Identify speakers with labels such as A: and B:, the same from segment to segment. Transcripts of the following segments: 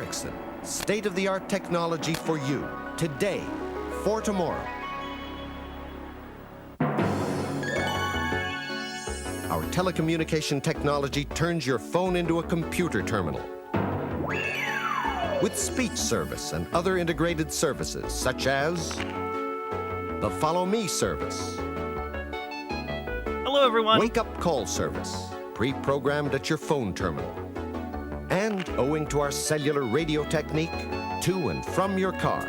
A: Ericsson. State-of-the-art technology for you, today, for tomorrow. Our telecommunication technology turns your phone into a computer terminal. With speech service and other integrated services, such as the Follow Me service.
B: Hello, everyone.
A: Wake Up Call service, pre-programmed at your phone terminal. And owing to our cellular radio technique, to and from your car.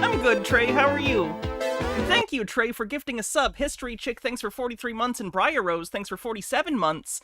B: I'm good, Trey. How are you? And thank you, Trey, for gifting a sub. History Chick, thanks for 43 months. And Briar Rose, thanks for 47 months.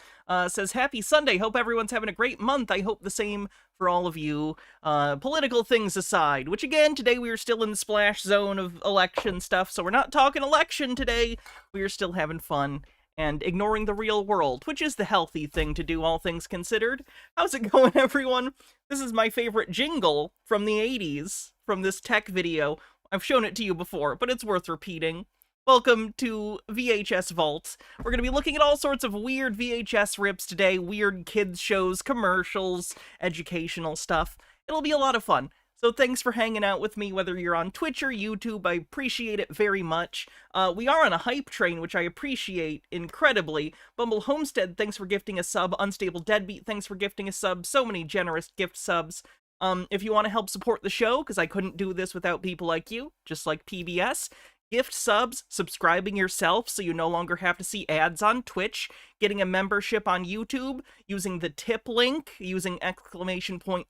B: Says, happy Sunday. Hope everyone's having a great month. I hope the same for all of you. Political things aside, which again, today we are still in the splash zone of election stuff, so we're not talking election today. We are still having fun and ignoring the real world, which is the healthy thing to do, all things considered. How's it going, everyone? This is my favorite jingle from the 80s, from this tech video. I've shown it to you before, but it's worth repeating. Welcome to VHS Vault. We're going to be looking at all sorts of weird VHS rips today, weird kids shows, commercials, educational stuff. It'll be a lot of fun. So thanks for hanging out with me, whether you're on Twitch or YouTube. I appreciate it very much. We are on a hype train, which I appreciate incredibly. Bumble Homestead, thanks for gifting a sub. Unstable Deadbeat, thanks for gifting a sub. So many generous gift subs. If you want to help support the show, because I couldn't do this without people like you, just like PBS, gift subs, subscribing yourself so you no longer have to see ads on Twitch, getting a membership on YouTube, using the tip link, using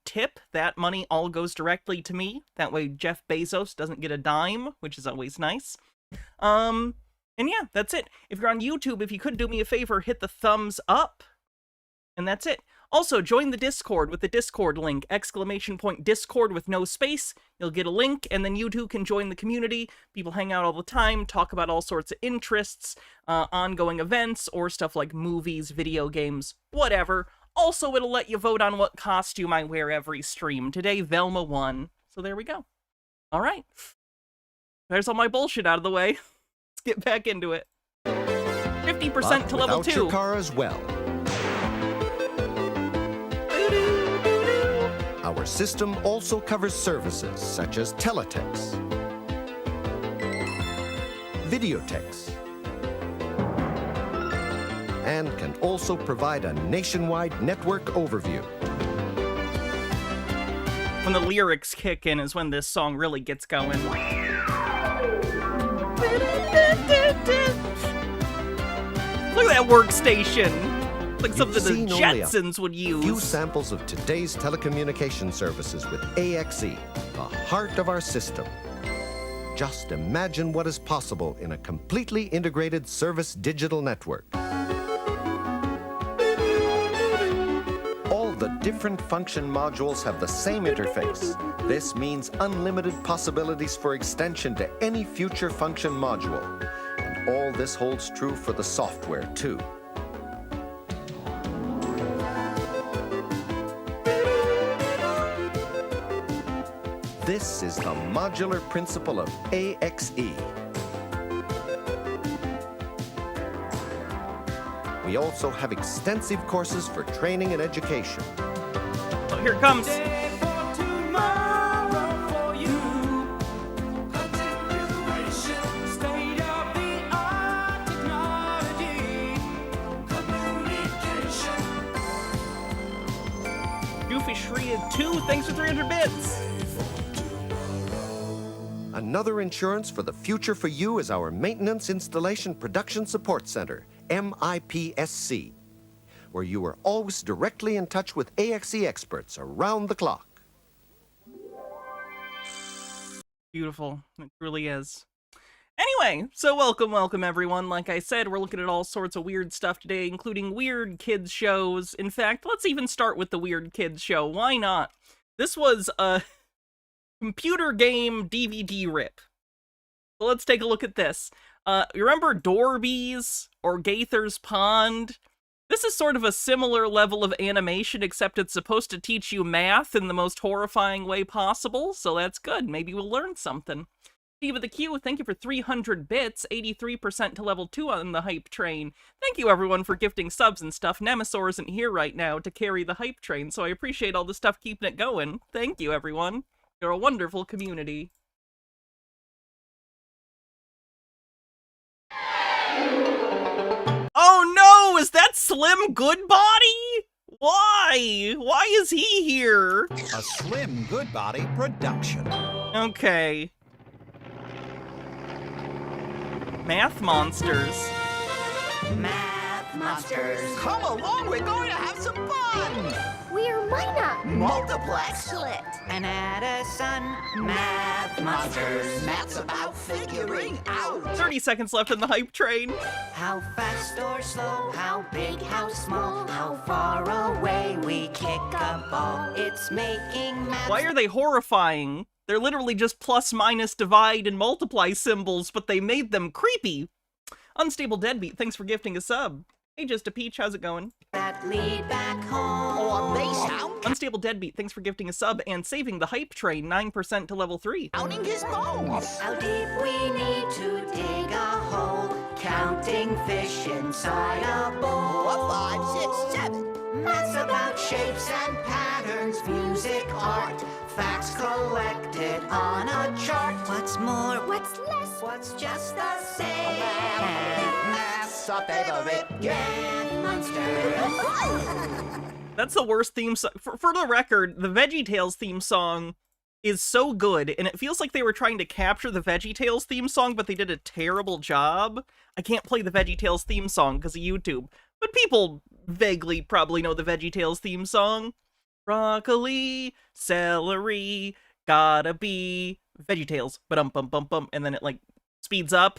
B: !tip, that money all goes directly to me. That way Jeff Bezos doesn't get a dime, which is always nice. And yeah, that's it. If you're on YouTube, if you could do me a favor, hit the thumbs up. And that's it. Also, join the Discord with the Discord link, !Discord with no space. You'll get a link, and then you too can join the community. People hang out all the time, talk about all sorts of interests, ongoing events, or stuff like movies, video games, whatever. Also, it'll let you vote on what costume I wear every stream. Today, Velma won. So there we go. All right. There's all my bullshit out of the way. Let's get back into it. 50% to level 2.
A: Your car as well. Our system also covers services such as teletext, videotext, and can also provide a nationwide network overview.
B: When the lyrics kick in is when this song really gets going. Look at that workstation. Like something the Jetsons would use.
A: Few samples of today's telecommunication services with AXE, the heart of our system. Just imagine what is possible in a completely integrated service digital network. All the different function modules have the same interface. This means unlimited possibilities for extension to any future function module. And all this holds true for the software, too. This is the modular principle of AXE. We also have extensive courses for training and education.
B: Oh, here it comes. Doofy Shria 2, thanks for 300 bits.
A: Another insurance for the future for you is our Maintenance Installation Production Support Center, MIPSC, where you are always directly in touch with AXE experts around the clock.
B: Beautiful. It really is. Anyway, so welcome everyone. Like I said, we're looking at all sorts of weird stuff today, including weird kids shows. In fact, let's even start with the weird kids show. Why not? This was a computer game DVD rip. So let's take a look at this. You remember Dorby's or Gaither's Pond? This is sort of a similar level of animation, except it's supposed to teach you math in the most horrifying way possible, so that's good. Maybe we'll learn something. Diva the Q, thank you for 300 bits, 83% to level 2 on the hype train. Thank you everyone for gifting subs and stuff. Nemesaur isn't here right now to carry the hype train, so I appreciate all the stuff keeping it going. Thank you everyone. You're a wonderful community. Oh no! Is that Slim Goodbody? Why? Why is he here?
C: A Slim Goodbody production.
B: Okay. Math monsters.
D: Math monsters.
C: Come along, we're going to have some fun!
D: We're Mina.
C: Multiplex.
D: Split. And Addison. Math monsters.
C: Math's about figuring out.
B: 30 seconds left in the hype train.
D: How fast or slow, how big, how small, how far away we kick a ball. It's making math.
B: Why are they horrifying? They're literally just plus, minus, divide, and multiply symbols, but they made them creepy. Unstable Deadbeat, thanks for gifting a sub. Hey, Just a Peach, how's it going?
D: that lead back home?
C: Or they sound
B: Unstable Deadbeat, thanks for gifting a sub and saving the hype train 9% to level 3.
C: counting his bones.
D: How deep we need to dig a hole, counting fish inside a bowl.
C: 4, 5, 6, 7.
D: Math's about shapes and patterns, music, art, facts collected on a chart. What's more? What's less? What's just the same?
C: Math's a favorite
D: Math monsters.
B: That's the worst theme song. For the record, the VeggieTales theme song is so good, and it feels like they were trying to capture the VeggieTales theme song, but they did a terrible job. I can't play the VeggieTales theme song because of YouTube, but people vaguely probably know the VeggieTales theme song. Broccoli, celery, gotta be VeggieTales, ba-dum-bum-bum-bum, and then it, like, speeds up.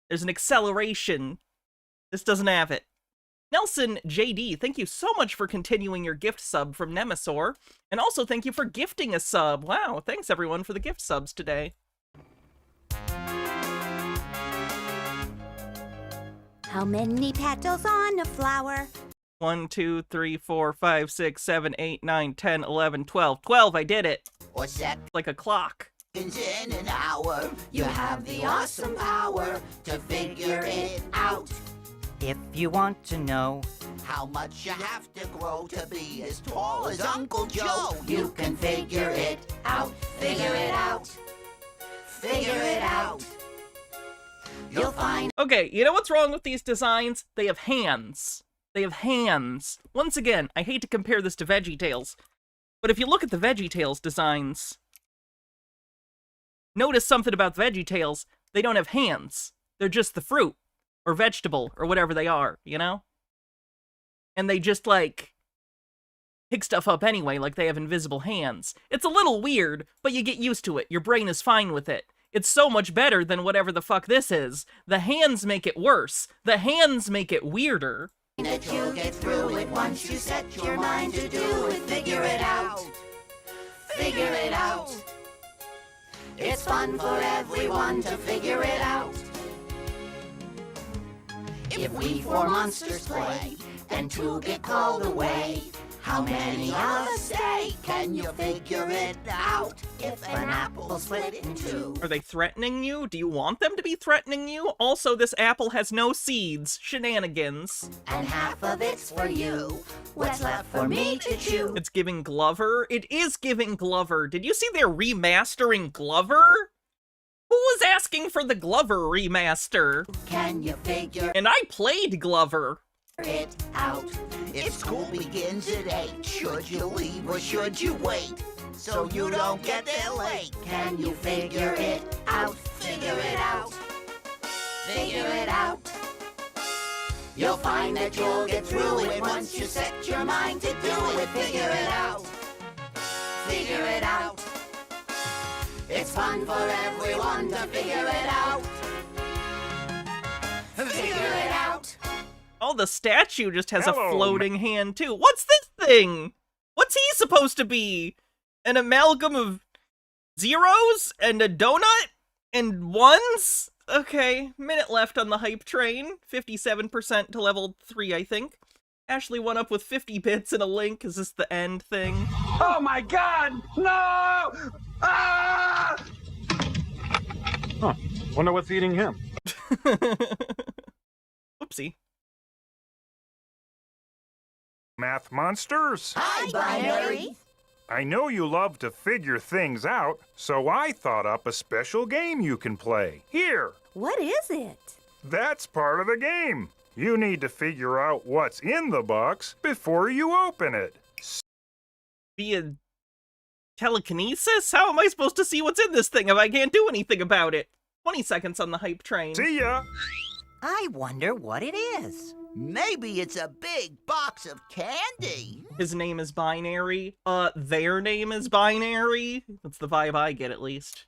B: There's an acceleration. This doesn't have it. Nelson JD, thank you so much for continuing your gift sub from Nemesaur, and also thank you for gifting a sub. Wow, thanks everyone for the gift subs today.
E: How many petals on a flower?
B: 1, 2, 3, 4, 5, 6, 7, 8, 9, 10, 11, 12. 12, I did it.
C: or seconds
B: Like a clock.
C: in an hour. You have the awesome power to figure it out.
F: If you want to know,
C: How much you have to grow to be as tall as Uncle Joe. You can figure it out, figure it out, figure it out. You'll find
B: Okay, you know what's wrong with these designs? They have hands. They have hands. Once again, I hate to compare this to VeggieTales, but if you look at the VeggieTales designs, notice something about VeggieTales. They don't have hands. They're just the fruit, or vegetable, or whatever they are, you know? And they just, like, pick stuff up anyway, like they have invisible hands. It's a little weird, but you get used to it. Your brain is fine with it. It's so much better than whatever the fuck this is. The hands make it worse. The hands make it weirder.
C: that you'll get through it once you set your mind to do it. Figure it out, figure it out. It's fun for everyone to figure it out. If we four monsters play and two get called away, how many of us stay? Can you figure it out? If an apple split in two,
B: Are they threatening you? Do you want them to be threatening you? Also, this apple has no seeds. Shenanigans.
C: and half of it's for you, what's left for me to chew?
B: It's giving Glover. It is giving Glover. Did you see they're remastering Glover? Who was asking for the Glover remaster?
C: Can you figure
B: And I played Glover.
C: it out? If school begins at 8, should you leave or should you wait? So you don't get there late. Can you figure it out? Figure it out. Figure it out. You'll find that you'll get through it once you set your mind to do it. Figure it out. Figure it out. It's fun for everyone to figure it out. Figure it out.
B: Oh, the statue just has a floating hand, too. What's this thing? What's he supposed to be? An amalgam of zeros and a donut and ones? Okay, minute left on the hype train. 57% to level 3, I think. Ashley went up with 50 bits and a link. Is this the end thing?
G: Oh my god! No! Ah! Huh. Wonder what's eating him.
B: Oopsie.
H: Math monsters?
C: Hi, Binary.
H: I know you love to figure things out, so I thought up a special game you can play. Here,
E: What is it?
H: that's part of the game. You need to figure out what's in the box before you open it.
B: Via telekinesis? How am I supposed to see what's in this thing if I can't do anything about it? 20 seconds on the hype train.
H: See ya!
F: I wonder what it is.
C: Maybe it's a big box of candy.
B: His name is Binary. Their name is Binary. That's the vibe I get, at least.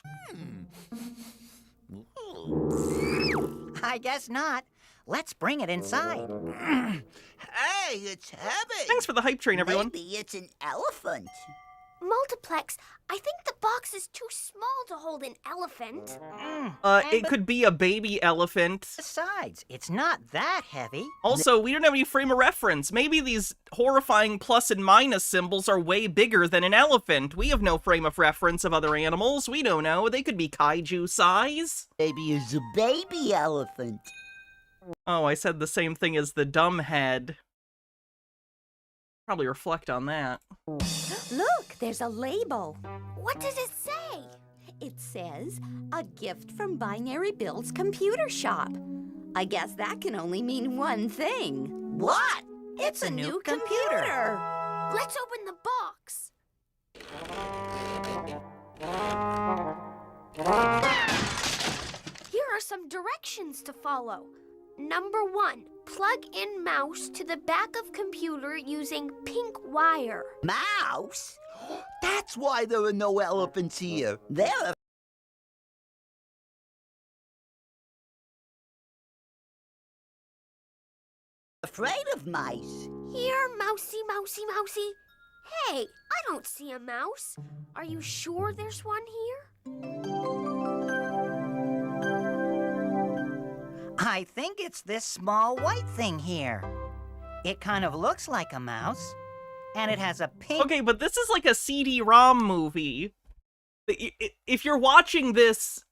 F: I guess not. Let's bring it inside.
C: Hey, it's heavy.
B: Thanks for the hype train, everyone.
C: Maybe it's an elephant.
I: Multiplex, I think the box is too small to hold an elephant.
B: It could be a baby elephant.
F: Besides, it's not that heavy.
B: Also, we don't have any frame of reference. Maybe these horrifying plus and minus symbols are way bigger than an elephant. We have no frame of reference of other animals. We don't know. They could be kaiju size.
C: Maybe it's a baby elephant.
B: Oh, I said the same thing as the dumb head. Probably reflect on that.
E: Look, there's a label.
I: What does it say?
E: It says, a gift from Binary Bill's computer shop. I guess that can only mean one thing.
C: What?
E: It's a new computer.
I: Let's open the box. Here are some directions to follow. Number 1, plug in mouse to the back of computer using pink wire.
C: Mouse? That's why there are no elephants here. They're afraid of mice.
I: Here, mousy, mousy, mousy. Hey, I don't see a mouse. Are you sure there's one here?
F: I think it's this small white thing here. It kind of looks like a mouse, and it has a pink...
B: Okay, but this is like a CD-ROM movie. If you're watching this,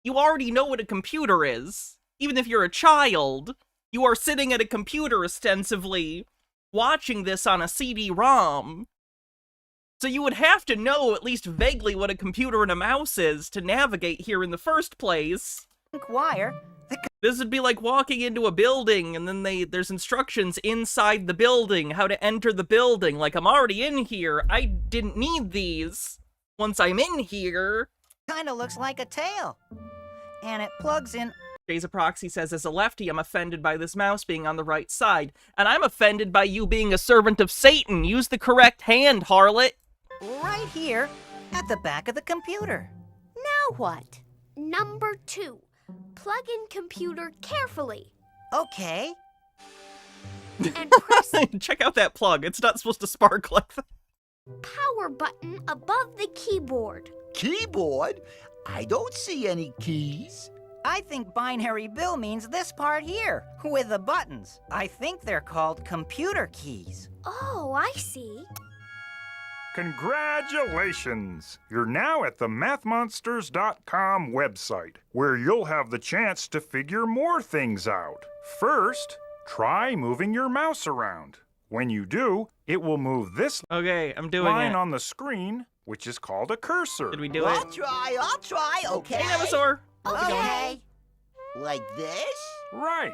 B: you already know what a computer is. Even if you're a child, you are sitting at a computer ostensibly, watching this on a CD-ROM. So you would have to know at least vaguely what a computer and a mouse is to navigate here in the first place.
F: Pink wire.
B: This would be like walking into a building and then there's instructions inside the building, how to enter the building. Like, I'm already in here. I didn't need these. Once I'm in here.
F: Kind of looks like a tail. And it plugs in...
B: Jay's a Proxy says, as a lefty, I'm offended by this mouse being on the right side. And I'm offended by you being a servant of Satan. Use the correct hand, harlot.
F: Right here at the back of the computer.
E: Now what?
I: Number 2, plug in computer carefully.
F: Okay.
I: And press
B: Check out that plug. It's not supposed to spark like that.
I: power button above the keyboard.
C: Keyboard? I don't see any keys.
F: I think Binary Bill means this part here, with the buttons. I think they're called computer keys.
I: Oh, I see.
H: Congratulations! You're now at the mathmonsters.com website, where you'll have the chance to figure more things out. First, try moving your mouse around. When you do, it will move this
B: Okay, I'm doing
H: line
B: it.
H: on the screen, which is called a cursor.
B: Did we do
C: I'll
B: it?
C: try, okay?
B: Hey, Nevasaur.
C: Okay. Like this?
H: Right.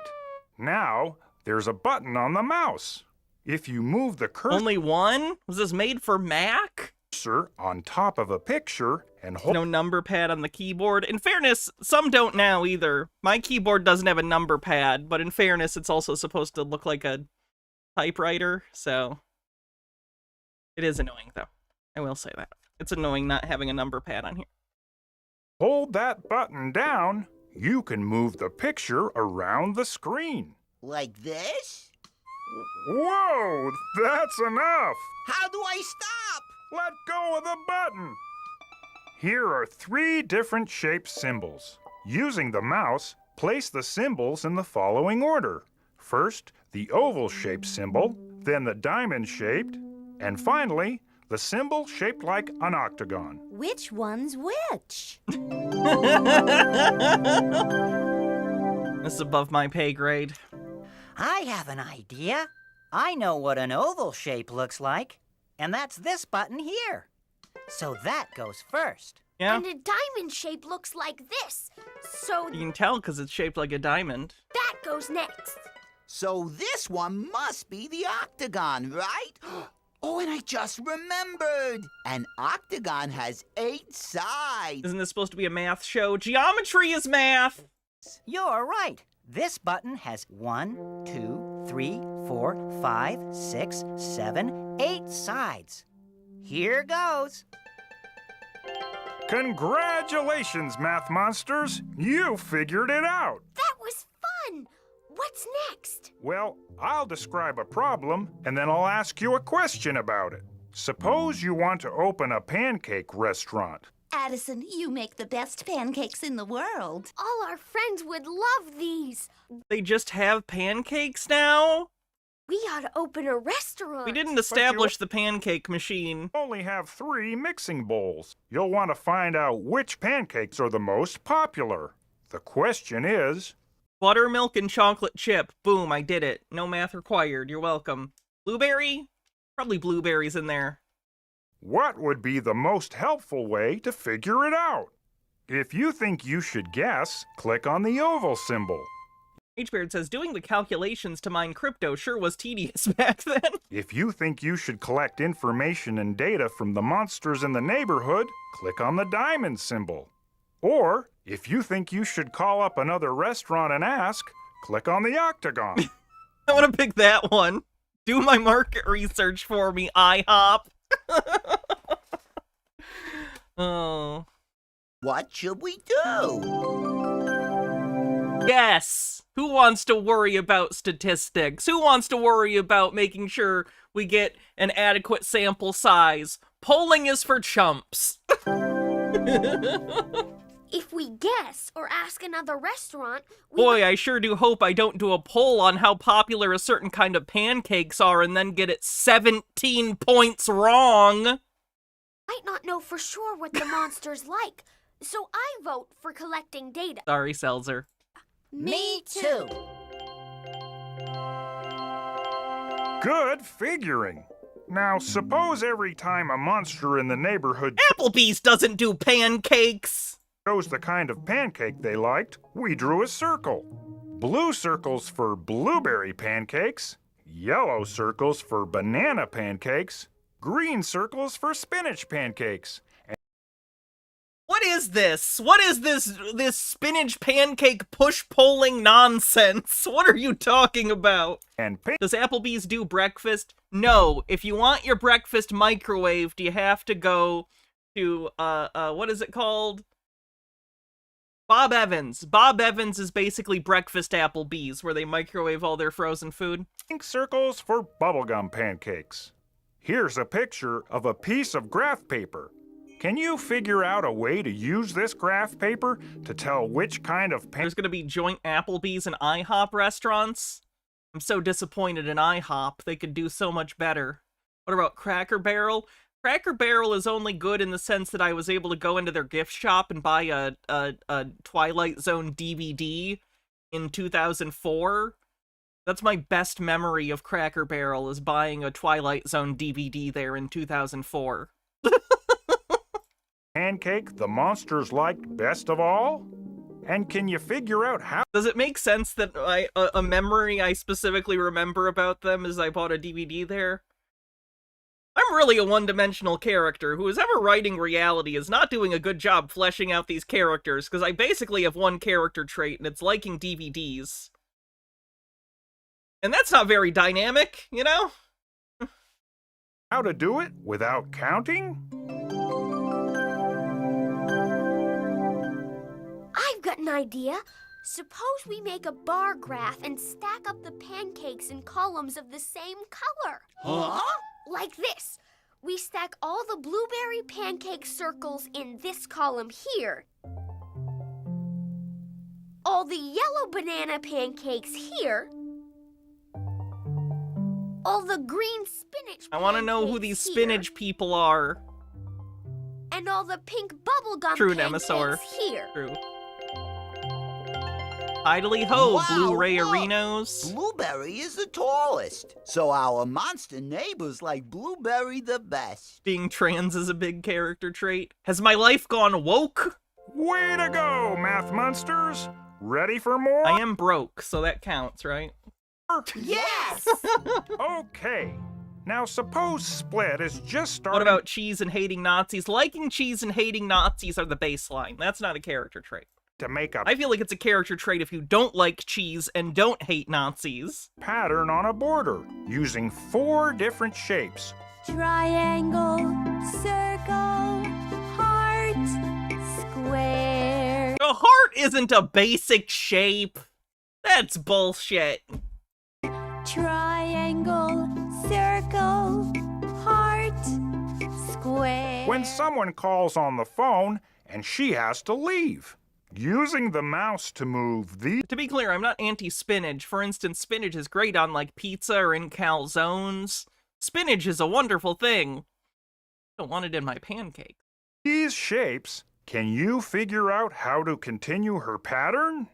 H: Now, there's a button on the mouse. If you move the
B: Only one? Was this made for Mac?
H: cursor on top of a picture and hold
B: No number pad on the keyboard. In fairness, some don't now either. My keyboard doesn't have a number pad, but in fairness, it's also supposed to look like a typewriter, so... It is annoying, though. I will say that. It's annoying not having a number pad on here.
H: hold that button down, you can move the picture around the screen.
C: Like this?
H: Whoa, that's enough!
C: How do I stop?
H: Let go of the button! Here are 3 different shaped symbols. Using the mouse, place the symbols in the following order. First, the oval-shaped symbol, then the diamond-shaped, and finally, the symbol shaped like an octagon.
E: Which one's which?
B: This is above my pay grade.
F: I have an idea. I know what an oval shape looks like, and that's this button here. So that goes first.
B: Yeah,
I: And a diamond shape looks like this. So
B: you can tell because it's shaped like a diamond.
I: that goes next.
C: So this one must be the octagon, right? Oh, and I just remembered. An octagon has 8 sides.
B: Isn't this supposed to be a math show? Geometry is math!
F: You're right. This button has 1, 2, 3, 4, 5, 6, 7, 8 sides. Here goes.
H: Congratulations, Math Monsters! You figured it out!
I: That was fun. What's next?
H: Well, I'll describe a problem, and then I'll ask you a question about it. Suppose you want to open a pancake restaurant.
E: Addison, you make the best pancakes in the world.
I: All our friends would love these.
B: They just have pancakes now?
I: We ought to open a restaurant.
B: We didn't establish the pancake machine.
H: Only have 3 mixing bowls. You'll want to find out which pancakes are the most popular. The question is,
B: Buttermilk and chocolate chip. Boom, I did it. No math required. You're welcome. Blueberry? Probably blueberries in there.
H: what would be the most helpful way to figure it out? If you think you should guess, click on the oval symbol.
B: H-Beard says, doing the calculations to mine crypto sure was tedious back then.
H: If you think you should collect information and data from the monsters in the neighborhood, click on the diamond symbol. Or, if you think you should call up another restaurant and ask, click on the octagon.
B: I want to pick that one. Do my market research for me, IHOP. Oh.
C: What should we do?
B: Yes! Who wants to worry about statistics? Who wants to worry about making sure we get an adequate sample size? Polling is for chumps.
I: If we guess or ask another restaurant, we
B: Boy, I sure do hope I don't do a poll on how popular a certain kind of pancakes are and then get it 17 points wrong.
I: might not know for sure what the monsters like. So I vote for collecting data.
B: Sorry, Seltzer.
E: Me too.
H: Good figuring. Now, suppose every time a monster in the neighborhood
B: Applebee's doesn't do pancakes.
H: chose the kind of pancake they liked, we drew a circle. Blue circles for blueberry pancakes, yellow circles for banana pancakes, green circles for spinach pancakes.
B: What is this? What is this spinach pancake push polling nonsense? What are you talking about?
H: And pink
B: Does Applebee's do breakfast? No. If you want your breakfast microwaved, you have to go to what is it called? Bob Evans. Bob Evans is basically breakfast Applebee's, where they microwave all their frozen food.
H: circles for bubblegum pancakes. Here's a picture of a piece of graph paper. Can you figure out a way to use this graph paper to tell which kind of
B: There's gonna be joint Applebee's and IHOP restaurants. I'm so disappointed in IHOP. They could do so much better. What about Cracker Barrel? Cracker Barrel is only good in the sense that I was able to go into their gift shop and buy a Twilight Zone DVD in 2004. That's my best memory of Cracker Barrel, is buying a Twilight Zone DVD there in 2004.
H: pancake the monsters liked best of all? And can you figure out how
B: Does it make sense that a memory I specifically remember about them is I bought a DVD there? I'm really a one-dimensional character. Who is ever writing reality is not doing a good job fleshing out these characters, because I basically have one character trait, and it's liking DVDs. And that's not very dynamic, you know?
H: to do it without counting?
I: I've got an idea. Suppose we make a bar graph and stack up the pancakes in columns of the same color.
C: Huh?
I: Like this. We stack all the blueberry pancake circles in this column here. All the yellow banana pancakes here. All the green spinach
B: I want to know who
I: pancakes
B: these
I: here.
B: spinach people are.
I: And all the pink bubblegum
B: True,
I: candy
B: Nemesaur.
I: is here.
B: True. Idly ho,
C: Wow,
B: Blu-ray
C: look.
B: Arenos.
C: Blueberry is the tallest, so our monster neighbors like Blueberry the best.
B: Being trans is a big character trait. Has my life gone woke?
H: Way to go, Math Monsters! Ready for more?
B: I am broke, so that counts, right?
C: Yes!
H: Okay. Now suppose Split is just starting.
B: What about cheese and hating Nazis? Liking cheese and hating Nazis are the baseline. That's not a character trait.
H: to make a
B: I feel like it's a character trait if you don't like cheese and don't hate Nazis.
H: pattern on a border using 4 different shapes.
E: Triangle, circle, heart, square.
B: A heart isn't a basic shape. That's bullshit.
E: Triangle, circle, heart, square.
H: When someone calls on the phone and she has to leave. Using the mouse to move the
B: To be clear, I'm not anti-spinach. For instance, spinach is great on like pizza or in calzones. Spinach is a wonderful thing. I don't want it in my pancake.
H: these shapes, can you figure out how to continue her pattern?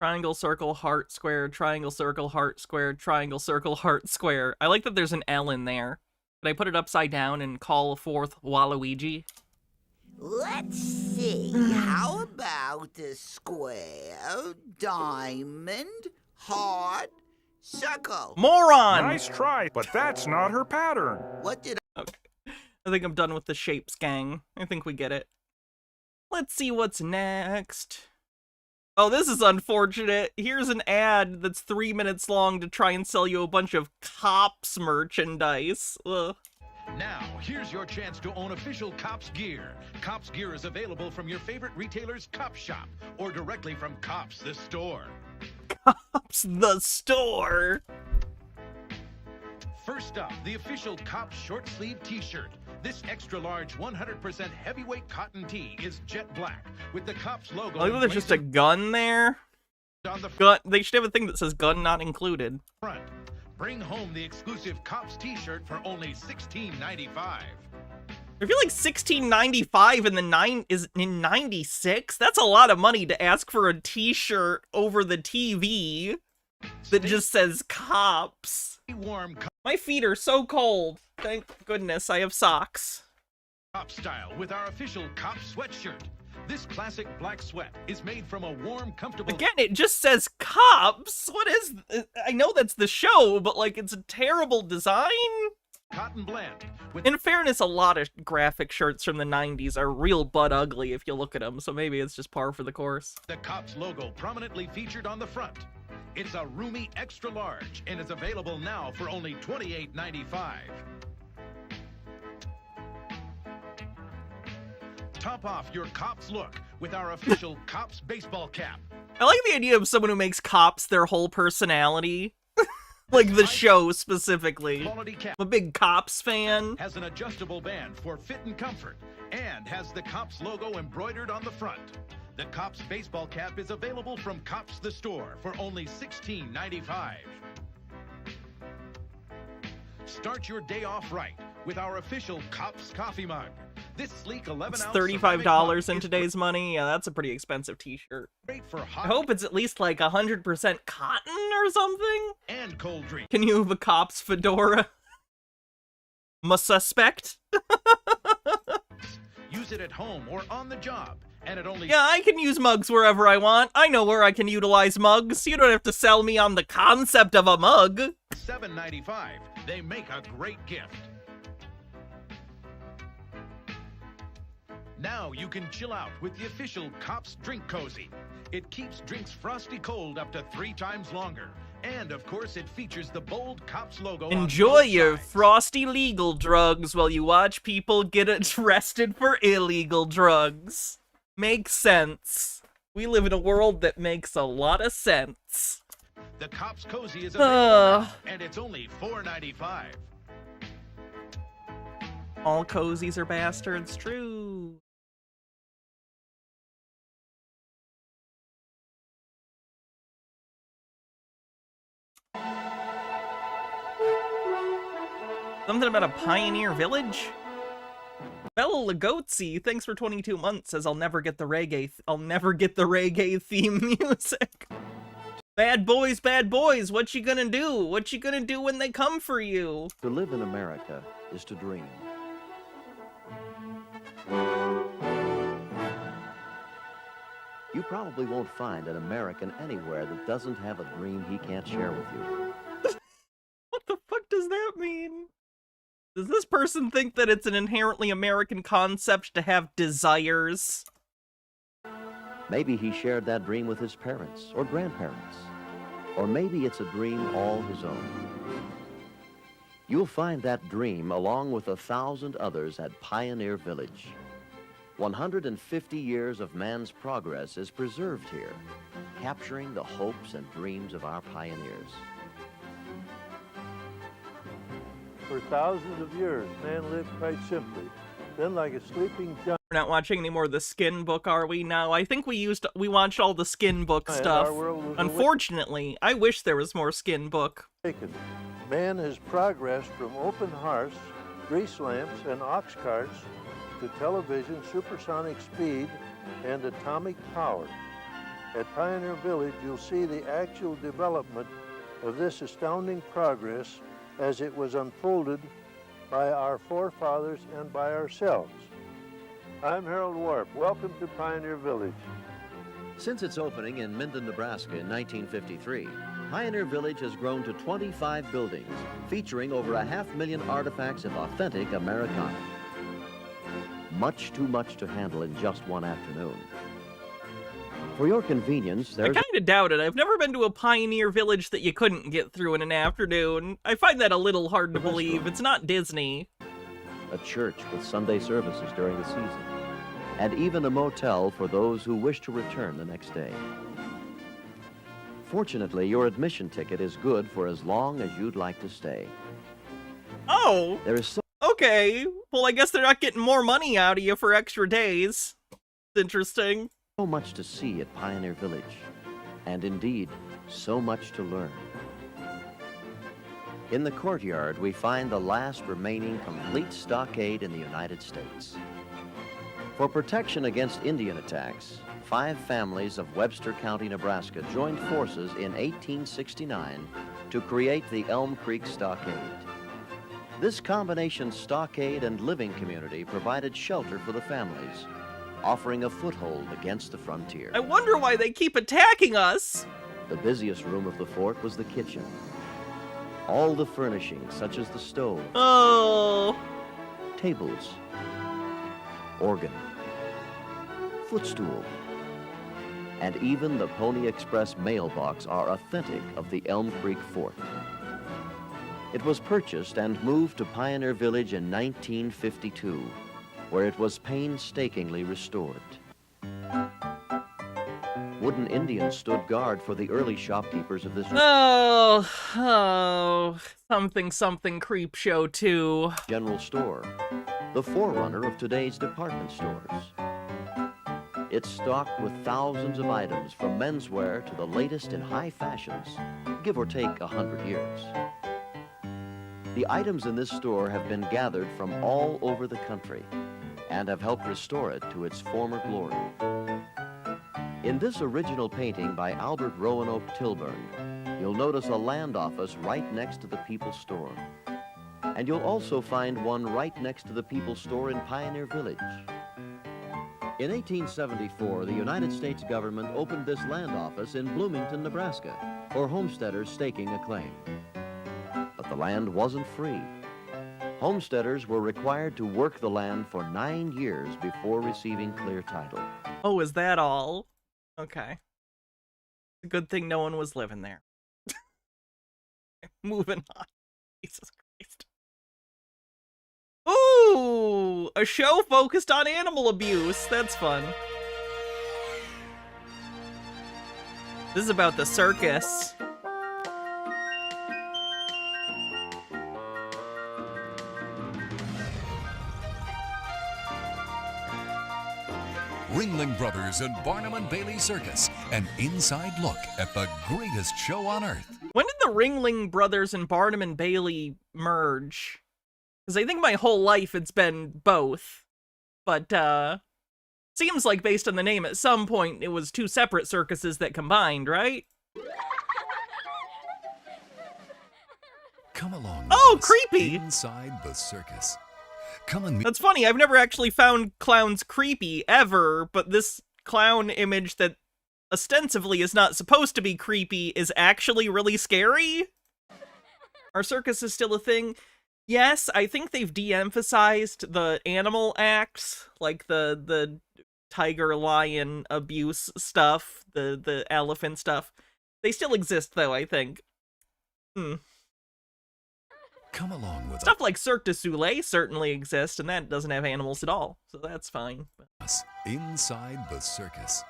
B: Triangle, circle, heart, square, triangle, circle, heart, square, triangle, circle, heart, square. I like that there's an L in there. Could I put it upside down and call forth Waluigi?
C: Let's see. How about a square, diamond, heart, circle?
B: Moron!
H: Nice try, but that's not her pattern.
C: What did
B: Okay. I think I'm done with the shapes, gang. I think we get it. Let's see what's next. Oh, this is unfortunate. Here's an ad that's 3 minutes long to try and sell you a bunch of Cops merchandise. Ugh.
G: Now, here's your chance to own official Cops gear. Cops gear is available from your favorite retailer's Cop shop or directly from Cops the store.
B: Cops the store.
G: First up, the official Cops short sleeve t-shirt. This extra large 100% heavyweight cotton tee is jet black with the Cops logo.
B: I like that there's just a gun there.
G: on the
B: Gun. They should have a thing that says gun not included.
G: front. Bring home the exclusive Cops t-shirt for only $16.95.
B: I feel like $16.95 in 96. That's a lot of money to ask for a T-shirt over the TV that just says Cops.
G: Stay warm
B: My feet are so cold. Thank goodness I have socks.
G: Cop style with our official Cop sweatshirt. This classic black sweat is made from a warm, comfortable...
B: Again, it just says Cops. What is? I know that's the show, but like it's a terrible design.
G: cotton blend with
B: In fairness, a lot of graphic shirts from the 90s are real butt ugly if you look at them, so maybe it's just par for the course.
G: the Cops logo prominently featured on the front. It's a roomy extra large and is available now for only $28.95. Top off your Cops look with our official Cops baseball cap.
B: I like the idea of someone who makes Cops their whole personality. Like the show specifically.
G: Quality cap
B: I'm a big Cops fan.
G: has an adjustable band for fit and comfort and has the Cops logo embroidered on the front. The Cops baseball cap is available from Cops the store for only $16.95. Start your day off right with our official Cops coffee mug. This sleek 11-ounce
B: It's
G: ceramic
B: $35
G: mug
B: in
G: is
B: today's money. Yeah, that's a pretty expensive t-shirt.
G: great for
B: I
G: hot
B: hope it's at least like 100% cotton or something.
G: and cold drink.
B: Can you have a Cops fedora? My suspect?
G: Use it at home or on the job, and at only
B: Yeah, I can use mugs wherever I want. I know where I can utilize mugs. You don't have to sell me on the concept of a mug.
G: $7.95. They make a great gift. Now you can chill out with the official Cops Drink Cozy. It keeps drinks frosty cold up to 3 times longer. And of course, it features the bold Cops logo. on
B: Enjoy
G: both
B: your
G: sides.
B: frosty legal drugs while you watch people get arrested for illegal drugs. Makes sense. We live in a world that makes a lot of sense.
G: The Cops Cozy is available now, and it's only $4.95.
B: All cozies are bastards, true. Something about a pioneer village? Bella Lugozzi, thanks for 22 months, says I'll never get the reggae theme music. Bad boys, what you gonna do? What you gonna do when they come for you?
J: To live in America is to dream. You probably won't find an American anywhere that doesn't have a dream he can't share with you.
B: What the fuck does that mean? Does this person think that it's an inherently American concept to have desires?
J: Maybe he shared that dream with his parents or grandparents. Or maybe it's a dream all his own. You'll find that dream along with 1,000 others at Pioneer Village. 150 years of man's progress is preserved here, capturing the hopes and dreams of our pioneers.
K: For thousands of years, man lived quite simply. Then, like a sleeping giant,
B: We're not watching any more of the Skin book, are we? No, I think we watched all the Skin book stuff. Unfortunately, I wish there was more Skin book.
K: man has progressed from open hearths, grease lamps, and ox carts to television, supersonic speed, and atomic power. At Pioneer Village, you'll see the actual development of this astounding progress as it was unfolded by our forefathers and by ourselves. I'm Harold Warp. Welcome to Pioneer Village.
J: Since its opening in Minden, Nebraska in 1953, Pioneer Village has grown to 25 buildings, featuring over 500,000 artifacts of authentic Americana. Much too much to handle in just one afternoon. For your convenience,
B: I
J: there's...
B: kind of doubt it. I've never been to a Pioneer Village that you couldn't get through in an afternoon. I find that a little hard to believe. It's not Disney.
J: A church with Sunday services during the season, and even a motel for those who wish to return the next day. Fortunately, your admission ticket is good for as long as you'd like to stay.
B: Oh!
J: There is so...
B: Okay. Well, I guess they're not getting more money out of you for extra days. It's interesting.
J: So much to see at Pioneer Village, and indeed, so much to learn. In the courtyard, we find the last remaining complete stockade in the United States. For protection against Indian attacks, 5 families of Webster County, Nebraska joined forces in 1869 to create the Elm Creek Stockade. This combination stockade and living community provided shelter for the families, offering a foothold against the frontier.
B: I wonder why they keep attacking us.
J: The busiest room of the fort was the kitchen. All the furnishings, such as the stove, tables, organ, footstool, and even the Pony Express mailbox are authentic of the Elm Creek Fort. It was purchased and moved to Pioneer Village in 1952, where it was painstakingly restored. Wooden Indians stood guard for the early shopkeepers of this
B: something creep show 2
J: general store, the forerunner of today's department stores. It's stocked with thousands of items from menswear to the latest in high fashions, give or take 100 years. The items in this store have been gathered from all over the country and have helped restore it to its former glory. In this original painting by Albert Roanoke Tilburn, you'll notice a land office right next to the People's Store. And you'll also find one right next to the People's Store in Pioneer Village. In 1874, the United States government opened this land office in Bloomington, Nebraska, for homesteaders staking a claim. But the land wasn't free. Homesteaders were required to work the land for 9 years before receiving clear title.
B: Oh, is that all? Okay. It's a good thing no one was living there. Moving on. Jesus Christ. Ooh! A show focused on animal abuse. That's fun. This is about the circus.
L: Ringling Brothers and Barnum and Bailey Circus, an inside look at the greatest show on earth.
B: When did the Ringling Brothers and Barnum and Bailey merge? Because I think my whole life it's been both. but seems like based on the name, at some point it was two separate circuses that combined, right?
L: Come along.
B: Oh,
L: with us
B: creepy!
L: Inside the circus. Come and meet.
B: That's funny. I've never actually found clowns creepy ever, but this clown image that ostensibly is not supposed to be creepy is actually really scary. Our circus is still a thing. Yes, I think they've de-emphasized the animal acts, like the tiger lion abuse stuff, the elephant stuff. They still exist though, I think.
L: Come along with
B: Stuff like Cirque du Soleil certainly exists, and that doesn't have animals at all, so that's fine.
L: us inside the circus.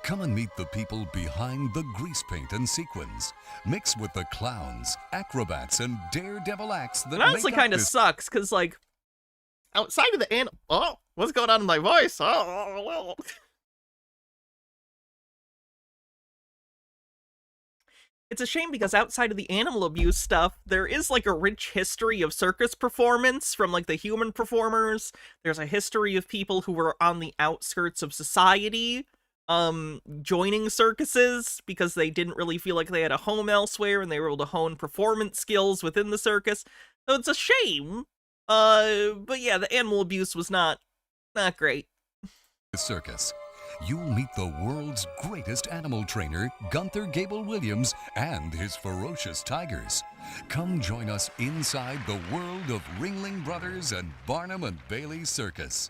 L: Come and meet the people behind the grease paint and sequins, mixed with the clowns, acrobats, and daredevil acts that
B: It honestly
L: make up
B: kind of
L: this
B: sucks, because, like, outside of the oh, what's going on in my voice? Oh. It's a shame because outside of the animal abuse stuff, there is, like, a rich history of circus performance from, like, the human performers. There's a history of people who were on the outskirts of society, joining circuses because they didn't really feel like they had a home elsewhere and they were able to hone performance skills within the circus. So it's a shame. But yeah, the animal abuse was not great.
L: circus. You'll meet the world's greatest animal trainer, Gunther Gable-Williams, and his ferocious tigers. Come join us inside the world of Ringling Brothers and Barnum and Bailey Circus.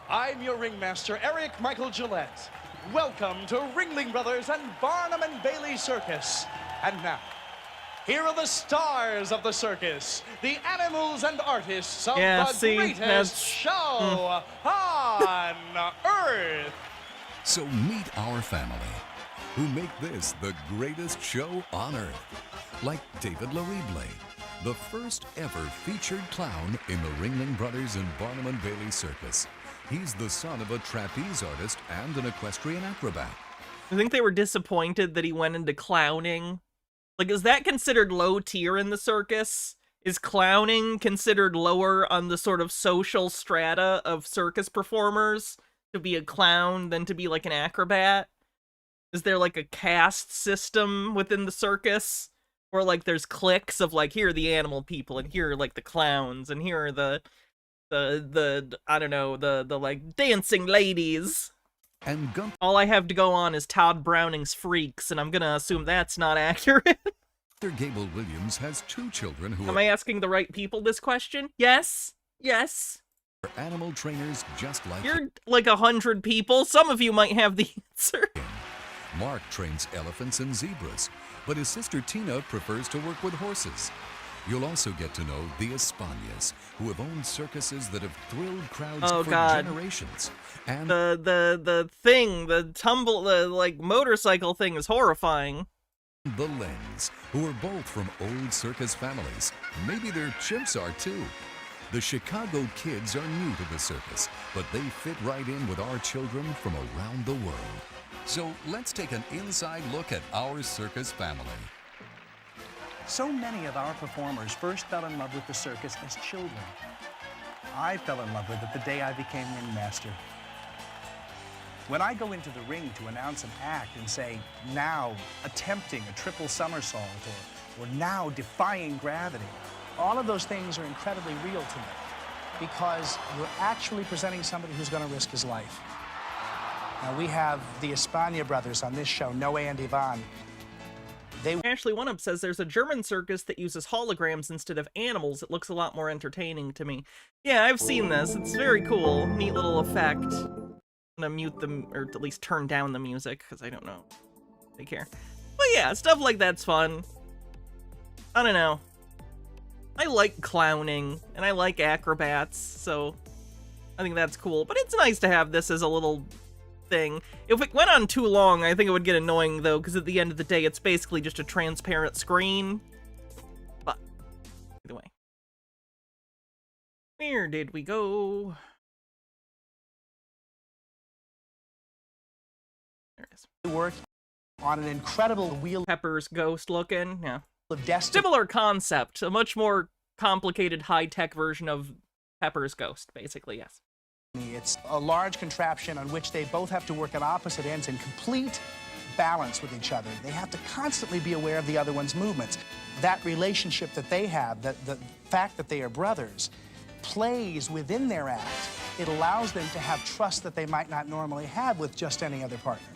M: I'm your ringmaster, Eric Michael Gillette. Welcome to Ringling Brothers and Barnum and Bailey Circus. And now, here are the stars of the circus, the animals and artists of the greatest show on Earth.
L: So meet our family, who make this the greatest show on Earth. Like David Larible, the first ever featured clown in the Ringling Brothers and Barnum and Bailey Circus. He's the son of a trapeze artist and an equestrian acrobat.
B: I think they were disappointed that he went into clowning. Like, is that considered low tier in the circus? Is clowning considered lower on the sort of social strata of circus performers? To be a clown than to be like an acrobat? Is there like a caste system within the circus? Or like there's cliques of like, here are the animal people and here are like the clowns and here are the I don't know, the like dancing ladies.
L: And
B: all I have to go on is Todd Browning's Freaks, and I'm gonna assume that's not accurate.
L: Gunther Gable-Williams has two children who
B: Am I asking the right people this question? Yes. Yes.
L: are animal trainers just like
B: You're like 100 people. Some of you might have the answer.
L: Mark trains elephants and zebras, but his sister Tina prefers to work with horses. You'll also get to know the Españas, who have owned circuses that have thrilled crowds for generations. And
B: the thing, the tumble, the like motorcycle thing is horrifying.
L: the Lens, who are both from old circus families. Maybe their chimps are too. The Chicago kids are new to the circus, but they fit right in with our children from around the world. So let's take an inside look at our circus family.
N: So many of our performers first fell in love with the circus as children. I fell in love with it the day I became ringmaster. When I go into the ring to announce an act and say, now attempting a triple somersault, or now defying gravity, all of those things are incredibly real to me because you're actually presenting somebody who's going to risk his life. Now, we have the España brothers on this show, Noe and Ivan.
B: Ashley One Up says there's a German circus that uses holograms instead of animals. It looks a lot more entertaining to me. Yeah, I've seen this. It's very cool. Neat little effect. I'm gonna mute them, or at least turn down the music, because I don't know. They care. But yeah, stuff like that's fun. I don't know. I like clowning, and I like acrobats, so I think that's cool. But it's nice to have this as a little thing. If it went on too long, I think it would get annoying, though, because at the end of the day, it's basically just a transparent screen. But, either way. Where did we go? There it is.
N: We worked on an incredible wheel.
B: Pepper's ghost looking, yeah.
N: Of destiny.
B: Similar concept, a much more complicated, high-tech version of Pepper's ghost, basically, yes.
N: It's a large contraption on which they both have to work at opposite ends in complete balance with each other. They have to constantly be aware of the other one's movements. That relationship that they have, the fact that they are brothers, plays within their act. It allows them to have trust that they might not normally have with just any other partner.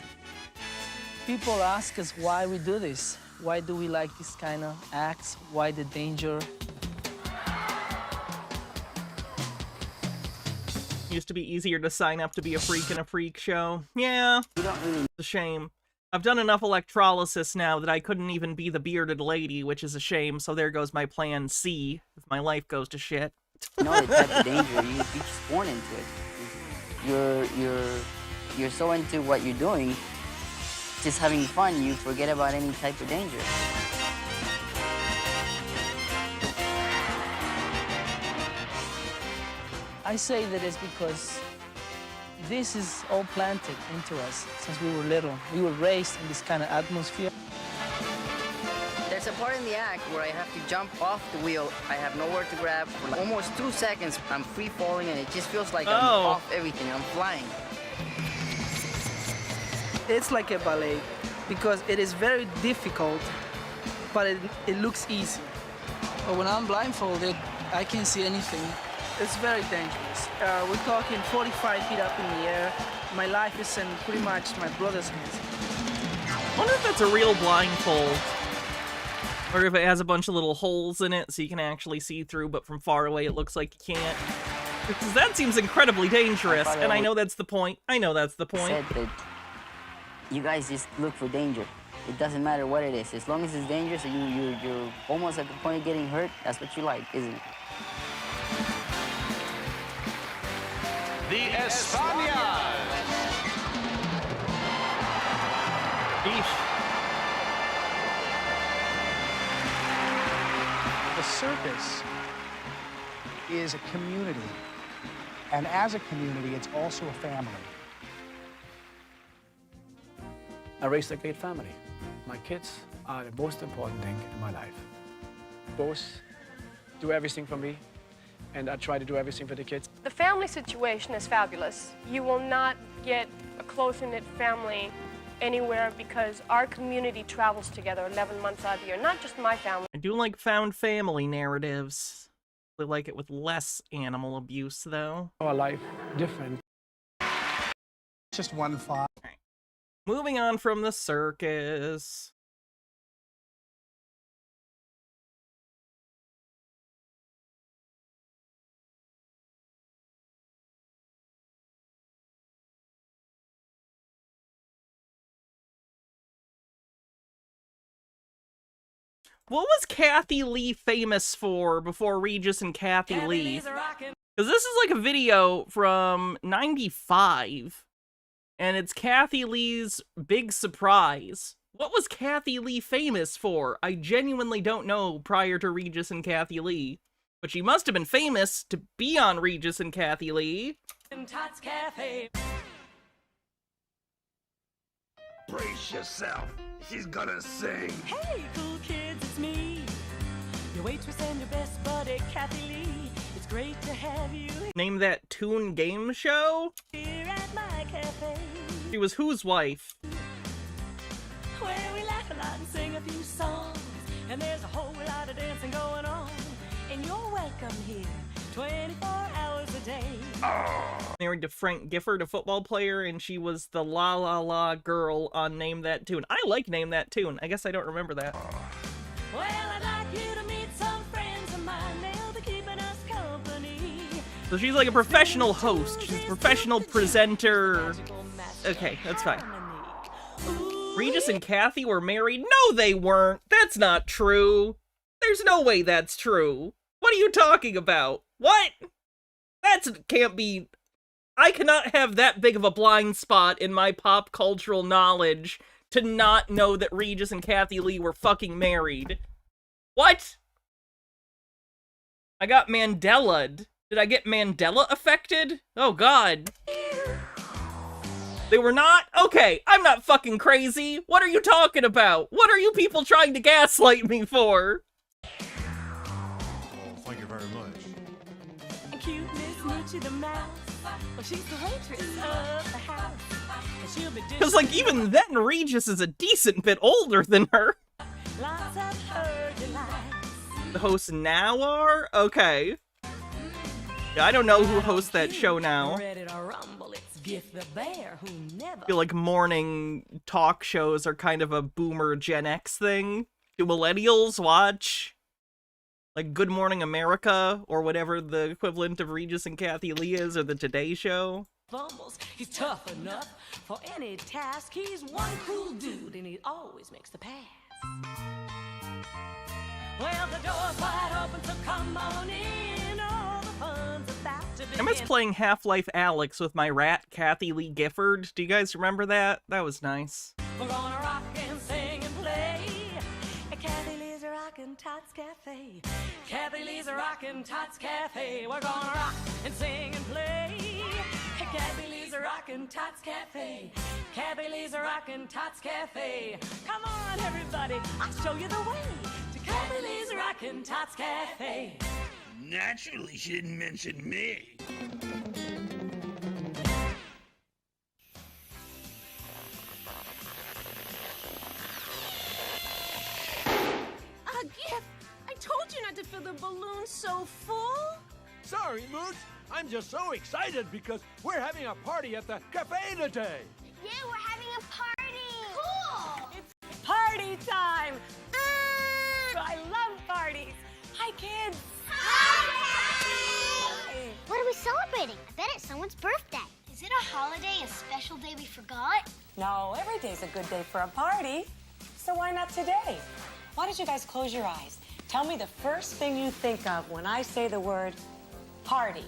O: People ask us why we do this. Why do we like this kind of acts? Why the danger?
B: Used to be easier to sign up to be a freak in a freak show. Yeah, it's a shame. I've done enough electrolysis now that I couldn't even be the bearded lady, which is a shame, so there goes my plan C, if my life goes to shit.
P: You know the type of danger, you're just born into it. You're so into what you're doing, just having fun, you forget about any type of danger.
O: I say that it's because this is all planted into us since we were little. We were raised in this kind of atmosphere.
P: There's a part in the act where I have to jump off the wheel. I have nowhere to grab. For like almost 2 seconds, I'm free falling, and it just feels like I'm off everything. I'm flying.
O: It's like a ballet because it is very difficult, but it looks easy. But when I'm blindfolded, I can't see anything. It's very dangerous. We're talking 45 feet up in the air. My life is in pretty much my brother's hands.
B: I wonder if that's a real blindfold. Or if it has a bunch of little holes in it so you can actually see through, but from far away it looks like you can't. Because that seems incredibly dangerous, and I know that's the point. I know that's the point.
P: Said that you guys just look for danger. It doesn't matter what it is. As long as it's dangerous and you're almost at the point of getting hurt, that's what you like, isn't it?
M: The España.
N: The circus is a community, and as a community, it's also a family.
Q: I raised a great family. My kids are the most important thing in my life. Both do everything for me, and I try to do everything for the kids.
I: The family situation is fabulous. You will not get a close-knit family anywhere because our community travels together 11 months out of the year, not just my family.
B: I do like found family narratives. I like it with less animal abuse, though.
Q: Our life different.
N: Just one thought.
B: Right. Moving on from the circus. What was Kathy Lee famous for before Regis and Kathy Lee? Because this is like a video from '95, and it's Kathy Lee's big surprise. What was Kathy Lee famous for? I genuinely don't know prior to Regis and Kathy Lee, but she must have been famous to be on Regis and Kathy Lee.
R: Brace yourself. She's gonna sing.
S: Hey, cool kids, it's me. Your waitress and your best buddy, Kathy Lee. It's great to have you
B: Name that tune game show?
S: here at my cafe.
B: She was whose wife?
S: Where we laugh a lot and sing a few songs. And there's a whole lot of dancing going on. And you're welcome here 24 hours a day.
B: Married to Frank Gifford, a football player, and she was the La La La girl on Name That Tune. I like Name That Tune. I guess I don't remember that.
S: Well, I'd like you to meet some friends of mine. They'll be keeping us company.
B: So she's like a professional host. She's a professional presenter. Okay, that's fine. Regis and Kathy were married? No, they weren't. That's not true. There's no way that's true. What are you talking about? What? That can't be... I cannot have that big of a blind spot in my pop cultural knowledge to not know that Regis and Kathy Lee were fucking married. What? I got Mandela-'d. Did I get Mandela affected? Oh god. They were not? Okay, I'm not fucking crazy. What are you talking about? What are you people trying to gaslight me for?
R: Thank you very much.
S: Cute Miss Moochie the Mouse. Well, she's the waitress of the house. And she'll be
B: Because, like, even then, Regis is a decent bit older than her.
S: lots of her delights.
B: The hosts now are? Okay. Yeah, I don't know who hosts that show now.
S: Ready to rumble, it's Gift the Bear who never.
B: I feel like morning talk shows are kind of a boomer Gen X thing. Do millennials watch, like, Good Morning America, or whatever the equivalent of Regis and Kathy Lee is, or the Today Show?
S: Fumbles. He's tough enough for any task. He's one cool dude, and he always makes the pass. Well, the door's wide open, so come on in. All the fun's about to begin.
B: I miss playing Half-Life Alyx with my rat, Kathy Lee Gifford. Do you guys remember that? That was nice.
S: We're gonna rock and sing and play at Kathy Lee's Rockin' Tots Cafe. Kathy Lee's Rockin' Tots Cafe. We're gonna rock and sing and play at Kathy Lee's Rockin' Tots Cafe. Kathy Lee's Rockin' Tots Cafe. Come on, everybody, I'll show you the way to Kathy Lee's Rockin' Tots Cafe.
R: Naturally, she didn't mention me.
T: Gift, I told you not to fill the balloon so full.
U: Sorry, Mooch. I'm just so excited because we're having a party at the cafe today.
T: Yeah, we're having a party. Cool.
S: It's party time. I love parties. Hi, kids.
T: Hi. What are we celebrating? I bet it's someone's birthday. Is it a holiday, a special day we forgot?
V: No, every day's a good day for a party. So why not today? Why don't you guys close your eyes? Tell me the first thing you think of when I say the word party.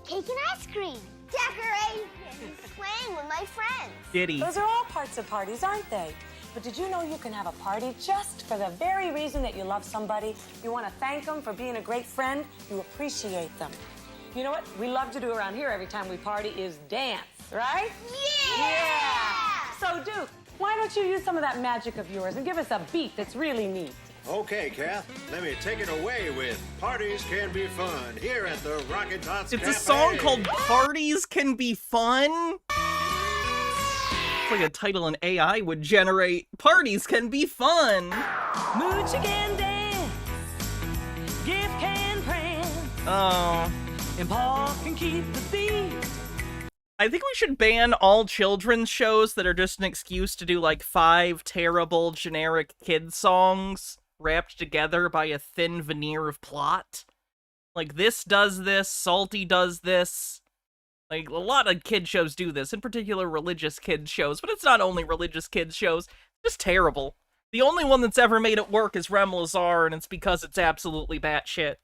T: Cake and ice cream. Decorations. Playing with my friends.
B: Diddy.
V: Those are all parts of parties, aren't they? But did you know you can have a party just for the very reason that you love somebody? You want to thank them for being a great friend. You appreciate them. You know what we love to do around here every time we party is dance, right? Yeah! So, Duke, why don't you use some of that magic of yours and give us a beat that's really neat?
W: Okay, Kath, let me take it away with Parties Can Be Fun here at the Rockin' Tots
B: It's
W: Cafe.
B: a song called Parties Can Be Fun? It's like a title an AI would generate. Parties can be fun!
S: Mooch can dance. Gift can prance.
B: Oh.
S: And Paul can keep the beat.
B: I think we should ban all children's shows that are just an excuse to do like 5 terrible generic kid songs wrapped together by a thin veneer of plot. Like, this does this, Salty does this. Like, a lot of kid shows do this, in particular religious kid shows, but it's not only religious kid shows, it's just terrible. The only one that's ever made it work is Rem Lazar, and it's because it's absolutely batshit.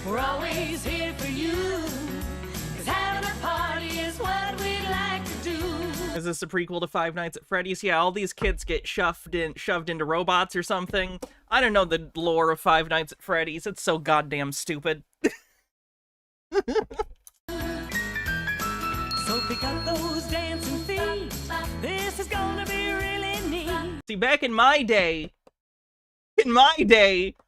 S: We're always here for you. 'Cause having a party is what we'd like to do.
B: Is this a prequel to Five Nights at Freddy's? Yeah, all these kids get shoved into robots or something. I don't know the lore of Five Nights at Freddy's. It's so goddamn stupid.
S: So pick up those dancing feet. This is gonna be really neat.
B: See, back in my day,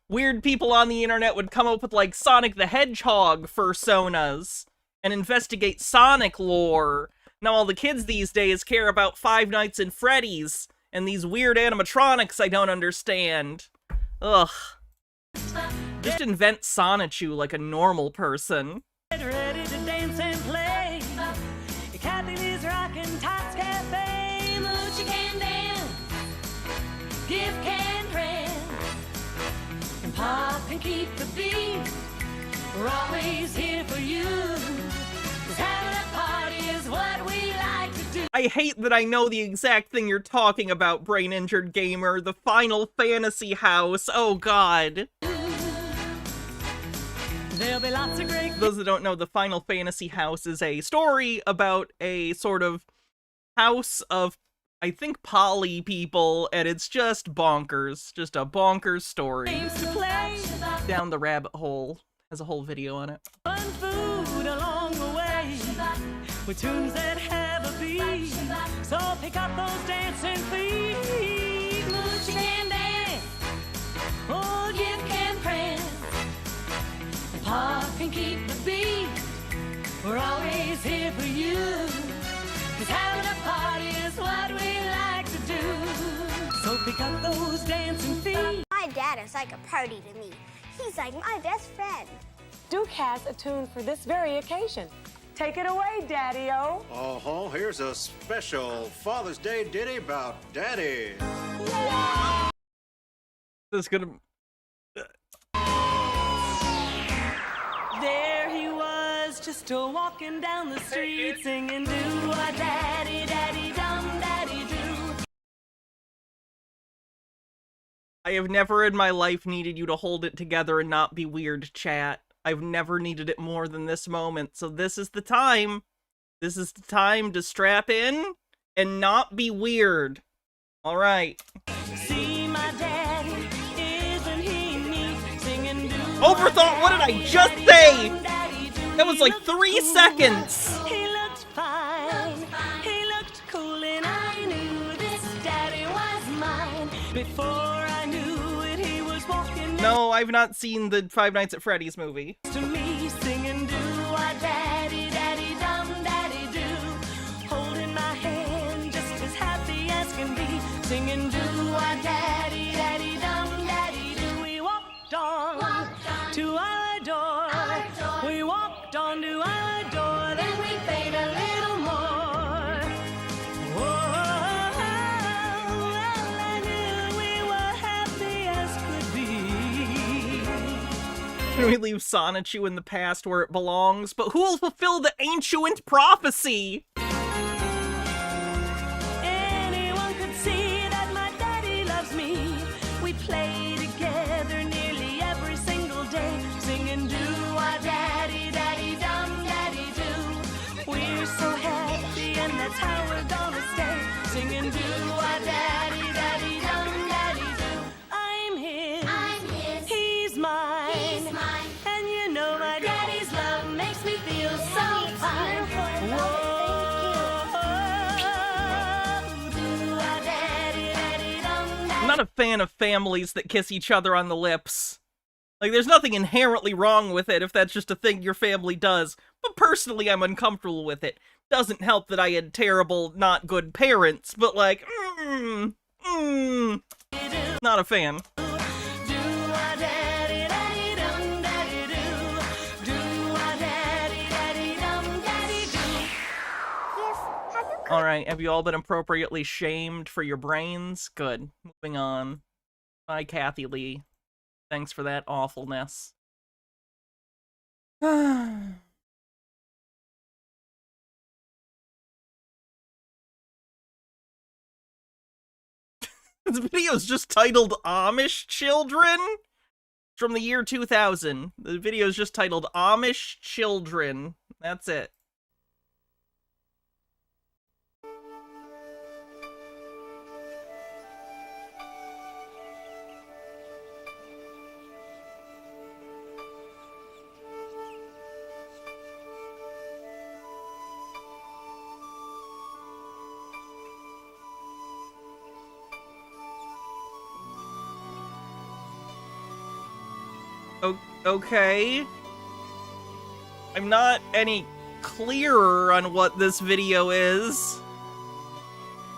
B: weird people on the internet would come up with, like, Sonic the Hedgehog fursonas and investigate Sonic lore. Now all the kids these days care about Five Nights at Freddy's and these weird animatronics I don't understand. Ugh. Just invent Sonichu like a normal person.
S: Get ready to dance and play. Kathy Lee's Rockin' Tots Cafe. Moochie can dance. Gift can prance. And Pop can keep the beat. We're always here for you. 'Cause having a party is what we like to do.
B: I hate that I know the exact thing you're talking about, brain-injured gamer. The Final Fantasy house. Oh, God.
S: There'll be lots of great...
B: Those that don't know, the Final Fantasy house is a story about a sort of house of, I think, poly people, and it's just bonkers. Just a bonkers story.
S: Games to play.
B: Down the rabbit hole. Has a whole video on it.
S: Fun food along the way. With tunes that have a beat. So pick up those dancing feet. Moochie can dance. Oh, Gift can prance. And Pop can keep the beat. We're always is here for you. 'Cause having a party is what we like to do. So pick up those dancing feet.
T: My dad is like a party to me. He's like my best friend.
V: Duke has a tune for this very occasion. Take it away, Daddy-O.
W: Oh, here's a special Father's Day ditty about Daddy.
B: This is gonna.
S: There he was, just walking down the street, singing do-a-daddy, daddy-dum, daddy-do.
B: I have never in my life needed you to hold it together and not be weird, chat. I've never needed it more than this moment, so this is the time. This is the time to strap in and not be weird. Alright.
S: See my daddy, isn't he neat, singing
B: Overthought, what did I just say? That was like 3 seconds.
S: He looked fine, he looked cool, and I knew this daddy was mine. Before I knew it, he was walking
B: No, I've not seen the Five Nights at Freddy's movie.
S: to me, singing do-a-daddy, daddy-dum, daddy-do. Holding my hand, just as happy as can be, singing do-a-daddy, daddy-dum, daddy-do. We walked on to our door. We walked on to our door, then we paid a little more. Whoa, well, I knew we were happy as could be.
B: Can we leave Sonichu in the past where it belongs? But who will fulfill the ancient prophecy?
S: Anyone could see that my daddy loves me. We play together nearly every single day, singing do-a-daddy, daddy-dum, daddy-do. We're so happy and that's how we're gonna stay, singing do-a-daddy, daddy-dum, daddy-do. I'm his, he's mine, and you know my daddy's love makes me feel so fine.
B: I'm not a fan of families that kiss each other on the lips. Like, there's nothing inherently wrong with it if that's just a thing your family does. But personally, I'm uncomfortable with it. Doesn't help that I had not good parents, but like, not a fan. Alright, have you all been appropriately shamed for your brains? Good. Moving on. Bye, Kathy Lee. Thanks for that awfulness. This video is just titled Amish Children from the year 2000. The video is just titled Amish Children. That's it. Okay. I'm not any clearer on what this video is.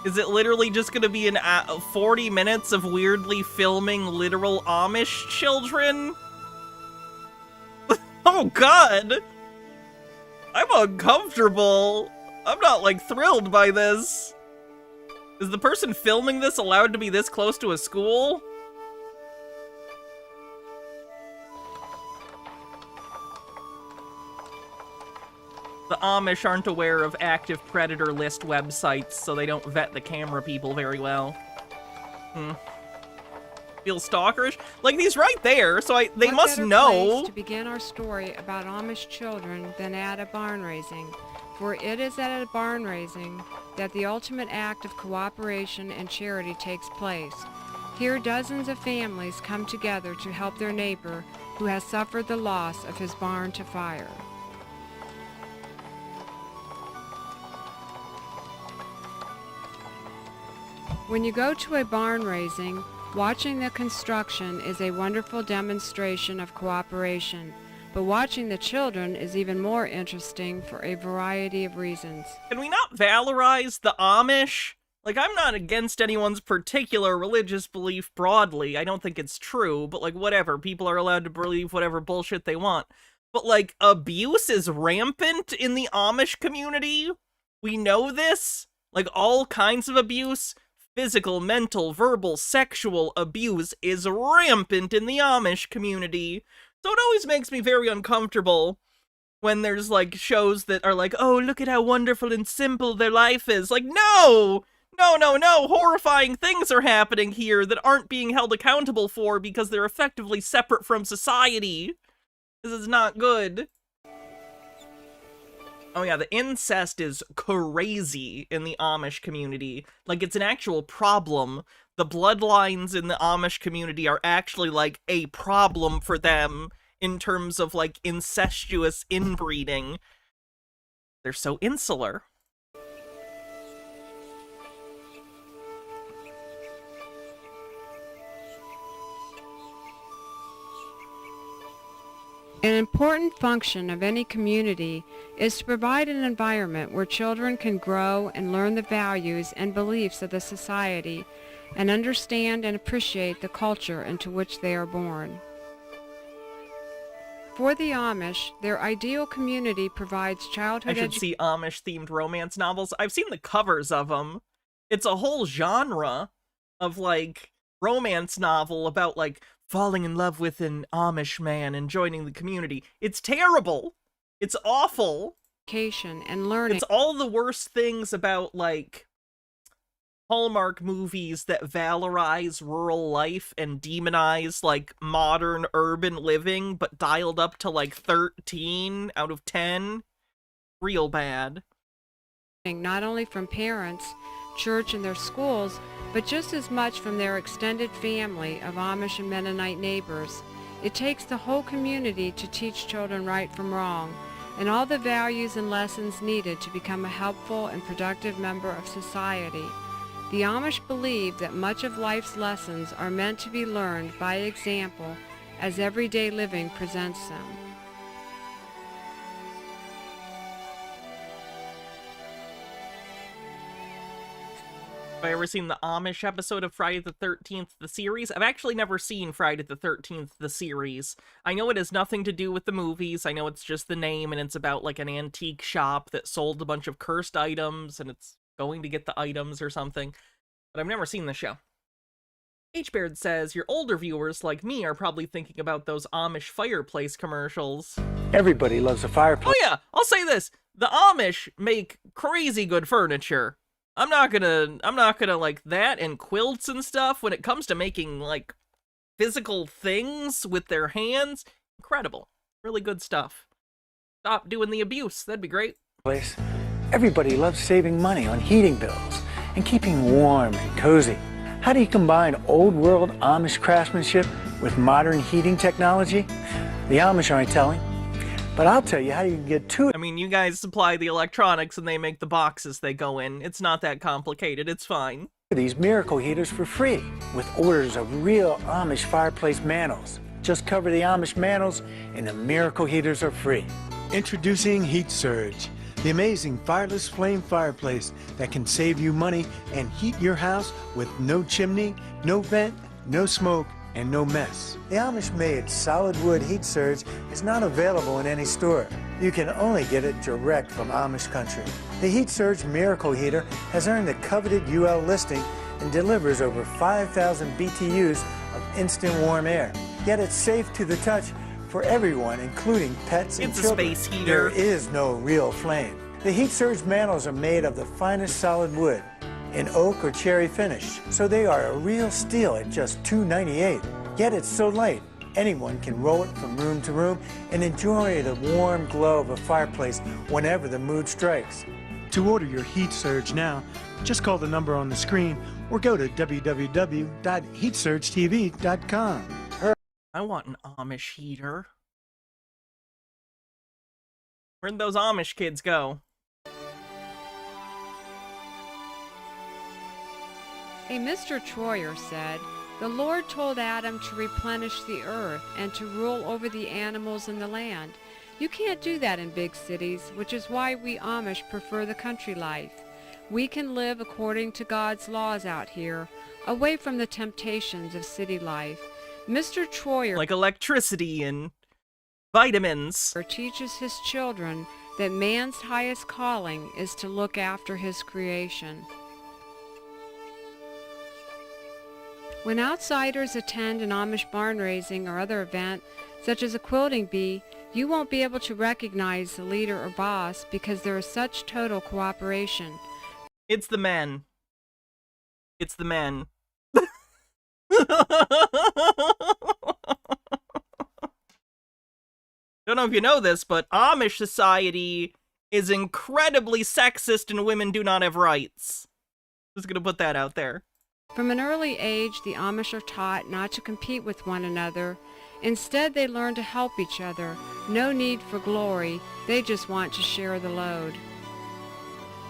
B: Is it literally just gonna be 40 minutes of weirdly filming literal Amish children? Oh god! I'm uncomfortable. I'm not, like, thrilled by this. Is the person filming this allowed to be this close to a school? The Amish aren't aware of active predator list websites, so they don't vet the camera people very well. Feels stalkerish? Like, he's right there, so they
A: What
B: must
A: better
B: know.
A: place to begin our story about Amish children than at a barn raising, for it is at a barn raising that the ultimate act of cooperation and charity takes place. Here dozens of families come together to help their neighbor who has suffered the loss of his barn to fire. When you go to a barn raising, watching the construction is a wonderful demonstration of cooperation. but watching the children is even more interesting for a variety of reasons.
B: Can we not valorize the Amish? Like, I'm not against anyone's particular religious belief broadly. I don't think it's true, but like, whatever. People are allowed to believe whatever bullshit they want. But like, abuse is rampant in the Amish community. We know this. Like, all kinds of abuse, physical, mental, verbal, sexual abuse is rampant in the Amish community. So it always makes me very uncomfortable when there's like shows that are like, oh, look at how wonderful and simple their life is. Like, no! No, horrifying things are happening here that aren't being held accountable for because they're effectively separate from society. This is not good. Oh yeah, the incest is crazy in the Amish community. Like, it's an actual problem. The bloodlines in the Amish community are actually, like, a problem for them in terms of, like, incestuous inbreeding. They're so insular.
A: An important function of any community is to provide an environment where children can grow and learn the values and beliefs of the society and understand and appreciate the culture into which they are born. For the Amish, their ideal community provides childhood
B: I should see Amish-themed romance novels. I've seen the covers of them. It's a whole genre of, like, romance novel about, like, falling in love with an Amish man and joining the community. It's terrible. It's awful.
A: And learning.
B: It's all the worst things about, like, Hallmark movies that valorize rural life and demonize, like, modern urban living, but dialed up to, like, 13 out of 10. Real bad.
A: Not only from parents, church, and their schools, but just as much from their extended family of Amish and Mennonite neighbors. It takes the whole community to teach children right from wrong, and all the values and lessons needed to become a helpful and productive member of society. The Amish believe that much of life's lessons are meant to be learned by example as everyday living presents them.
B: Have I ever seen the Amish episode of Friday the 13th, the series? I've actually never seen Friday the 13th, the series. I know it has nothing to do with the movies. I know it's just the name, and it's about, like, an antique shop that sold a bunch of cursed items, and it's going to get the items or something. But I've never seen the show. H-Baird says, your older viewers, like me, are probably thinking about those Amish fireplace commercials.
Q: Everybody loves a fireplace.
B: Oh yeah, I'll say this. The Amish make crazy good furniture. I'm not gonna like that and quilts and stuff. When it comes to making, like, physical things with their hands, incredible. Really good stuff. Stop doing the abuse. That'd be great.
Q: Everybody loves saving money on heating bills and keeping warm and cozy. How do you combine old world Amish craftsmanship with modern heating technology? The Amish aren't telling. But I'll tell you how you can get to it.
B: I mean, you guys supply the electronics and they make the boxes they go in. It's not that complicated. It's fine.
Q: These miracle heaters for free with orders of real Amish fireplace mantles. Just cover the Amish mantles and the miracle heaters are free.
D: Introducing Heat Surge, the amazing fireless flame fireplace that can save you money and heat your house with no chimney, no vent, no smoke, and no mess.
Q: The Amish-made solid wood Heat Surge is not available in any store. You can only get it direct from Amish country. The Heat Surge Miracle Heater has earned the coveted UL listing and delivers over 5,000 BTUs of instant warm air. Yet it's safe to the touch for everyone, including pets and children.
B: It's a space heater.
Q: There is no real flame. The Heat Surge mantles are made of the finest solid wood in oak or cherry finish, so they are a real steal at just $2.98. Yet it's so light, anyone can roll it from room to room and enjoy the warm glow of a fireplace whenever the mood strikes.
D: To order your Heat Surge now, just call the number on the screen or go to www.heatsurgetv.com.
B: I want an Amish heater. Where'd those Amish kids go?
A: A Mr. Troyer said, The Lord told Adam to replenish the earth and to rule over the animals in the land. You can't do that in big cities, which is why we Amish prefer the country life. We can live according to God's laws out here, away from the temptations of city life. Mr. Troyer,
B: like electricity and vitamins,
A: teaches his children that man's highest calling is to look after his creation. When outsiders attend an Amish barn raising or other event, such as a quilting bee, you won't be able to recognize the leader or boss because there is such total cooperation.
B: It's the men. It's the men. Don't know if you know this, but Amish society is incredibly sexist and women do not have rights. Just gonna put that out there.
A: From an early age, the Amish are taught not to compete with one another. Instead, they learn to help each other. No need for glory. They just want to share the load.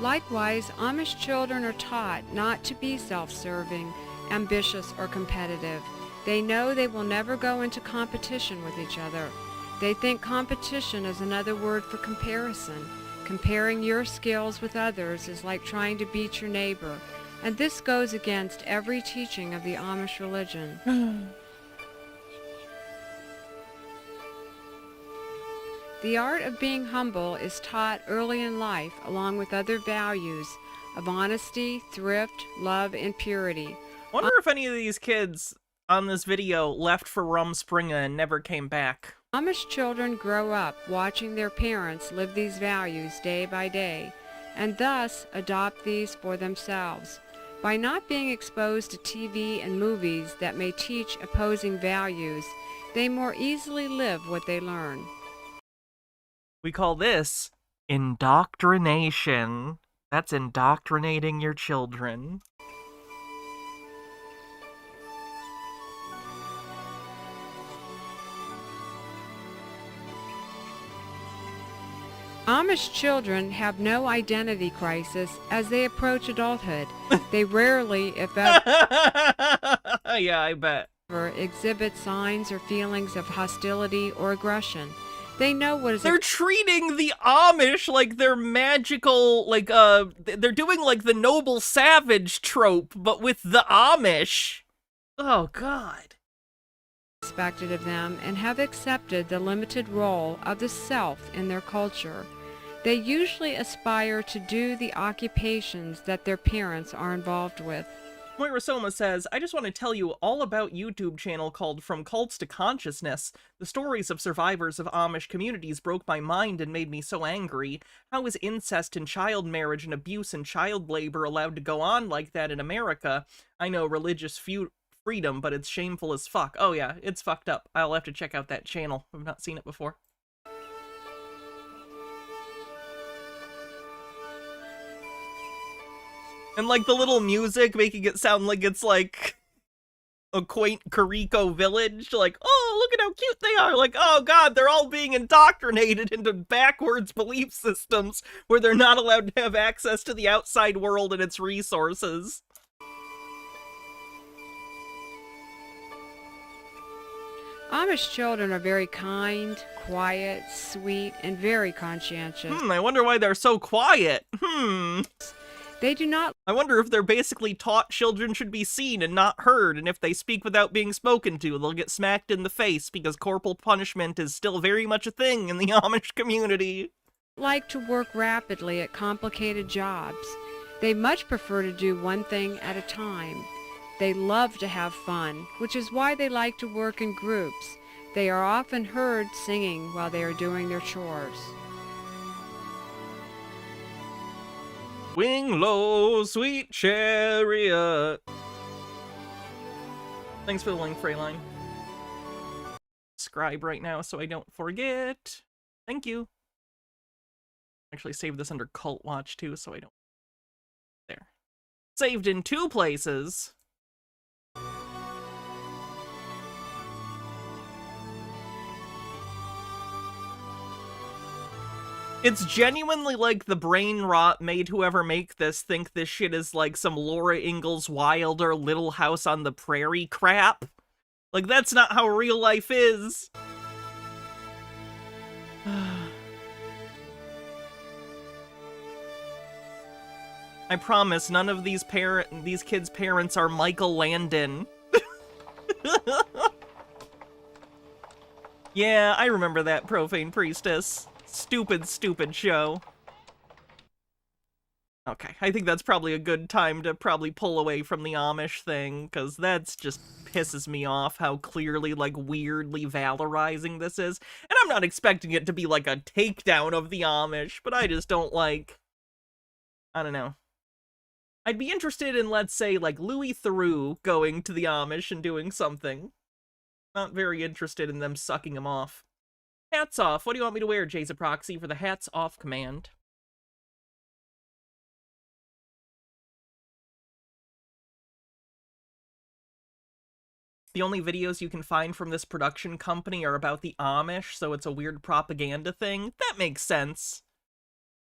A: Likewise, Amish children are taught not to be self-serving, ambitious, or competitive. They know they will never go into competition with each other. They think competition is another word for comparison. Comparing your skills with others is like trying to beat your neighbor. And this goes against every teaching of the Amish religion. The art of being humble is taught early in life, along with other values of honesty, thrift, love, and purity.
B: Wonder if any of these kids on this video left for Rumspringa and never came back.
A: Amish children grow up watching their parents live these values day by day, and thus adopt these for themselves. By not being exposed to TV and movies that may teach opposing values, they more easily live what they learn.
B: We call this indoctrination. That's indoctrinating your children.
A: Amish children have no identity crisis as they approach adulthood. They rarely, if ever,
B: yeah, I bet,
A: exhibit signs or feelings of hostility or aggression. They know what is.
B: They're treating the Amish like they're magical, like they're doing like the noble savage trope, but with the Amish. Oh God.
A: Expected of them and have accepted the limited role of the self in their culture. They usually aspire to do the occupations that their parents are involved with.
B: Moira Soma says, I just want to tell you all about YouTube channel called From Cults to Consciousness. The stories of survivors of Amish communities broke my mind and made me so angry. How is incest and child marriage and abuse and child labor allowed to go on like that in America? I know religious freedom, but it's shameful as fuck. Oh yeah, it's fucked up. I'll have to check out that channel. I've not seen it before. And like the little music making it sound like it's like a quaint Carrico village. Like, oh, look at how cute they are. Like, oh God, they're all being indoctrinated into backwards belief systems where they're not allowed to have access to the outside world and its resources.
A: Amish children are very kind, quiet, sweet, and very conscientious.
B: I wonder why they're so quiet.
A: They do not.
B: I wonder if they're basically taught children should be seen and not heard, and if they speak without being spoken to, they'll get smacked in the face because corporal punishment is still very much a thing in the Amish community.
A: Like to work rapidly at complicated jobs. They much prefer to do one thing at a time. They love to have fun, which is why they like to work in groups. They are often heard singing while they are doing their chores.
B: Wing low, sweet chariot. Thanks for the link, Freyline. Subscribe right now so I don't forget. Thank you. Actually save this under Cult Watch too so I don't... There. Saved in 2 places. It's genuinely like the brain rot made whoever make this think this shit is like some Laura Ingalls Wilder Little House on the Prairie crap. Like, that's not how real life is. I promise none of these kids' parents are Michael Landon. Yeah, I remember that, Profane Priestess. Stupid, stupid show. Okay, I think that's probably a good time to probably pull away from the Amish thing, because that's just pisses me off how clearly, like, weirdly valorizing this is. And I'm not expecting it to be, like, a takedown of the Amish, but I just don't like... I don't know. I'd be interested in, let's say, like, Louis Theroux going to the Amish and doing something. Not very interested in them sucking him off. Hats off. What do you want me to wear, Jay's a proxy, for the hats off command? The only videos you can find from this production company are about the Amish, so it's a weird propaganda thing. That makes sense.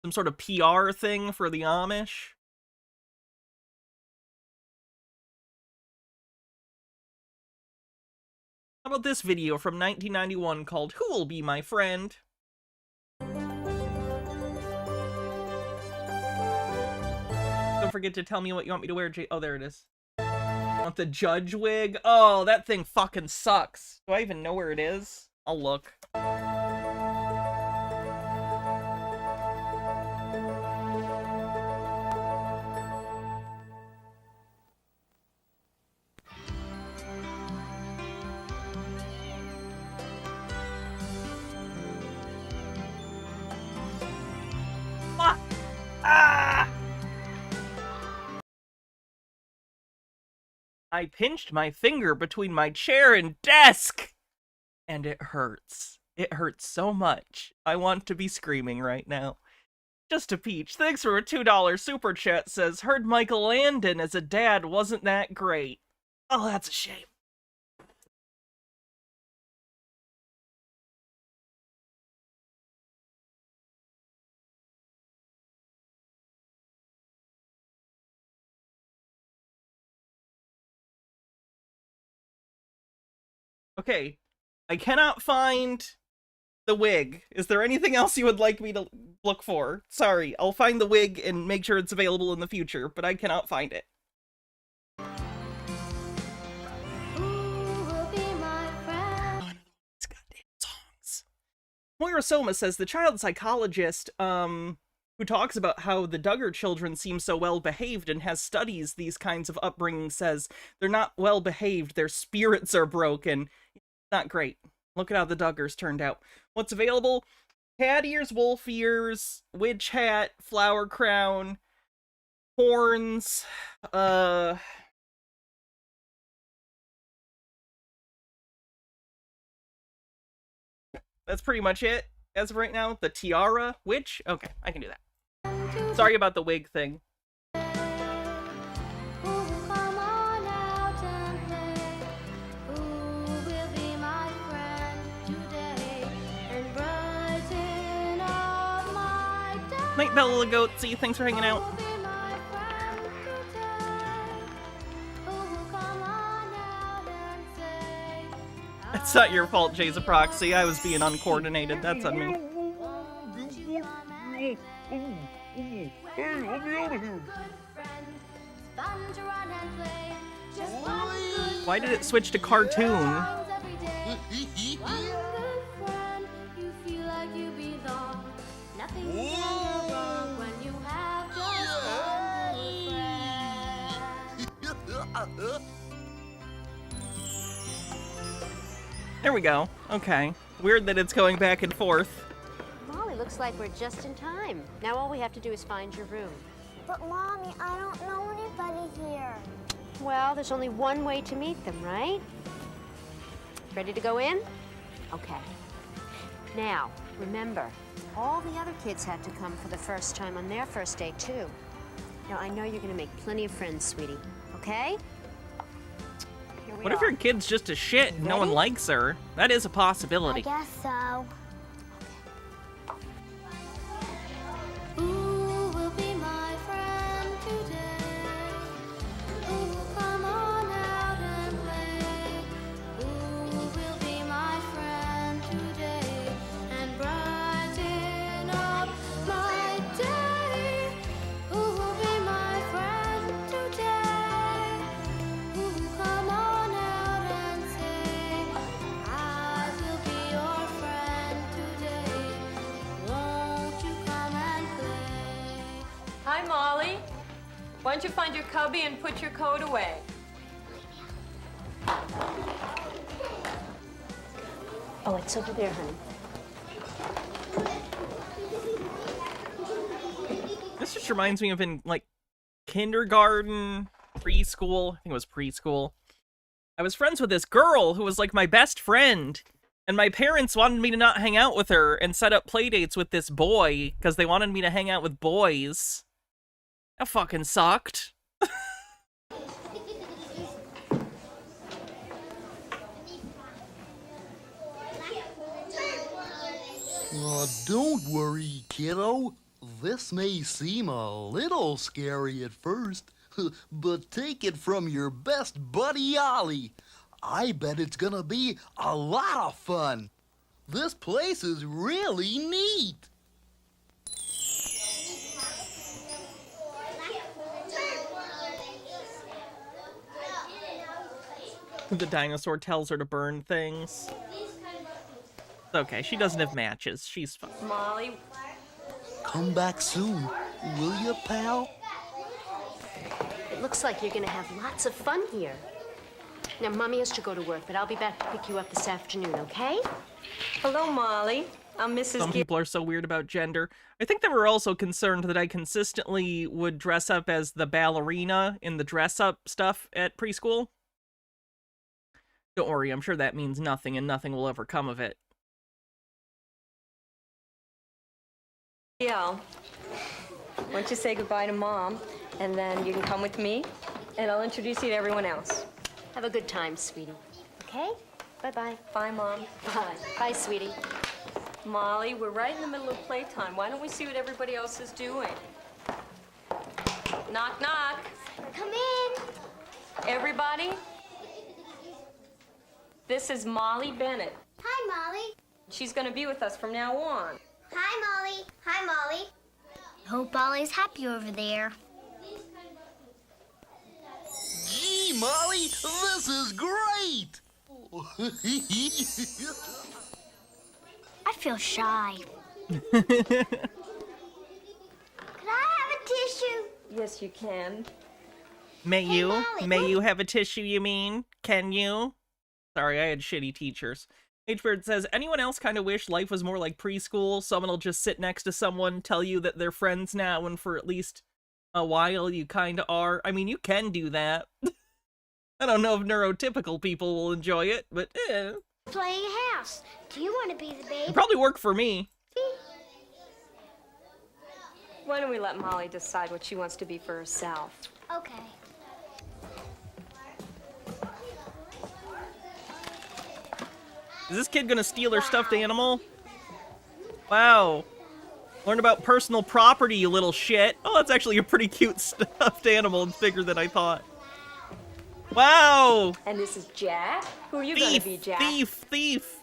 B: Some sort of PR thing for the Amish. How about this video from 1991 called Who Will Be My Friend? Don't forget to tell me what you want me to wear, Jay. Oh, there it is. Want the judge wig? Oh, that thing fucking sucks. Do I even know where it is? I'll look. I pinched my finger between my chair and desk, and it hurts. It hurts so much. I want to be screaming right now. Just a peach. Thanks for a $2 super chat. Says, heard Michael Landon as a dad wasn't that great. Oh, that's a shame. Okay, I cannot find the wig. Is there anything else you would like me to look for? Sorry, I'll find the wig and make sure it's available in the future, but I cannot find it. Moira Soma says the child psychologist, who talks about how the Duggar children seem so well-behaved and has studies these kinds of upbringing, says they're not well-behaved, their spirits are broken. Not great. Look at how the Duggars turned out. What's available? Cat ears, wolf ears, witch hat, flower crown, horns, that's pretty much it as of right now. The tiara, witch? Okay, I can do that. Sorry about the wig thing. Night Bella Goatsy, thanks for hanging out. It's not your fault, Jay's a proxy. I was being uncoordinated. That's on me. Why did it switch to cartoon? There we go. Okay. Weird that it's going back and forth.
E: Molly, looks like we're just in time. Now all we have to do is find your room.
T: But Mommy, I don't know anybody here.
E: Well, there's only one way to meet them, right? Ready to go in? Okay. Now, remember, all the other kids had to come for the first time on their first day, too. Now, I know you're going to make plenty of friends, sweetie, okay?
B: What if your kid's just a shit and no one likes her? That is a possibility.
T: I guess so.
C: Why don't you find your cubby and put your coat away?
E: Oh, it's over there, honey.
B: This just reminds me of in, like, kindergarten, preschool. I think it was preschool. I was friends with this girl who was, like, my best friend. And my parents wanted me to not hang out with her and set up play dates with this boy because they wanted me to hang out with boys. That fucking sucked.
F: Don't worry, kiddo. This may seem a little scary at first, but take it from your best buddy, Ollie. I bet it's gonna be a lot of fun. This place is really neat.
B: The dinosaur tells her to burn things. It's okay, she doesn't have matches. She's fine.
C: Molly.
F: Come back soon, will you, pal?
E: It looks like you're gonna have lots of fun here. Now, Mommy has to go to work, but I'll be back to pick you up this afternoon, okay?
C: Hello, Molly. I'm Mrs.
B: Some people are so weird about gender. I think they were also concerned that I consistently would dress up as the ballerina in the dress-up stuff at preschool. Don't worry, I'm sure that means nothing and nothing will ever come of it.
C: Yeah. Why don't you say goodbye to Mom, and then you can come with me, and I'll introduce you to everyone else.
E: Have a good time, sweetie. Okay? Bye-bye.
C: Bye, Mom.
E: Bye. Bye, sweetie.
C: Molly, we're right in the middle of playtime. Why don't we see what everybody else is doing? Knock, knock.
T: Come in.
C: Everybody? This is Molly Bennett.
T: Hi, Molly.
C: She's going to be with us from now on.
T: Hi, Molly. Hi, Molly. Hope Ollie's happy over there.
F: Gee, Molly, this is great!
T: I feel shy. Could I have a tissue?
C: Yes, you can.
B: May
T: Hey,
B: you?
T: Molly,
B: May you have a tissue, you mean? Can you? Sorry, I had shitty teachers. H-Bird says, anyone else kind of wish life was more like preschool? Someone will just sit next to someone, tell you that they're friends now, and for at least a while you kind of are. I mean, you can do that. I don't know if neurotypical people will enjoy it, but eh.
T: Playing house. Do you want to be the baby?
B: It'd probably work for me.
C: Why don't we let Molly decide what she wants to be for herself?
T: Okay.
B: Is this kid gonna steal her stuffed animal? Wow. Learn about personal property, you little shit. Oh, that's actually a pretty cute stuffed animal and bigger than I thought. Wow!
C: And this is Jack. Who are you going to be, Jack?
B: Thief!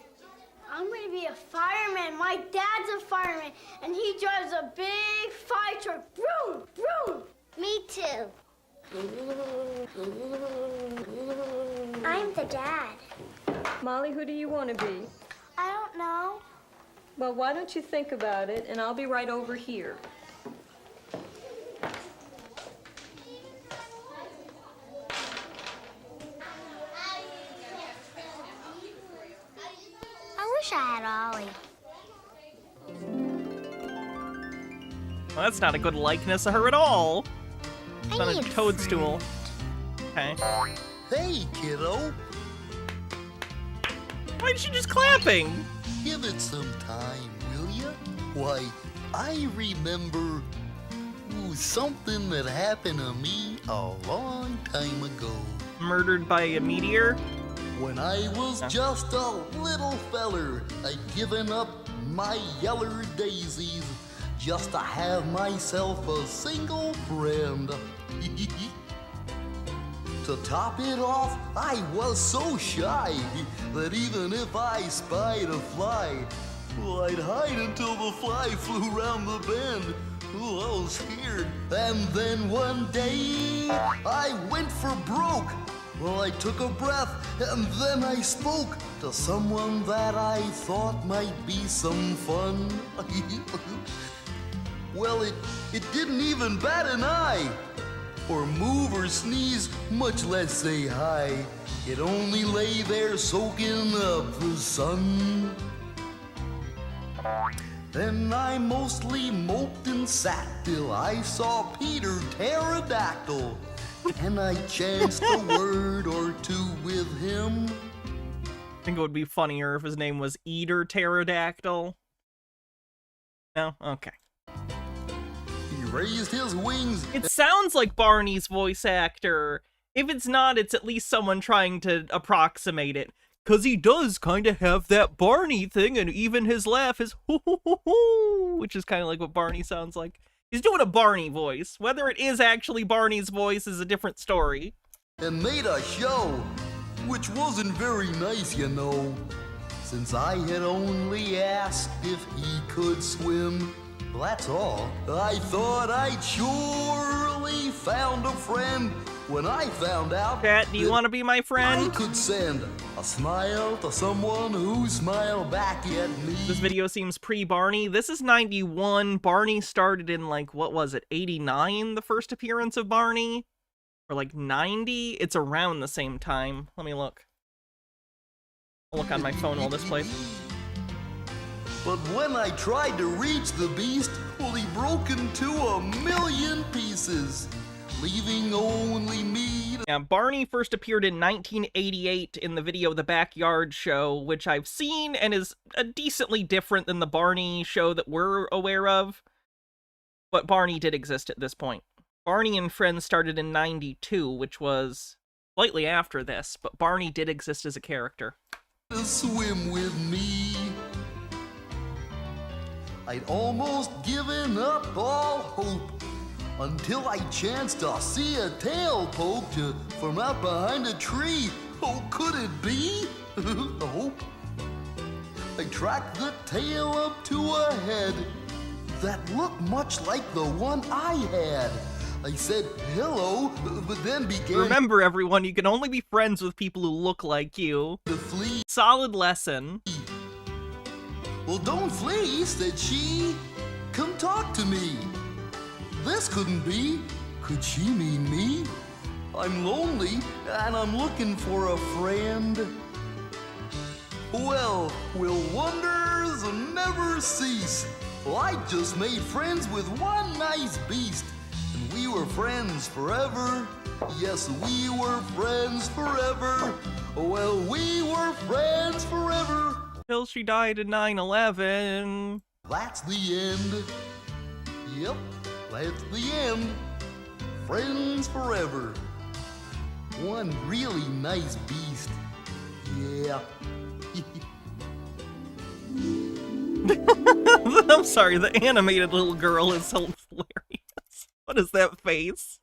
T: I'm going to be a fireman. My dad's a fireman, and he drives a big fire truck. Vroom, vroom. Me too. I'm the dad.
C: Molly, who do you want to be?
T: I don't know.
C: Well, why don't you think about it, and I'll be right over here.
T: I wish I had Ollie.
B: Well, that's not a good likeness of her at all. It's on a
T: need a
B: toadstool. Okay.
F: Hey, kiddo.
B: Why is she just clapping?
F: Give it some time, will ya? Why, I remember something that happened to me a long time ago.
B: Murdered by a meteor?
F: When I was just a little feller, I'd given up my yeller daisies just to have myself a single friend. To top it off, I was so shy that even if I spied a fly, well, I'd hide until the fly flew round the bend. Oh, I was scared. And then one day, I went for broke. Well, I took a breath, and then I spoke to someone that I thought might be some fun. Well, it didn't even bat an eye. or move or sneeze, much less say hi. It only lay there soaking up the sun. Then I mostly moped and sat till I saw Peter Pterodactyl, and I chanced a word or two with him.
B: I think it would be funnier if his name was Eater Pterodactyl. No? Okay.
F: He raised his wings.
B: It sounds like Barney's voice actor. If it's not, it's at least someone trying to approximate it. 'Cause he does kind of have that Barney thing, and even his laugh is hoo hoo hoo hoo, which is kind of like what Barney sounds like. He's doing a Barney voice. Whether it is actually Barney's voice is a different story.
F: And made a show, which wasn't very nice, you know, since I had only asked if he could swim. That's all. I thought I'd surely found a friend when I found out.
B: Cat, do you want to be my friend?
F: I could send a smile to someone who smiled back at me.
B: This video seems pre-Barney. This is 91. Barney started in, like, what was it, 89, the first appearance of Barney? Or, like, 90? It's around the same time. Let me look. I'll look on my phone while this plays.
F: But when I tried to reach the beast, well, he broke into a million pieces, leaving only me to...
B: Yeah, Barney first appeared in 1988 in the video The Backyard Show, which I've seen and is decently different than the Barney show that we're aware of. But Barney did exist at this point. Barney and Friends started in 92, which was slightly after this, but Barney did exist as a character.
F: Swim with me. I'd almost given up all hope until I chanced to see a tail poke from out behind a tree. Oh, could it be? Hope. I tracked the tail up to a head that looked much like the one I had. I said hello, but then began...
B: Remember, everyone, you can only be friends with people who look like you.
F: to flee.
B: Solid lesson.
F: Well, don't flee, said she. Come talk to me. This couldn't be. Could she mean me? I'm lonely, and I'm looking for a friend. Well, will wonders never cease? Well, I just made friends with one nice beast, and we were friends forever. Yes, we were friends forever. Well, we were friends forever.
B: Till she died in 9/11.
F: That's the end. Yep, that's the end. Friends forever. One really nice beast. Yeah.
B: I'm sorry, the animated little girl is hilarious. What is that face?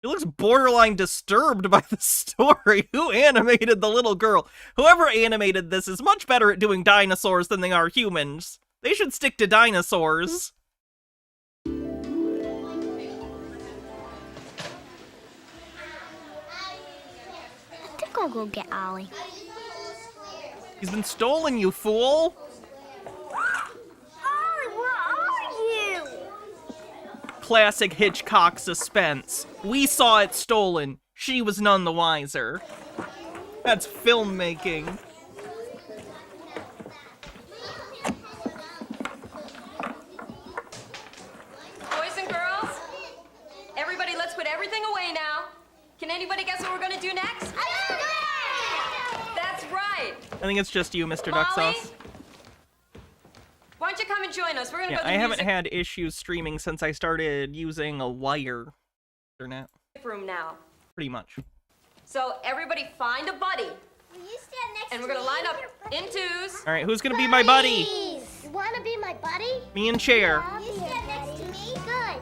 B: He looks borderline disturbed by the story. Who animated the little girl? Whoever animated this is much better at doing dinosaurs than they are humans. They should stick to dinosaurs.
T: I think I'll go get Ollie.
B: He's been stolen, you fool!
T: Ollie, where are you?
B: Classic Hitchcock suspense. We saw it stolen. She was none the wiser. That's filmmaking.
C: Boys and girls, everybody, let's put everything away now. Can anybody guess what we're gonna do next? That's right.
B: I think it's just you, Mr.
C: Molly?
B: Duck Sauce.
C: Why don't you come and join us? We're gonna
B: Yeah,
C: go to
B: I
C: the
B: haven't
C: music
B: had issues streaming since I started using a wire internet.
C: room now.
B: Pretty much.
C: So everybody find a buddy.
T: Will you stand next
C: And
T: to
C: we're gonna
T: me?
C: line up in twos.
B: Alright, who's gonna be my buddy?
T: Please. You want to be my buddy?
B: Me and Chair.
T: You stand next to me? Good.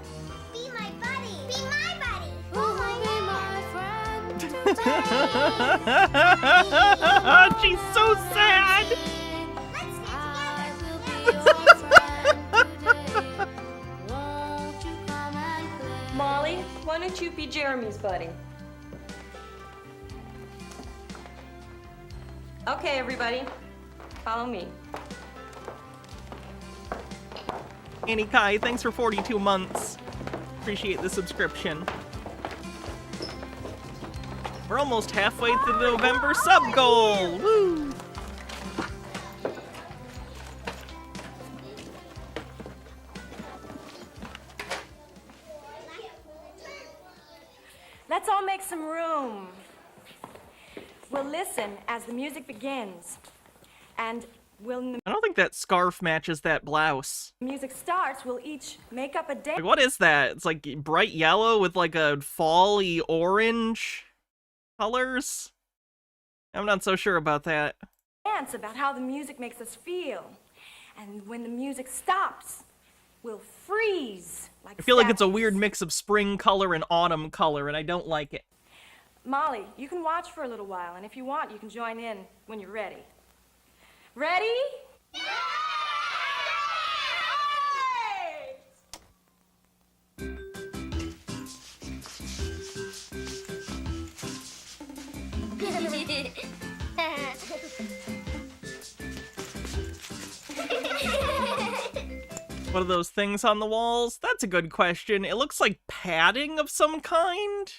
T: Be my buddy. Be my buddy. Oh, be my friend.
B: She's so sad!
T: Let's stand together.
C: Molly, why don't you be Jeremy's buddy? Okay, everybody, follow me.
B: Annie Kai, thanks for 42 months. Appreciate the subscription. We're almost halfway to the November sub goal. Woo!
G: Let's all make some room. We'll listen as the music begins. And
B: I don't think that scarf matches that blouse.
G: music starts, we'll each make up a dance.
B: Like, what is that? It's like bright yellow with like a fall-y orange colors? I'm not so sure about that.
G: Dance about how the music makes us feel. And when the music stops, we'll freeze like
B: I feel like it's a weird mix of spring color and autumn color, and I don't like it.
G: Molly, you can watch for a little while, and if you want, you can join in when you're ready. Ready?
B: What are those things on the walls? That's a good question. It looks like padding of some kind.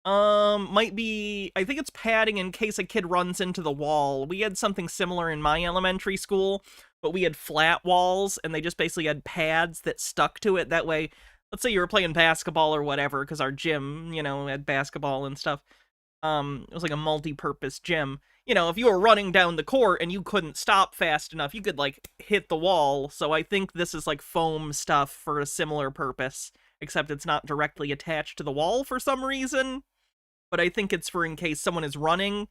B: Might be, I think it's padding in case a kid runs into the wall. We had something similar in my elementary school, but we had flat walls, and they just basically had pads that stuck to it. That way, let's say you were playing basketball or whatever, because our gym, you know, had basketball and stuff. It was like a multi-purpose gym. You know, if you were running down the court and you couldn't stop fast enough, you could, like, hit the wall. So I think this is, like, foam stuff for a similar purpose, except it's not directly attached to the wall for some reason. But I think it's for in case someone is running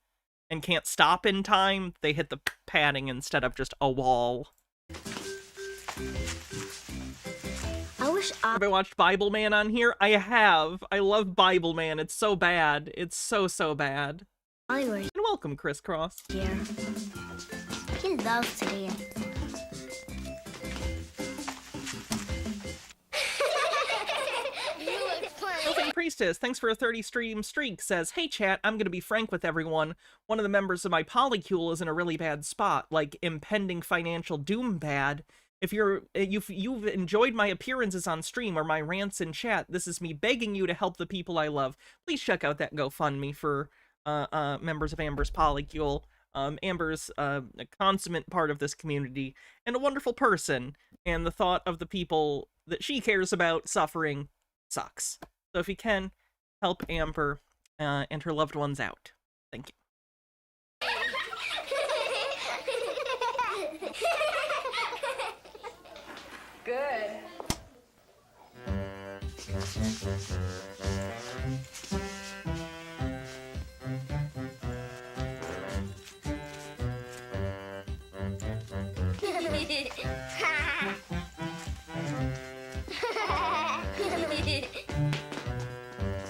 B: and can't stop in time, they hit the padding instead of just a wall. Have I watched Bible Man on here? I have. I love Bible Man. It's so bad. It's so bad. And welcome, Crisscross.
T: Yeah. He loves to dance.
B: Elfin Priestess, thanks for a 30 stream streak, says, "Hey chat, I'm gonna be frank with everyone. One of the members of my polycule is in a really bad spot, like impending financial doom bad. If you've enjoyed my appearances on stream or my rants in chat, this is me begging you to help the people I love. Please check out that GoFundMe for members of Amber's polycule. Amber's a consummate part of this community and a wonderful person, and the thought of the people that she cares about suffering sucks. So if you can, help Amber and her loved ones out. Thank you."
G: Good.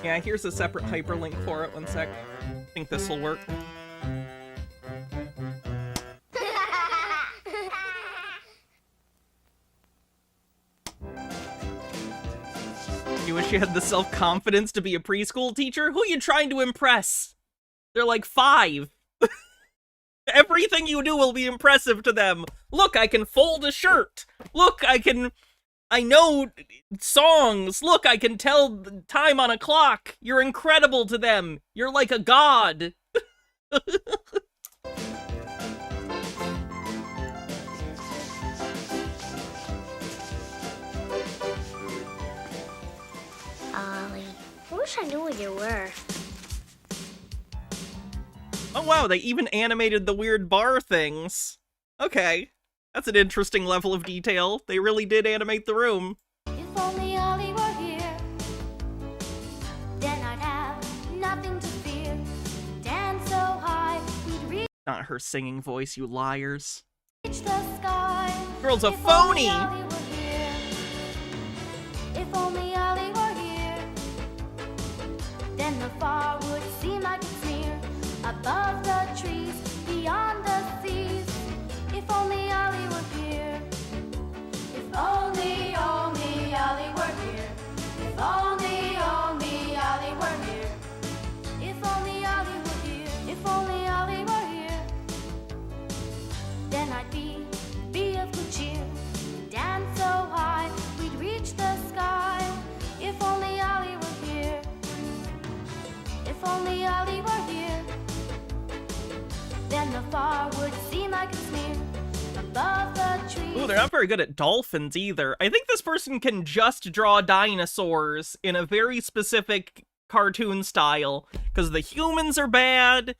B: Yeah, here's a separate hyperlink for it. One sec. I think this will work. You wish you had the self-confidence to be a preschool teacher? Who you trying to impress? They're like 5. Everything you do will be impressive to them. Look, I can fold a shirt. Look, I know songs. Look, I can tell the time on a clock. You're incredible to them. You're like a god.
T: Ollie, I wish I knew what you were.
B: Oh wow, they even animated the weird bar things. Okay, that's an interesting level of detail. They really did animate the room.
S: If only Ollie were here, then I'd have nothing to fear. Dance so high, we'd reach
B: Not her singing voice, you liars.
S: the sky.
B: Girl's a
S: If
B: phony!
S: only Ollie were here. If only Ollie were here, then the far would seem like it's near. Above the trees, beyond the seas. If only Ollie were here. If only Ollie were here. If only Ollie were here. If only Ollie were here. If only Ollie were here. Then I'd be of good cheer. Dance so
T: If only Ollie were here, then the far would seem like a smear above the trees.
B: Ooh, they're not very good at dolphins either. I think this person can just draw dinosaurs in a very specific cartoon style, because the humans are bad.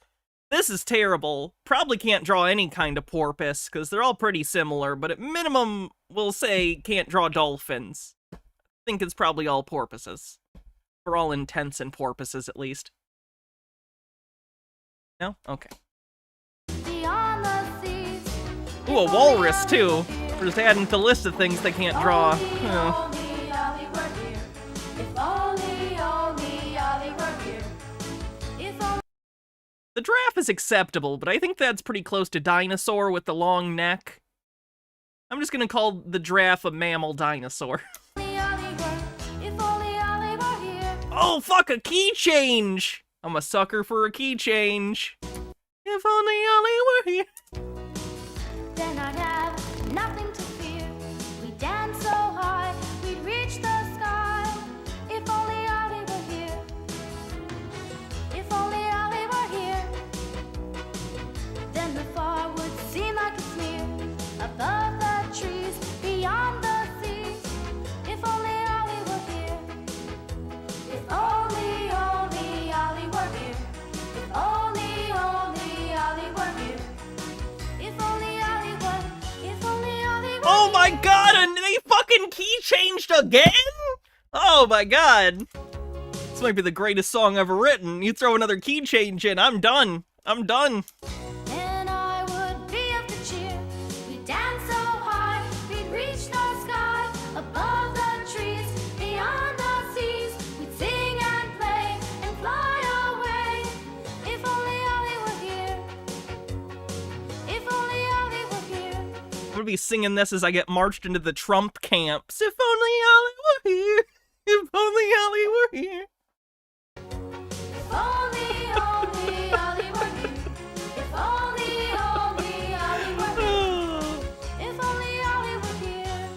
B: This is terrible. Probably can't draw any kind of porpoise, because they're all pretty similar, but at minimum, we'll say can't draw dolphins. I think it's probably all porpoises. For all intents and purposes, at least. No? Okay.
T: Beyond the seas,
B: Ooh, a walrus, too. We're just adding to the list of things they can't draw. Oh.
T: only Ollie were here. If only Ollie were here. If only.
B: The giraffe is acceptable, but I think that's pretty close to dinosaur with the long neck. I'm just gonna call the giraffe a mammal dinosaur. Oh, fuck, a key change! I'm a sucker for a key change. If only Ollie were here.
T: Then I'd have nothing to fear. We dance so high, we'd reach the sky. If only Ollie were here. If only Ollie were here. Then the far would seem like a smear above the trees, beyond the seas. If only Ollie were here. If only Ollie were here. If only Ollie were here. If only Ollie were. If only Ollie were.
B: Oh my god, and they fucking key changed again? Oh my god. This might be the greatest song ever written. You throw another key change in, I'm done. I'm done.
T: And I would be of the cheer. We'd dance so high, we'd reach the sky, above the trees, beyond the seas. We'd sing and play and fly away. If only Ollie were here. If only Ollie were here.
B: I'm gonna be singing this as I get marched into the Trump camps. If only Ollie were here. If only Ollie were here.
T: If only Ollie were here. If only Ollie were here. If only Ollie were here.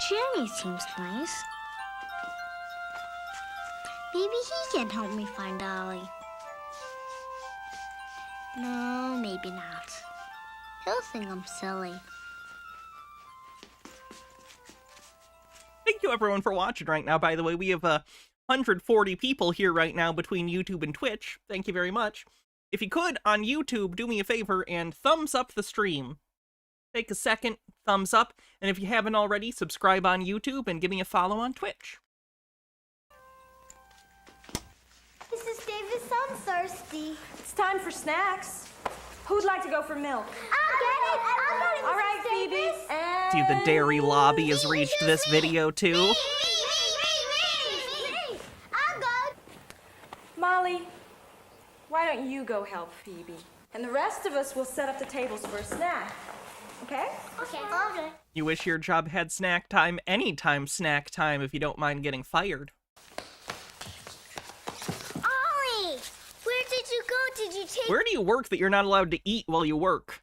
H: Jeremy seems nice. Maybe he can help me find Ollie. No, maybe not. He'll think I'm silly.
B: Thank you everyone for watching right now. By the way, we have 140 people here right now between YouTube and Twitch. Thank you very much. If you could, on YouTube, do me a favor and thumbs up the stream. Take a second, thumbs up, and if you haven't already, subscribe on YouTube and give me a follow on Twitch.
T: Mrs. Davis, I'm thirsty.
G: It's time for snacks. Who'd like to go for milk?
T: I'll get it.
G: All right, Phoebe.
B: See if the dairy lobby has reached this video too.
T: I'll go.
G: Molly, why don't you go help Phoebe? And the rest of us will set up the tables for a snack. Okay?
T: Okay.
B: You wish your job had snack time, anytime snack time, if you don't mind getting fired.
T: Ollie, where did you go? Did you take
B: Where do you work that you're not allowed to eat while you work?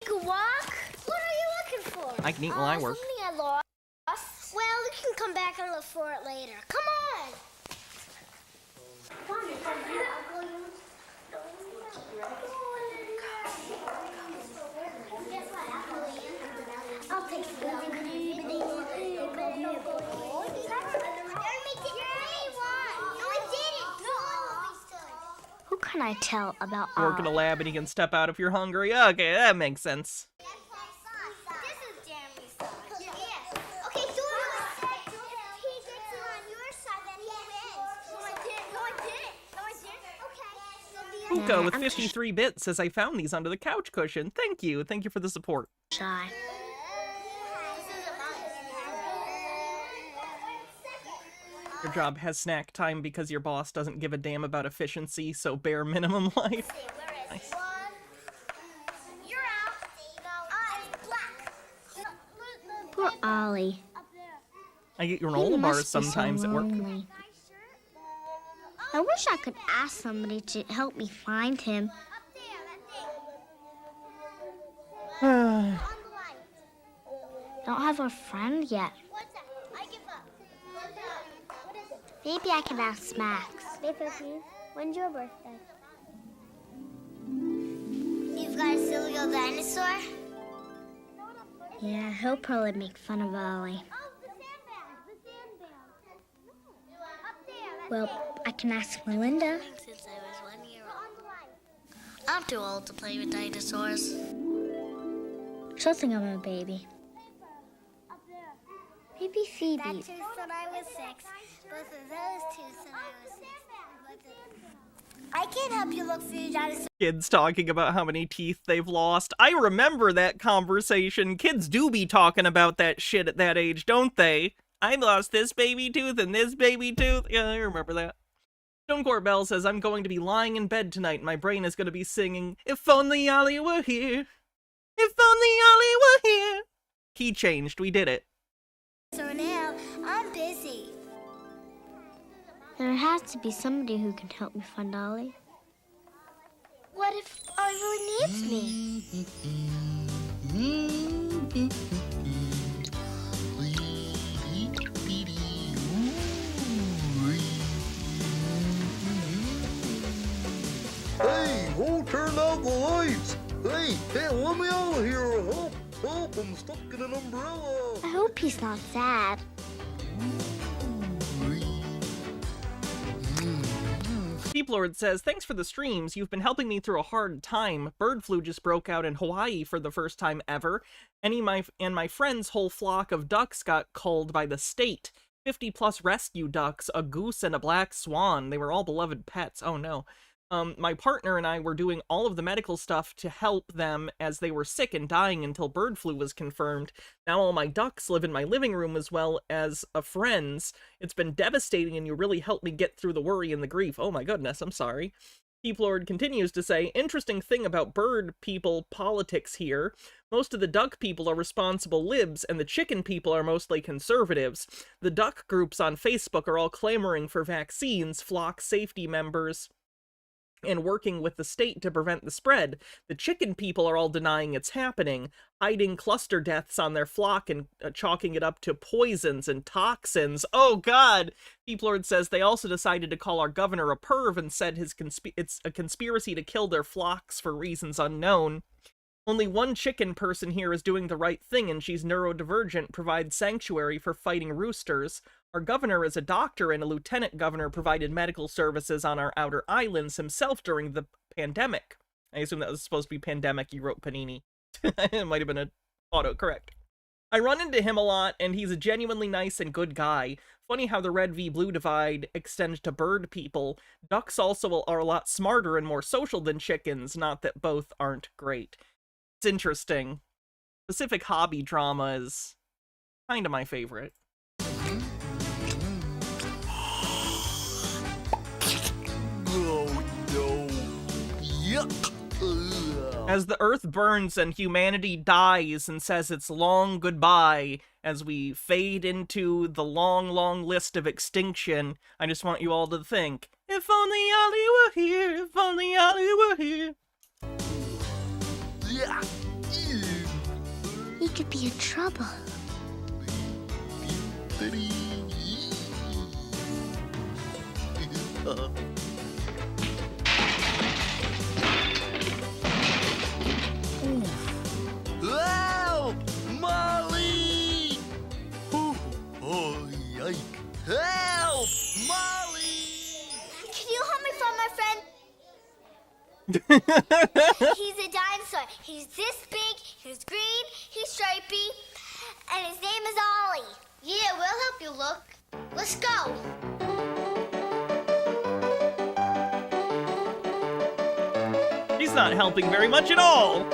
T: a walk? What are you looking for?
B: I can eat while I work.
T: Something I lost. Well, you can come back and look for it later. Come on. I'll take
H: Who can I tell about
B: You work in a lab and you can step out if you're hungry. Okay, that makes sense. Puka with 53 bits says I found these under the couch cushion. Thank you. Thank you for the support.
H: Shy.
B: Your job has snack time because your boss doesn't give a damn about efficiency, so bare minimum life. Nice.
H: Poor Ollie.
B: I get
H: He
B: granola
H: must
B: bars
H: be so
B: sometimes at work.
H: lonely. I wish I could ask somebody to help me find him. Don't have a friend yet. Maybe I can ask Max.
T: Please. When's your birthday? You've got a silly old dinosaur?
H: Yeah, he'll probably make fun of Ollie. Well, I can ask Melinda.
T: Since I was 1 year old. I'm too old to play with dinosaurs.
H: She'll think I'm a baby. Maybe Phoebe.
T: That tooth when I was 6. Both of those tooths when I was 6. I can't help you look for your dinosaur.
B: Kids talking about how many teeth they've lost. I remember that conversation. Kids do be talking about that shit at that age, don't they? I lost this baby tooth and this baby tooth. Yeah, I remember that. Stone Court Bell says, I'm going to be lying in bed tonight and my brain is going to be singing, if only Ollie were here. If only Ollie were here. Key changed. We did it.
T: So now, I'm busy.
H: There has to be somebody who can help me find Ollie.
T: What if Ollie really needs me?
F: Hey, who turned out the lights? Hey, let me out of here. Help, I'm stuck in an umbrella.
H: I hope he's not sad.
B: Deep Lord says, thanks for the streams. You've been helping me through a hard time. Bird flu just broke out in Hawaii for the first time ever. My friend's whole flock of ducks got culled by the state. 50 plus rescue ducks, a goose and a black swan. They were all beloved pets. Oh no. My partner and I were doing all of the medical stuff to help them as they were sick and dying until bird flu was confirmed. Now all my ducks live in my living room as well as a friend's. It's been devastating and you really helped me get through the worry and the grief. Oh my goodness, I'm sorry. Deep Lord continues to say, interesting thing about bird people politics here. Most of the duck people are responsible libs and the chicken people are mostly conservatives. The duck groups on Facebook are all clamoring for vaccines, flock safety members, and working with the state to prevent the spread. The chicken people are all denying it's happening, hiding cluster deaths on their flock and chalking it up to poisons and toxins. Oh God! Deep Lord says they also decided to call our governor a perv and said it's a conspiracy to kill their flocks for reasons unknown. Only one chicken person here is doing the right thing and she's neurodivergent, provides sanctuary for fighting roosters. Our governor is a doctor and a lieutenant governor provided medical services on our outer islands himself during the pandemic. I assume that was supposed to be pandemic, you wrote Panini. It might have been a autocorrect. I run into him a lot and he's a genuinely nice and good guy. Funny how the red v blue divide extends to bird people. Ducks also are a lot smarter and more social than chickens, not that both aren't great. It's interesting. Specific hobby drama is kind of my favorite.
F: Oh no. Yuck.
B: As the earth burns and humanity dies and says its long goodbye, as we fade into the long, long list of extinction, I just want you all to think, if only Ollie were here, if only Ollie were here.
F: Yeah.
H: He could be in trouble.
F: Help! Molly! Oh, yike. Help! Molly!
T: Can you help me find my friend? He's a dinosaur. He's this big, he's green, he's stripy, and his name is Ollie. Yeah, we'll help you look. Let's go.
B: He's not helping very much at all.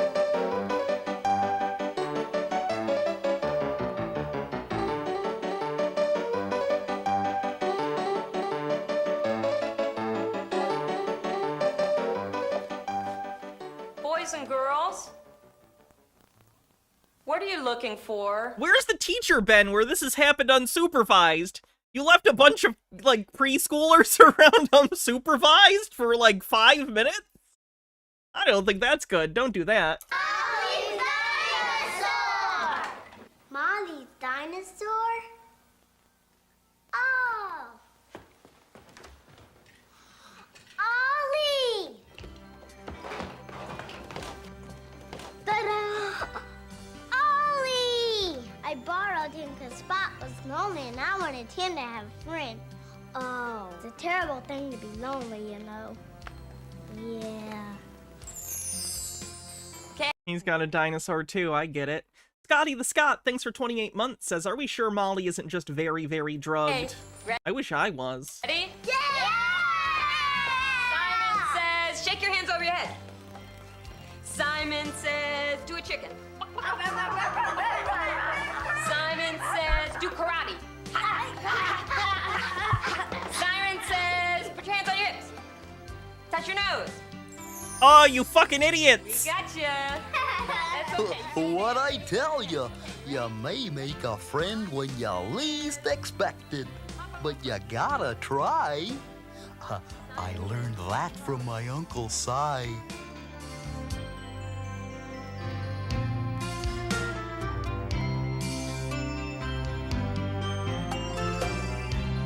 J: Boys and girls, what are you looking for?
B: Where's the teacher been where this has happened unsupervised? You left a bunch of, like, preschoolers around unsupervised for, like, 5 minutes? I don't think that's good. Don't do that.
T: Molly's dinosaur? Oh! Ollie! Ta-da! Ollie! I borrowed him because Spot was lonely and I wanted him to have a friend. Oh, it's a terrible thing to be lonely, you know. Yeah.
B: He's got a dinosaur too, I get it. Scotty the Scot, thanks for 28 months, says, are we sure Molly isn't just very, very drugged?
C: Hey,
B: I wish I was.
C: Ready? Yeah! Simon says, shake your hands over your head. Simon says, do a chicken. Simon says, do karate. Siren says, put your hands on your hips. Touch your nose.
B: Oh, you fucking idiots!
C: We gotcha. That's okay.
F: What I tell you, you may make a friend when you least expect it, but you gotta try. I learned that from my Uncle Si.